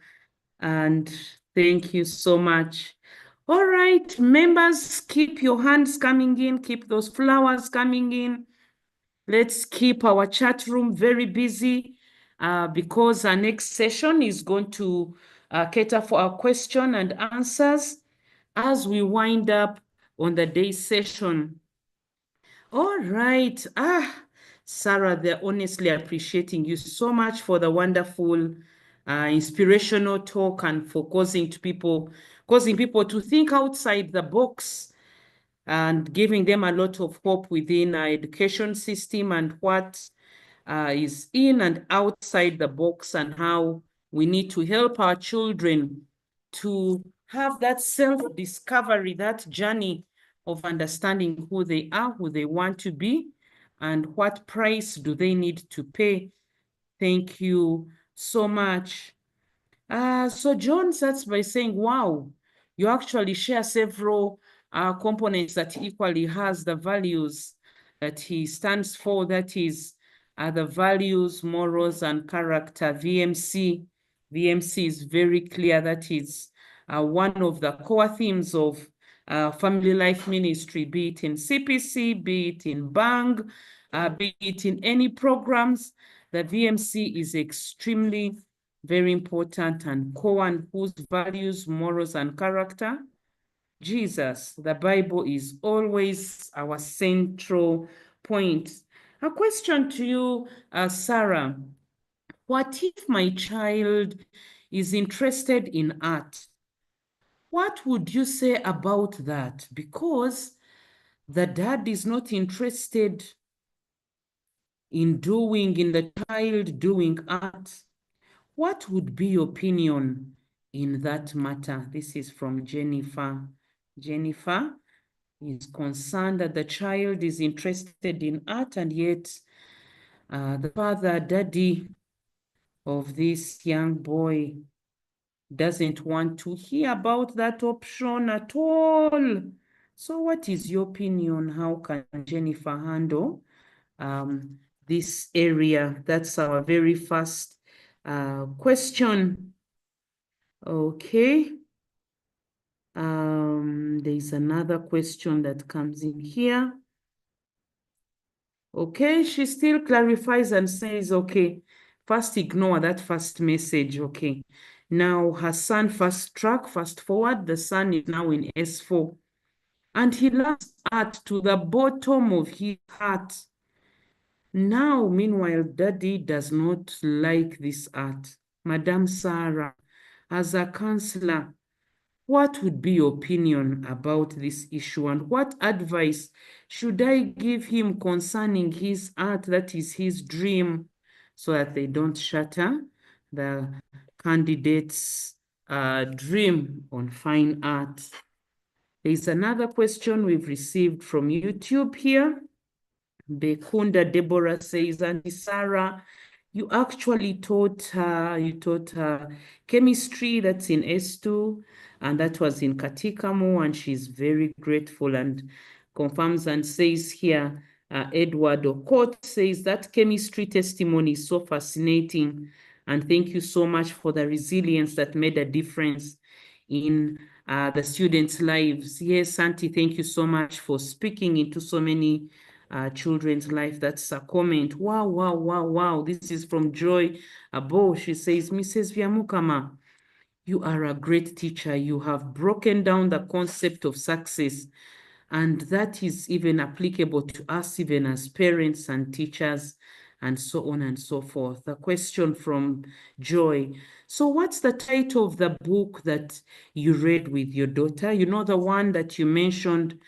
And thank you so much. All right, members, keep your hands coming in, keep those flowers coming in. Let's keep our chat room very busy because our next session is going to cater for our question and answers as we wind up on the day session. All right. Sarah, they're honestly appreciating you so much for the wonderful, inspirational talk and for causing people to think outside the box and giving them a lot of hope within our education system and what is in and outside the box and how we need to help our children to have that self-discovery, that journey of understanding who they are, who they want to be, and what price do they need to pay. Thank you so much. So John starts by saying, wow, you actually share several components that equally has the values that he stands for, that is the values, morals, and character, VMC. VMC is very clear. That is one of the core themes of family life ministry, be it in CPC, be it in BANG, be it in any programs. The VMC is extremely very important and core, and whose values, morals, and character? Jesus. The Bible is always our central point. A question to you, Sarah. What if my child is interested in art? What would you say about that? Because the dad is not interested in the child doing art. What would be your opinion in that matter? This is from Jennifer. Jennifer is concerned that the child is interested in art, and yet the father, daddy of this young boy doesn't want to hear about that option at all. So what is your opinion? How can Jennifer handle this area? That's our very first question. Okay. There's another question that comes in here. Okay, she still clarifies and says, okay, first ignore that first message. Okay. Now her son fast forward, the son is now in S4. And he loves art to the bottom of his heart. Now, meanwhile, daddy does not like this art. Madam Sarah, as a counselor, what would be your opinion about this issue, and what advice should I give him concerning his art, that is his dream, so that they don't shatter the candidate's dream on fine art? There's another question we've received from YouTube here. Bekunda Deborah says, Auntie Sarah, you actually taught her chemistry, that's in S2, and that was in Katikamo, and she's very grateful and confirms and says here, Edward Okot says that chemistry testimony is so fascinating, and thank you so much for the resilience that made a difference in the students' lives. Yes, Auntie, thank you so much for speaking into so many children's life. That's a comment. Wow, wow, wow, wow. This is from Joy Abo. She says, Mrs. Byamukama, You are a great teacher. You have broken down the concept of success, and that is even applicable to us, even as parents and teachers, and so on and so forth. A question from Joy. So what's the title of the book that you read with your daughter? You know, the one that you mentioned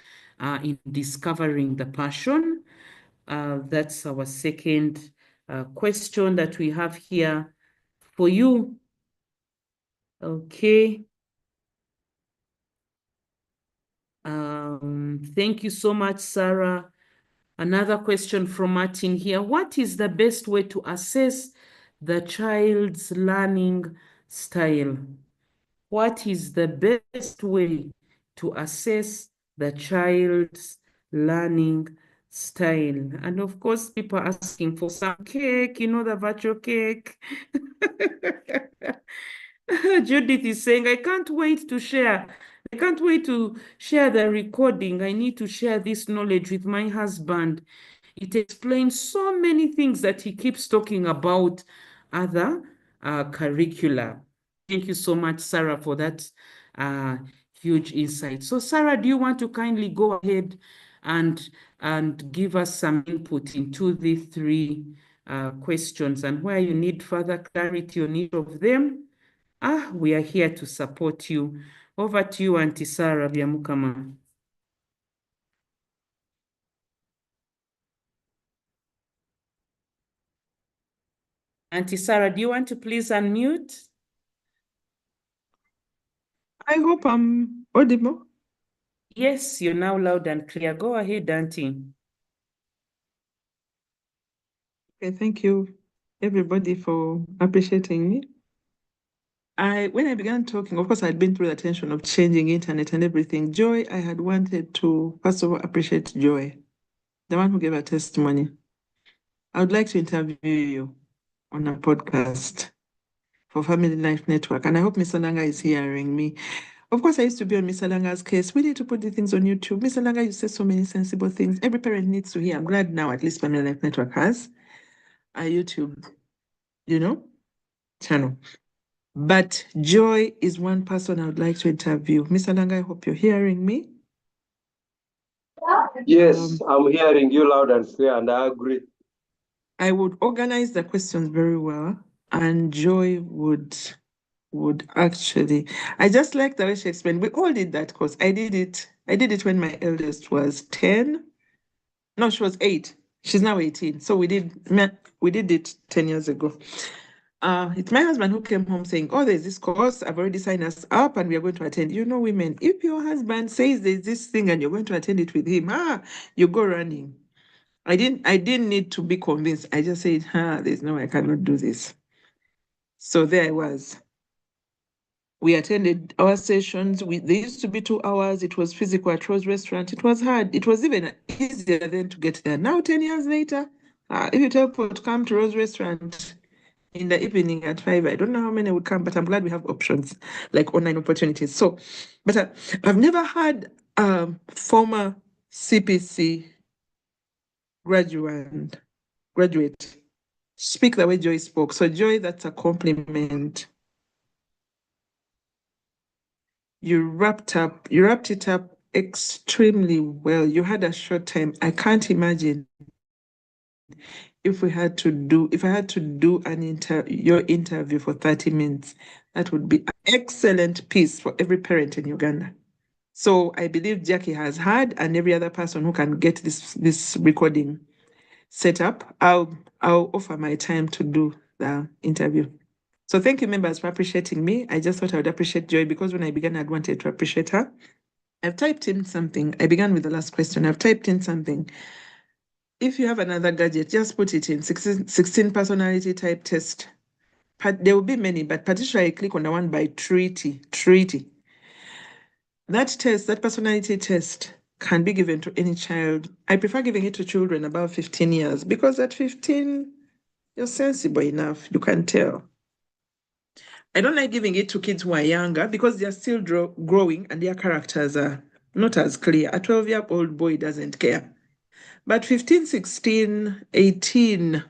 in Discovering the Passion? That's our second question that we have here for you. Okay. Thank you so much, Sarah. Another question from Martin here. What is the best way to assess the child's learning style? What is the best way to assess the child's learning style? And of course, people are asking for some cake, you know, the virtual cake. Judith is saying, I can't wait to share. I can't wait to share the recording. I need to share this knowledge with my husband. It explains so many things that he keeps talking about other curricula. Thank you so much, Sarah, for that huge insight. So, Sarah, do you want to kindly go ahead and give us some input into the three questions, and where you need further clarity on each of them? We are here to support you. Over to you, Auntie Sarah Byamukama. Auntie Sarah, do you want to please unmute? I hope I'm audible. Yes, you're now loud and clear. Go ahead, Auntie. Okay, thank you, everybody, for appreciating me. When I began talking, of course, I'd been through the tension of changing internet and everything. Joy, I had wanted to, first of all, appreciate Joy, the one who gave her testimony. I would like to interview you on a podcast for Family Life Network, and I hope Mr. Langa is hearing me. Of course, I used to be on Mr. Langa's case. We need to put the things on YouTube. Mr. Langa, you say so many sensible things. Every parent needs to hear. I'm glad now at least Family Life Network has a YouTube, channel. But Joy is one person I would like to interview. Mr. Langa, I hope you're hearing me. Yes, I'm hearing you loud and clear, and I agree. I would organize the questions very well, and Joy would actually. I just like the way she explained. We all did that course. I did it when my eldest was 10. No, she was 8. She's now 18. So we did it 10 years ago. It's my husband who came home saying, oh, there's this course, I've already signed us up and we are going to attend. You know, women, if your husband says there's this thing and you're going to attend it with him, you go running. I didn't need to be convinced. I just said, there's no way I cannot do this. So there I was. We attended our sessions. They used to be 2 hours. It was physical at Rose Restaurant. It was hard. It was even easier then to get there. Now, 10 years later, if you tell people to come to Rose Restaurant in the evening at 5, I don't know how many would come, but I'm glad we have options like online opportunities. So, but I've never had former CPC graduate speak the way Joy spoke. So Joy, that's a compliment. You wrapped it up extremely well. You had a short time. I can't imagine if I had to do your interview for 30 minutes. That would be an excellent piece for every parent in Uganda. So I believe Jackie has heard, and every other person who can get this recording set up, I'll offer my time to do the interview. So thank you, members, for appreciating me. I just thought I would appreciate Joy because when I began, I'd wanted to appreciate her. I've typed in something. I began with the last question. I've typed in something. If you have another gadget, just put it in 16 personality type test. There will be many, but particularly click on the one by treaty. That test, that personality test, can be given to any child. I prefer giving it to children above 15 years because at 15, you're sensible enough. You can tell. I don't like giving it to kids who are younger because they're still growing and their characters are not as clear. A 12-year-old boy doesn't care. But 15, 16, 18,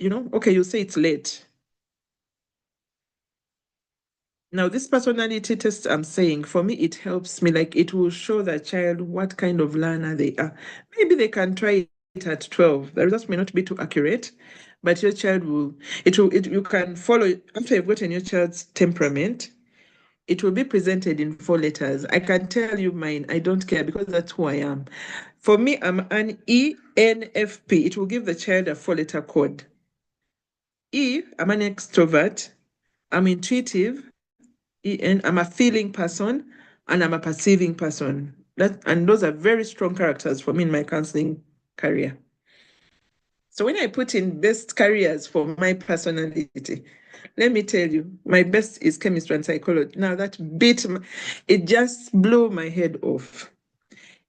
okay, you say it's late. Now, this personality test I'm saying, for me, it helps me, like it will show the child what kind of learner they are. Maybe they can try it at 12. The results may not be too accurate, but your child will, you can follow, after you've gotten your child's temperament, it will be presented in 4 letters. I can tell you mine, I don't care because that's who I am. For me, I'm an ENFP. It will give the child a 4-letter code. E, I'm an extrovert, I'm intuitive, EN, I'm a feeling person, and I'm a perceiving person. And those are very strong characters for me in my counseling career. So when I put in best careers for my personality, let me tell you, my best is chemistry and psychology. Now it just blew my head off.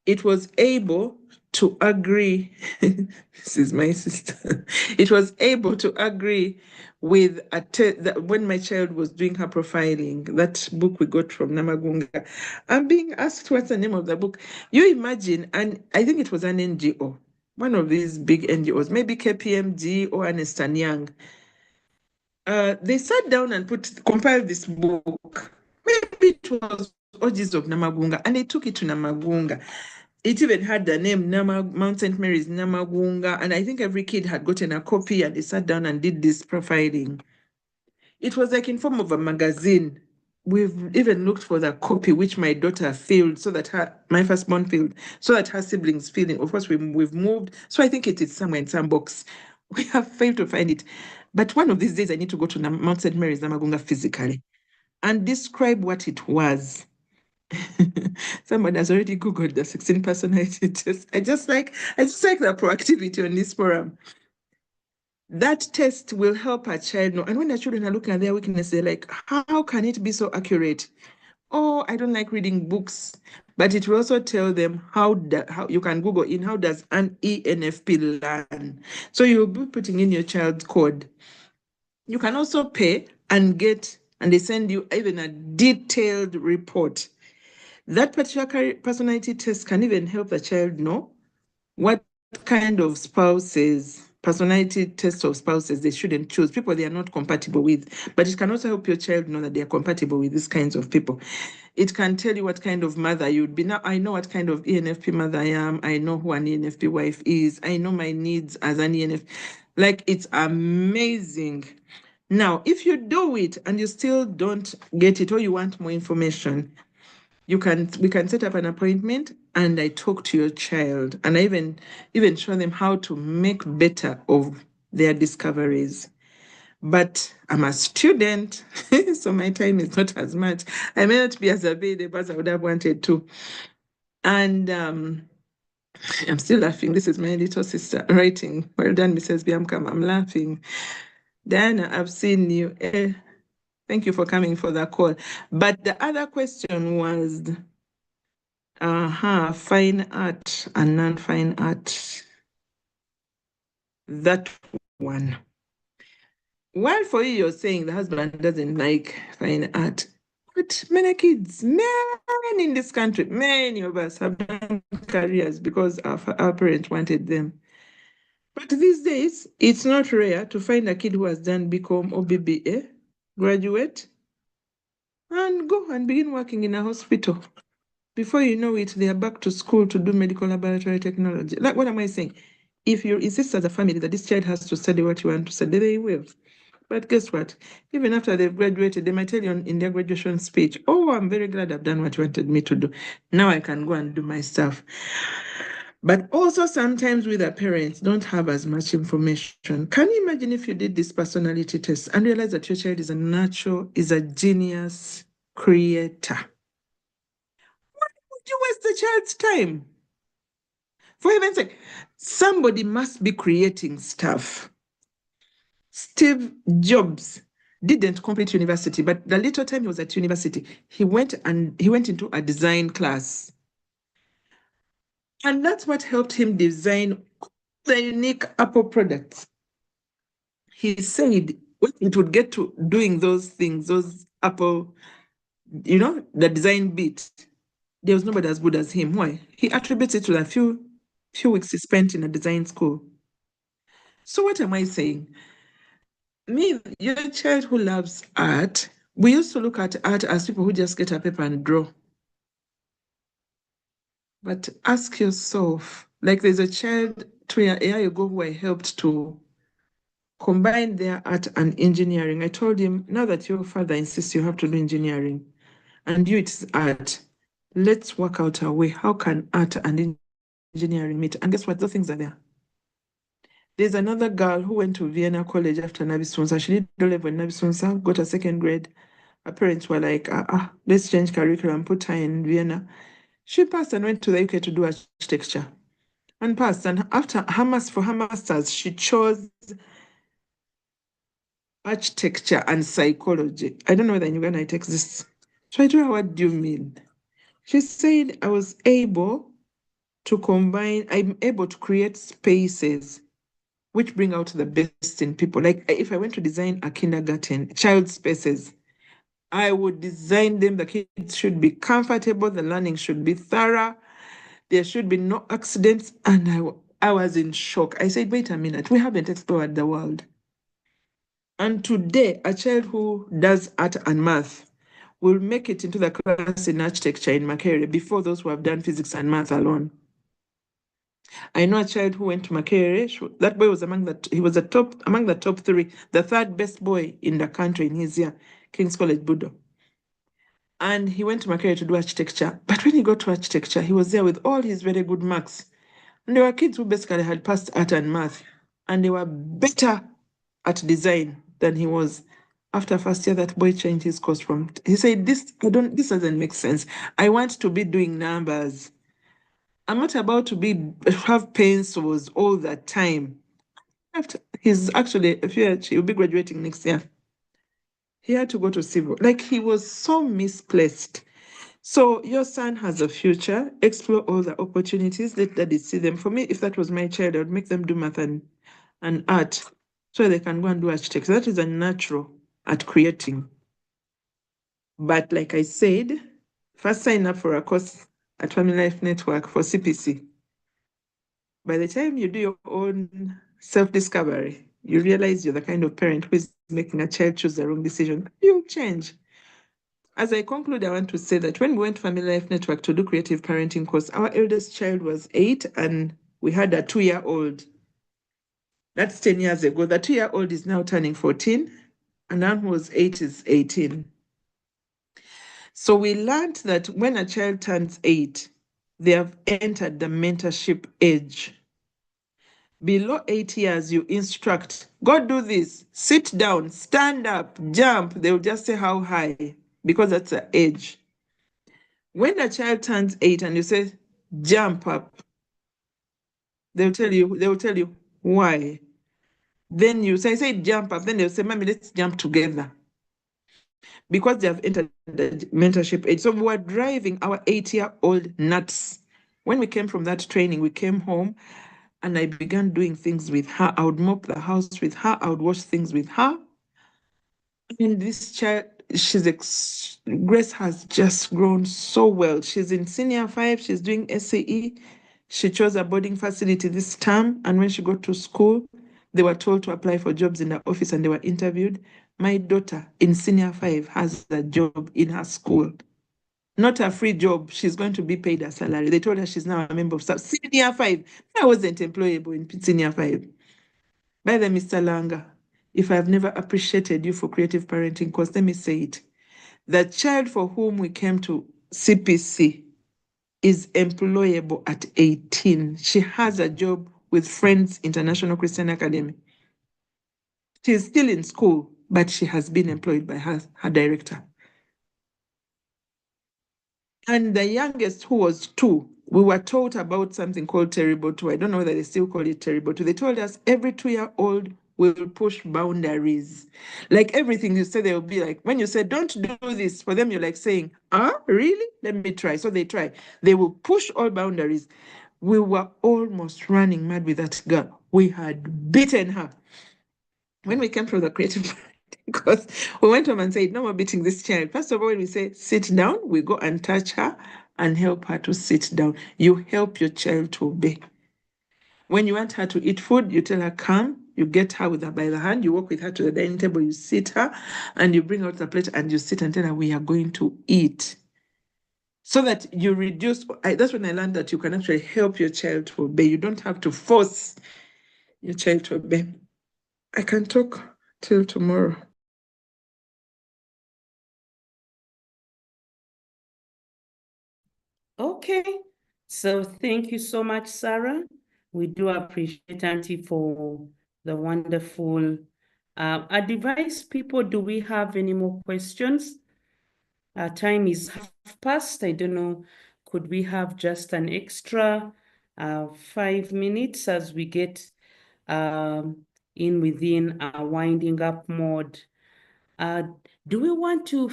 It was able to agree, this is my sister, it was able to agree with when my child was doing her profiling, that book we got from Namagunga. I'm being asked what's the name of the book. You imagine, and I think it was an NGO, one of these big NGOs, maybe KPMG or Ernst & Young. They sat down and compiled this book. Maybe it was Orgies of Namagunga, and they took it to Namagunga. It even had the name Mount St. Mary's Namagunga, and I think every kid had gotten a copy, and they sat down and did this profiling. It was like in form of a magazine. We've even looked for the copy which my daughter filled, my firstborn filled, so that her siblings filled it. Of course, we've moved, so I think it is somewhere in some box. We have failed to find it. But one of these days, I need to go to Mount St. Mary's Namagunga physically and describe what it was. Someone has already Googled the 16 personality test. I just like the proactivity on this forum. That test will help a child know. And when the children are looking at their weakness, they're like, how can it be so accurate? Oh, I don't like reading books. But it will also tell them how you can Google in how does an ENFP learn. So you'll be putting in your child's code. You can also pay and they send you even a detailed report. That particular personality test can even help the child know what kind of personality test of spouses they shouldn't choose, people they are not compatible with. But it can also help your child know that they are compatible with these kinds of people. It can tell you what kind of mother you'd be. Now, I know what kind of ENFP mother I am. I know who an ENFP wife is. I know my needs as an ENFP. Like, it's amazing. Now, if you do it and you still don't get it or you want more information, we can set up an appointment and I talk to your child and I even show them how to make better of their discoveries. But I'm a student, so my time is not as much. I may not be as available as I would have wanted to. And I'm still laughing. This is my little sister writing. Well done, Mrs. Byamukama. I'm laughing. Diana, I've seen you. Thank you for coming for the call. But the other question was, fine art and non-fine art. That one. While for you, you're saying the husband doesn't like fine art, but many kids, many in this country, many of us have done careers because our parents wanted them. But these days, it's not rare to find a kid who has done BCom or BBA, graduate, and go and begin working in a hospital. Before you know it, they are back to school to do medical laboratory technology. Like, what am I saying? If you insist as a family that this child has to study what you want to study, they will. But guess what? Even after they've graduated, they might tell you in their graduation speech, oh, I'm very glad I've done what you wanted me to do. Now I can go and do my stuff. But also sometimes with the parents don't have as much information. Can you imagine if you did this personality test and realize that your child is a genius creator? You waste the child's time. For heaven's sake, somebody must be creating stuff. Steve Jobs didn't complete university, but the little time he was at university, he went into a design class. And that's what helped him design the unique Apple products. He said when it would get to doing those things, those Apple, the design bit, there was nobody as good as him. Why? He attributes it to the few weeks he spent in a design school. So what am I saying? Your child who loves art We used to look at art as people who just get a paper and draw. But ask yourself, like there's a child 2 years ago who I helped to combine their art and engineering. I told him, now that your father insists you have to do engineering and you it's art, let's work out a way. How can art and engineering meet? And guess what? Those things are there. There's another girl who went to Vienna College after Nabisonsa. She did O-level in Nabisonsa, got a second grade. Her parents were like, let's change curriculum, put her in Vienna. She passed and went to the UK to do architecture and passed. And after for her master's, she chose architecture and psychology. I don't know whether in Uganda it exists. So I told her, what do you mean? She said, I was able to combine, I'm able to create spaces which bring out the best in people. Like if I went to design a kindergarten, child spaces, I would design them. The kids should be comfortable. The learning should be thorough. There should be no accidents. And I was in shock. I said, wait a minute, we haven't explored the world. And today, a child who does art and math will make it into the class in architecture in Makerere before those who have done physics and math alone. I know a child who went to Makerere. That boy was among the top 3, the 3rd best boy in the country in his year, King's College, Budo. And he went to Makerere to do architecture. But when he got to architecture, he was there with all his very good marks. And there were kids who basically had passed art and math, and they were better at design than he was. After first year, that boy changed his course he said, this doesn't make sense. I want to be doing numbers. I'm not about to have pencils all the time. He's actually, he'll be graduating next year. He had to go to civil. Like he was so misplaced. So your son has a future. Explore all the opportunities. Let daddy see them. For me, if that was my child, I would make them do math and art so they can go and do architecture. That is a natural at creating. But like I said, first sign up for a course at Family Life Network for CPC. By the time you do your own self-discovery, you realize you're the kind of parent who is making a child choose the wrong decision. You'll change. As I conclude, I want to say that when we went to Family Life Network to do creative parenting course, our eldest child was 8 and we had a 2-year-old. That's 10 years ago. The 2-year-old is now turning 14 and one who was 8 is 18. So we learned that when a child turns 8, they have entered the mentorship age. Below 8 years, you instruct, go do this, sit down, stand up, jump. They'll just say how high, because that's the age. When a child turns 8 and you say, jump up, they will tell you why. Then you say jump up, then they'll say, Mommy, let's jump together. Because they have entered the mentorship age. So we were driving our 8-year-old nuts. When we came from that training, we came home and I began doing things with her. I would mop the house with her. I would wash things with her. And this child, Grace has just grown so well. She's in senior 5. She's doing SAE. She chose a boarding facility this term. And when she got to school, they were told to apply for jobs in the office and they were interviewed. My daughter in senior 5 has a job in her school. Not a free job. She's going to be paid a salary. They told her she's now a member of staff. Senior 5. I wasn't employable in senior 5. By the Mr. Langa, if I've never appreciated you for creative parenting course, let me say it. The child for whom we came to CPC is employable at 18. She has a job with Friends International Christian Academy. She's still in school, but she has been employed by her director. And the youngest, who was 2, we were taught about something called Terrible 2. I don't know whether they still call it Terrible 2. They told us every 2-year-old will push boundaries. Like everything you say, they'll be like, when you say, don't do this, for them, you're like saying, really? Let me try. So they try. They will push all boundaries. We were almost running mad with that girl. We had beaten her. When we came from the creative because we went home and said, no more beating this child. First of all, when we say sit down, we go and touch her and help her to sit down. You help your child to obey. When you want her to eat food, you tell her, come, You get her with her by the hand, you walk with her to the dining table, you sit her, and you bring out the plate and you sit and tell her, we are going to eat. So that you reduce, that's when I learned that you can actually help your child to obey. You don't have to force your child to obey. I can talk till tomorrow. Okay, so thank you so much, Sarah. We do appreciate Auntie for the wonderful advice. People, do we have any more questions? Our time is half past. I don't know, could we have just an extra 5 minutes as we get in within our winding up mode? Do we want to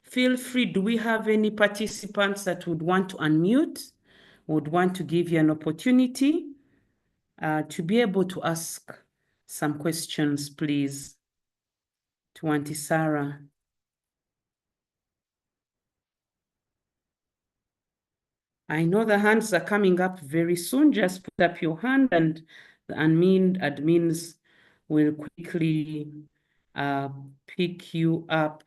feel free? Do we have any participants that would want to unmute, would want to give you an opportunity to be able to ask some questions, please, to Auntie Sarah? I know the hands are coming up very soon. Just put up your hand and the admins will quickly pick you up.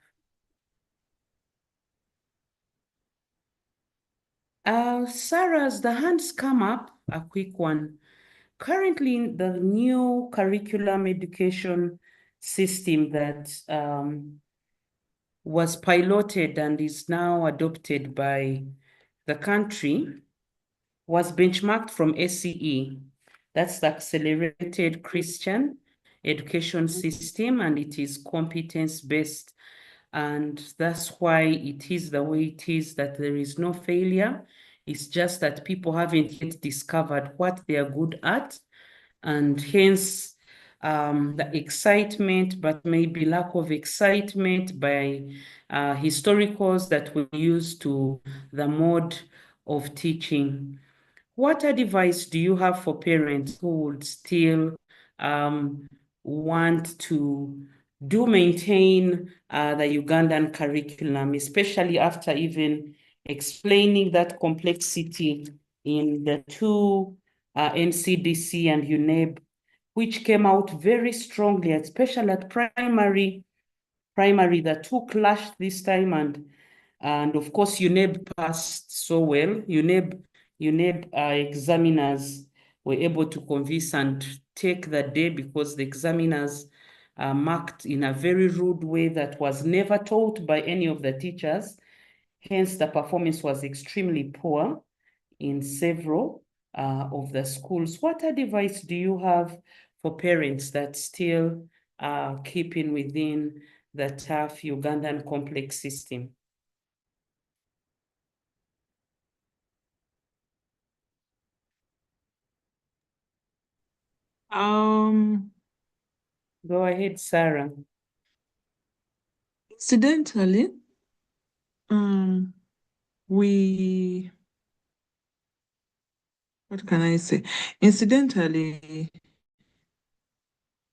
Sarah, as the hands come up, a quick one. Currently, the new curriculum education system that was piloted and is now adopted by the country was benchmarked from SCE. That's the Accelerated Christian Education System, and it is competence-based. And that's why it is the way it is, that there is no failure. It's just that people haven't yet discovered what they are good at, and hence the excitement, but maybe lack of excitement by historicals that were used to the mode of teaching. What advice do you have for parents who would still want to maintain the Ugandan curriculum, especially after even explaining that complexity in the two NCDC and UNEB, which came out very strongly, especially at primary, the two clashed this time, and of course UNEB passed so well. UNEB examiners were able to convince and take the day because the examiners marked in a very rude way that was never taught by any of the teachers. Hence, the performance was extremely poor in several of the schools. What advice do you have for parents that still are keeping within the tough Ugandan complex system? Go ahead, Sarah. Incidentally, what can I say? Incidentally,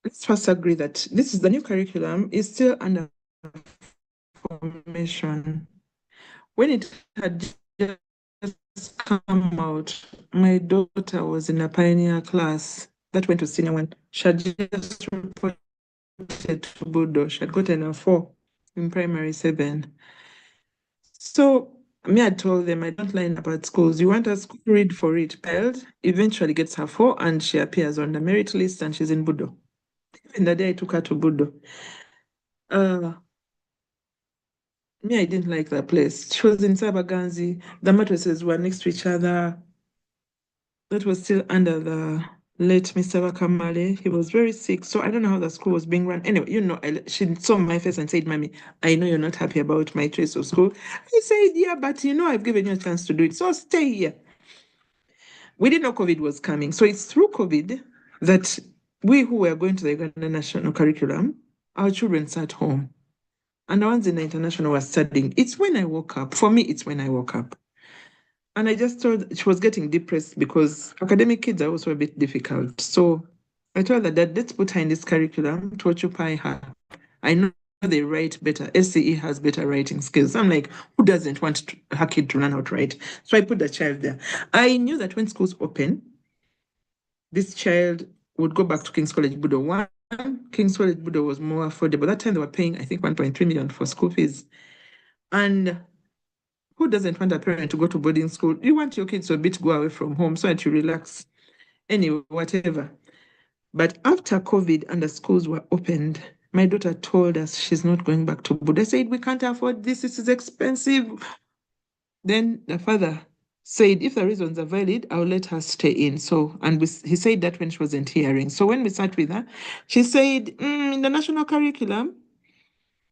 let's first agree that this is the new curriculum is still under formation. When it had just come out, my daughter was in a pioneer class that went to senior one. She had just reported to Budo. She had gotten a 4 in primary 7. So me, I told them I don't line up at schools. You want a school, read for it. Child eventually gets her 4 and she appears on the merit list and she's in Budo. Even the day I took her to Budo. Me, I didn't like that place. She was in Sabaganzi. The mattresses were next to each other. That was still under the late Mr. Wakamale. He was very sick. So I don't know how the school was being run. Anyway, she saw my face and said, Mommy, I know you're not happy about my choice of school. I said, yeah, but I've given you a chance to do it. So stay here. We didn't know COVID was coming. So it's through COVID that we who were going to the Uganda National Curriculum, our children sat home. And the ones in the international were studying. It's when I woke up. For me, it's when I woke up. And I just told she was getting depressed because academic kids are also a bit difficult. So I told her that let's put her in this curriculum to occupy her. I know they write better. SCE has better writing skills. I'm like, who doesn't want her kid to learn how to write? So I put the child there. I knew that when schools open, this child would go back to King's College Budo. One, King's College Budo was more affordable. That time they were paying, I think, 1.3 million for school fees. And who doesn't want a parent to go to boarding school? You want your kids to a bit go away from home so that you relax. Anyway, whatever. But after COVID and the schools were opened, my daughter told us she's not going back to Budo. I said, we can't afford this. This is expensive. Then the father said, if the reasons are valid, I'll let her stay in. So, and he said that when she wasn't hearing. So when we sat with her, she said, in the national curriculum,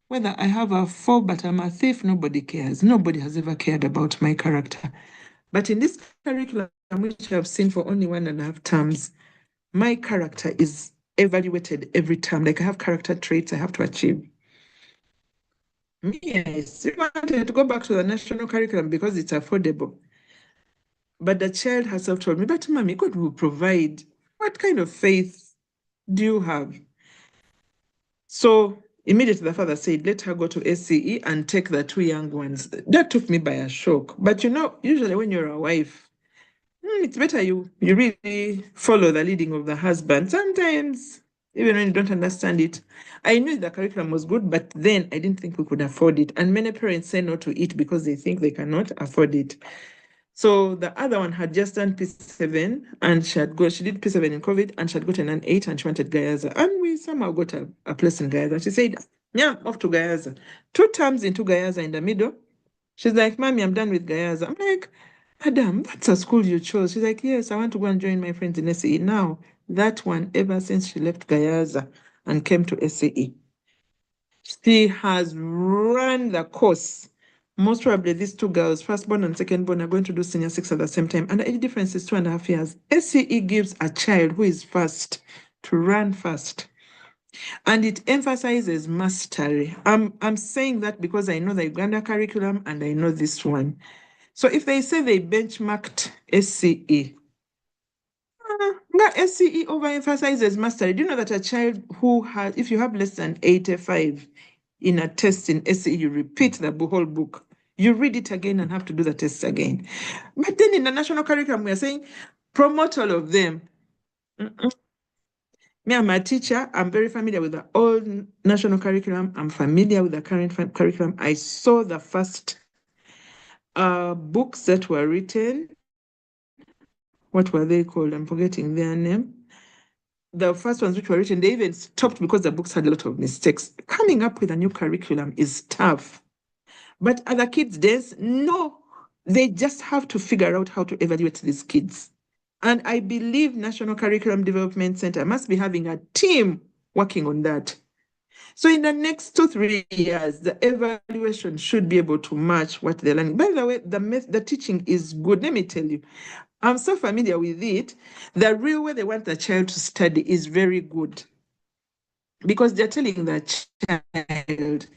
whether I have a 4 but I'm a thief, nobody cares. Nobody has ever cared about my character. But in this curriculum, which I've seen for only 1.5 terms, my character is evaluated every term. Like I have character traits I have to achieve. Me, I still wanted to go back to the national curriculum because it's affordable. But the child herself told me, but mommy, God will provide. What kind of faith do you have? So immediately the father said, let her go to SCE and take the 2 young ones. That took me by a shock. But you know, usually when you're a wife, it's better you really follow the leading of the husband. Sometimes, even when you don't understand it. I knew the curriculum was good, but then I didn't think we could afford it. And many parents say no to it because they think they cannot afford it. So the other one had just done P7 and she did P7 in COVID and she had gotten an 8 and she wanted Gayaza. And we somehow got a place in Gayaza. She said, yeah, off to Gayaza. 2 terms into Gayaza in the middle. She's like, Mommy, I'm done with Gayaza. I'm like, Madam, that's a school you chose. She's like, yes, I want to go and join my friends in SCE. Now, that one, ever since she left Gayaza and came to SCE, she has run the course. Most probably these 2 girls, firstborn and secondborn, are going to do senior 6 at the same time. And the age difference is 2.5 years. SCE gives a child who is fast to run fast. And it emphasizes mastery. I'm saying that because I know the Uganda curriculum and I know this one. So if they say they benchmarked SCE, SCE overemphasizes mastery. Do you know that a child who has, if you have less than 85 in a test in SCE, you repeat the whole book. You read it again and have to do the tests again. But then in the national curriculum, we are saying promote all of them. Me, I'm a teacher. I'm very familiar with the old national curriculum. I'm familiar with the current curriculum. I saw the first books that were written. What were they called? I'm forgetting their name. The first ones which were written, they even stopped because the books had a lot of mistakes. Coming up with a new curriculum is tough. But other kids' days, no. They just have to figure out how to evaluate these kids. And I believe National Curriculum Development Center must be having a team working on that. So in the next 2-3 years, the evaluation should be able to match what they're learning. By the way, the teaching is good. Let me tell you, I'm so familiar with it. The real way they want the child to study is very good. Because they're telling the child,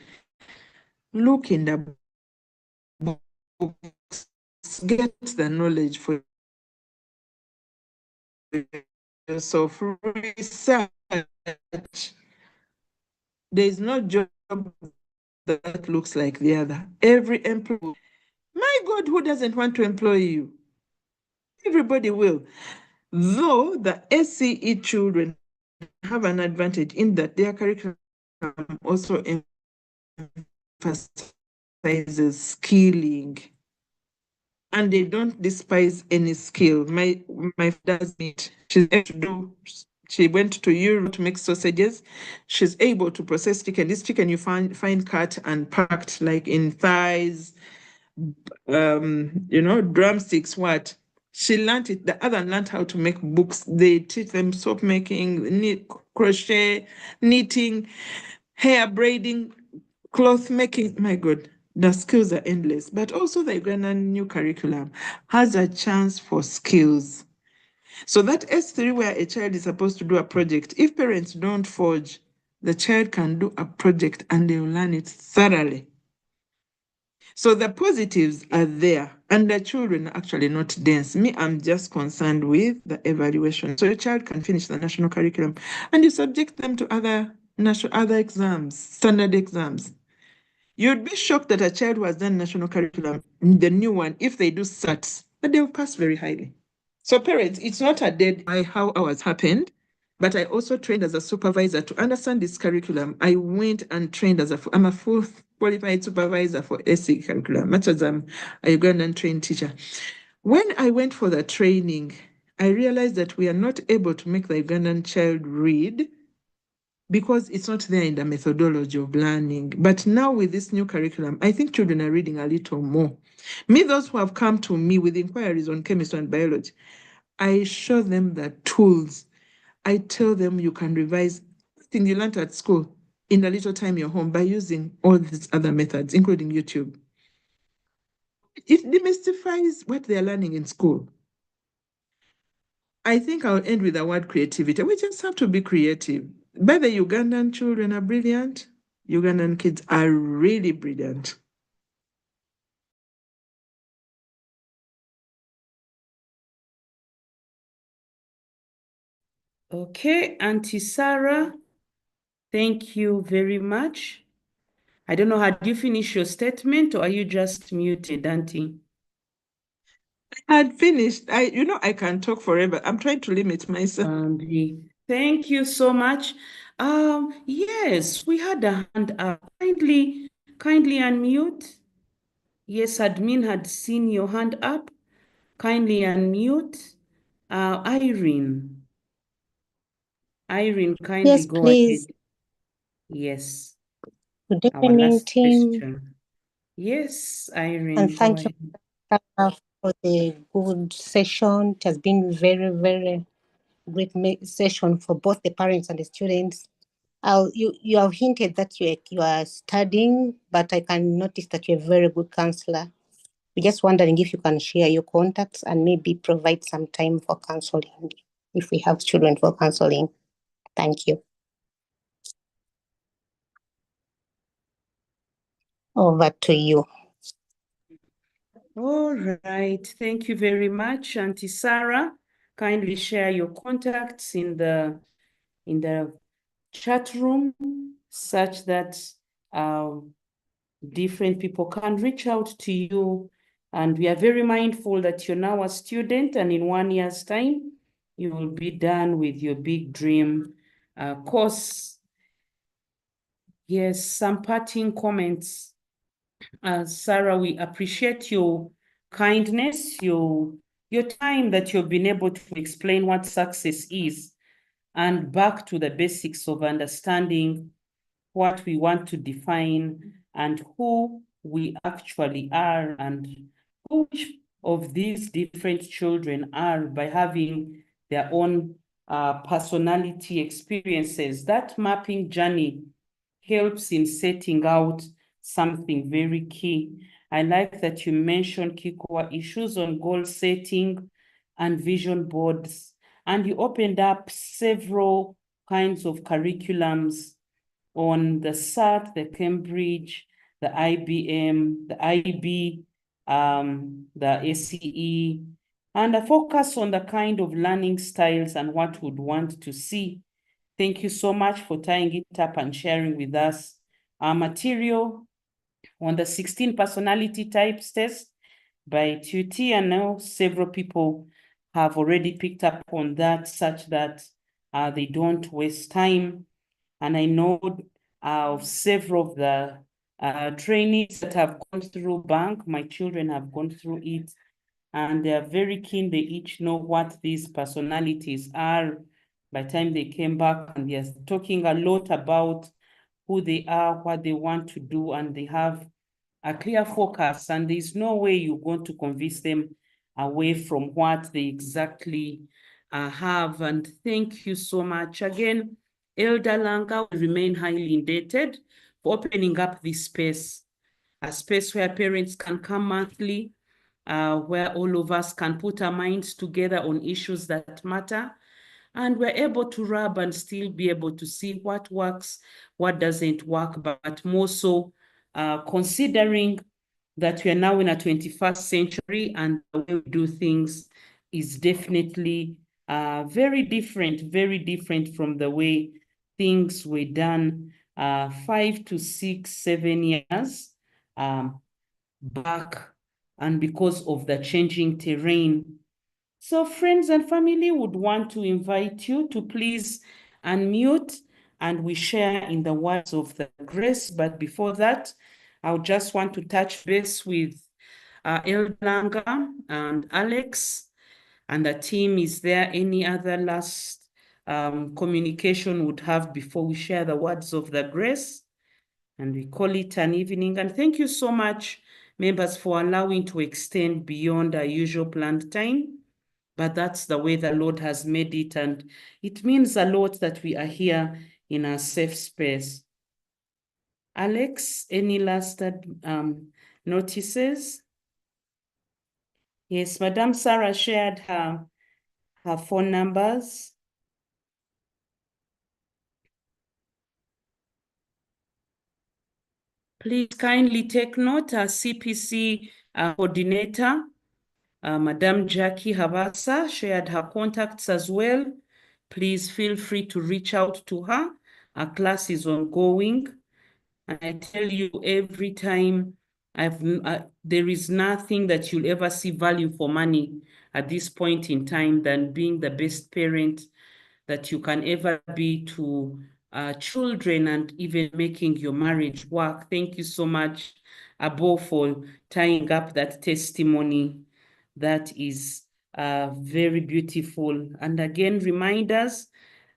look in the books, get the knowledge for yourself, research. There is no job that looks like the other. Every employee, my God, who doesn't want to employ you? Everybody will. Though the SCE children have an advantage in that their curriculum also emphasizes skilling. And they don't despise any skill. My dad's meat. She went to Europe to make sausages. She's able to process chicken. This chicken you find cut and packed like in thighs, drumsticks, what? She learned it. The other learned how to make books. They teach them soap making, crochet, knitting, hair braiding, cloth making. My God, the skills are endless. But also the Ugandan new curriculum has a chance for skills. So that S3 where a child is supposed to do a project, if parents don't forge, the child can do a project and they'll learn it thoroughly. So the positives are there, and the children are actually not dense. Me, I'm just concerned with the evaluation. So your child can finish the national curriculum, and you subject them to other exams, standard exams. You'd be shocked that a child who has done national curriculum, the new one, if they do SATs, but they'll pass very highly. So parents, it's not a dead by how ours happened. but I also trained as a supervisor to understand this curriculum. I went and trained I'm a full qualified supervisor for SC curriculum, much as I'm a Ugandan trained teacher. When I went for the training, I realized that we are not able to make the Ugandan child read because it's not there in the methodology of learning. But now with this new curriculum, I think children are reading a little more. Those who have come to me with inquiries on chemistry and biology, I show them the tools. I tell them you can revise everything you learned at school in a little time you're home by using all these other methods, including YouTube. It demystifies what they're learning in school. I think I'll end with the word creativity. We just have to be creative. But the Ugandan children are brilliant. Ugandan kids are really brilliant. Okay, Auntie Sarah, thank you very much. I don't know, had you finished your statement or are you just muted, Auntie? I had finished. I can talk forever. I'm trying to limit myself. Thank you so much. Yes, we had a hand up. Kindly unmute. Yes, admin had seen your hand up. Kindly unmute. Irene, kindly Yes, go please. ahead. Yes. Good Our evening, last team. question. Yes, Irene, And go thank you ahead. for the good session. It has been very, very great session for both the parents and the students. You have hinted that you are studying, but I can notice that you're a very good counselor. We're just wondering if you can share your contacts and maybe provide some time for counseling if we have children for counseling. Thank you. Over to you. All right. Thank you very much, Auntie Sarah. Kindly share your contacts in the chat room such that different people can reach out to you. And we are very mindful that you're now a student, and in 1 year's time, you will be done with your big dream course. Yes, some parting comments. Sarah, we appreciate your kindness, your time that you've been able to explain what success is, and back to the basics of understanding what we want to define and who we actually are, and which of these different children are by having their own personality experiences. That mapping journey helps in setting out something very key. I like that you mentioned key core issues on goal setting and vision boards, and you opened up several kinds of curriculums on the SAT, the Cambridge, the IBM, the IB, the ACE, and a focus on the kind of learning styles and what we'd want to see. Thank you so much for tying it up and sharing with us our material on the 16 personality types test by TUT, and now several people have already picked up on that such that they don't waste time. And I know of several of the trainees that have gone through bank, my children have gone through it, and they are very keen. They each know what these personalities are by the time they came back, and they're talking a lot about who they are, what they want to do, and they have a clear focus, and there's no way you're going to convince them away from what they exactly have. And thank you so much. Again, Elder Langa will remain highly indebted for opening up this space, a space where parents can come monthly, where all of us can put our minds together on issues that matter, and we're able to rub and still be able to see what works, what doesn't work, but more so considering that we are now in a 21st century and the way we do things is definitely very different from the way things were done 5 to 6, 7 years back. And because of the changing terrain, So friends and family would want to invite you to please unmute and we share in the words of the grace. But before that, I would just want to touch base with Elder Langa and Alex and the team. Is there any other last communication would have before we share the words of the grace? And we call it an evening. And thank you so much, members, for allowing to extend beyond our usual planned time. But that's the way the Lord has made it. And it means a lot that we are here in a safe space. Alex, any last notices? Yes, Madam Sarah shared her phone numbers. Please kindly take note, our CPC coordinator, Madam Jackie Havasa, shared her contacts as well. Please feel free to reach out to her. Our class is ongoing. And I tell you every time, there is nothing that you'll ever see value for money at this point in time than being the best parent that you can ever be to children and even making your marriage work. Thank you so much, Abo, for tying up that testimony. That is very beautiful. And again, reminders,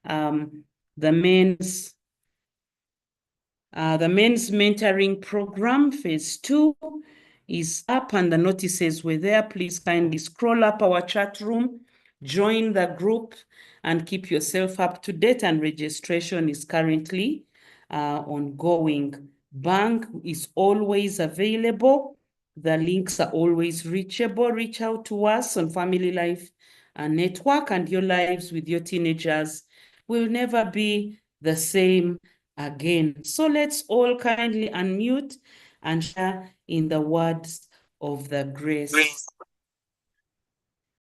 the men's mentoring program, phase 2, is up and the notices were there. Please kindly scroll up our chat room, join the group and keep yourself up to date, and registration is currently ongoing. Bank is always available. The links are always reachable. Reach out to us on Family Life Network, and your lives with your teenagers will never be the same again. So let's all kindly unmute and share in the words of the grace.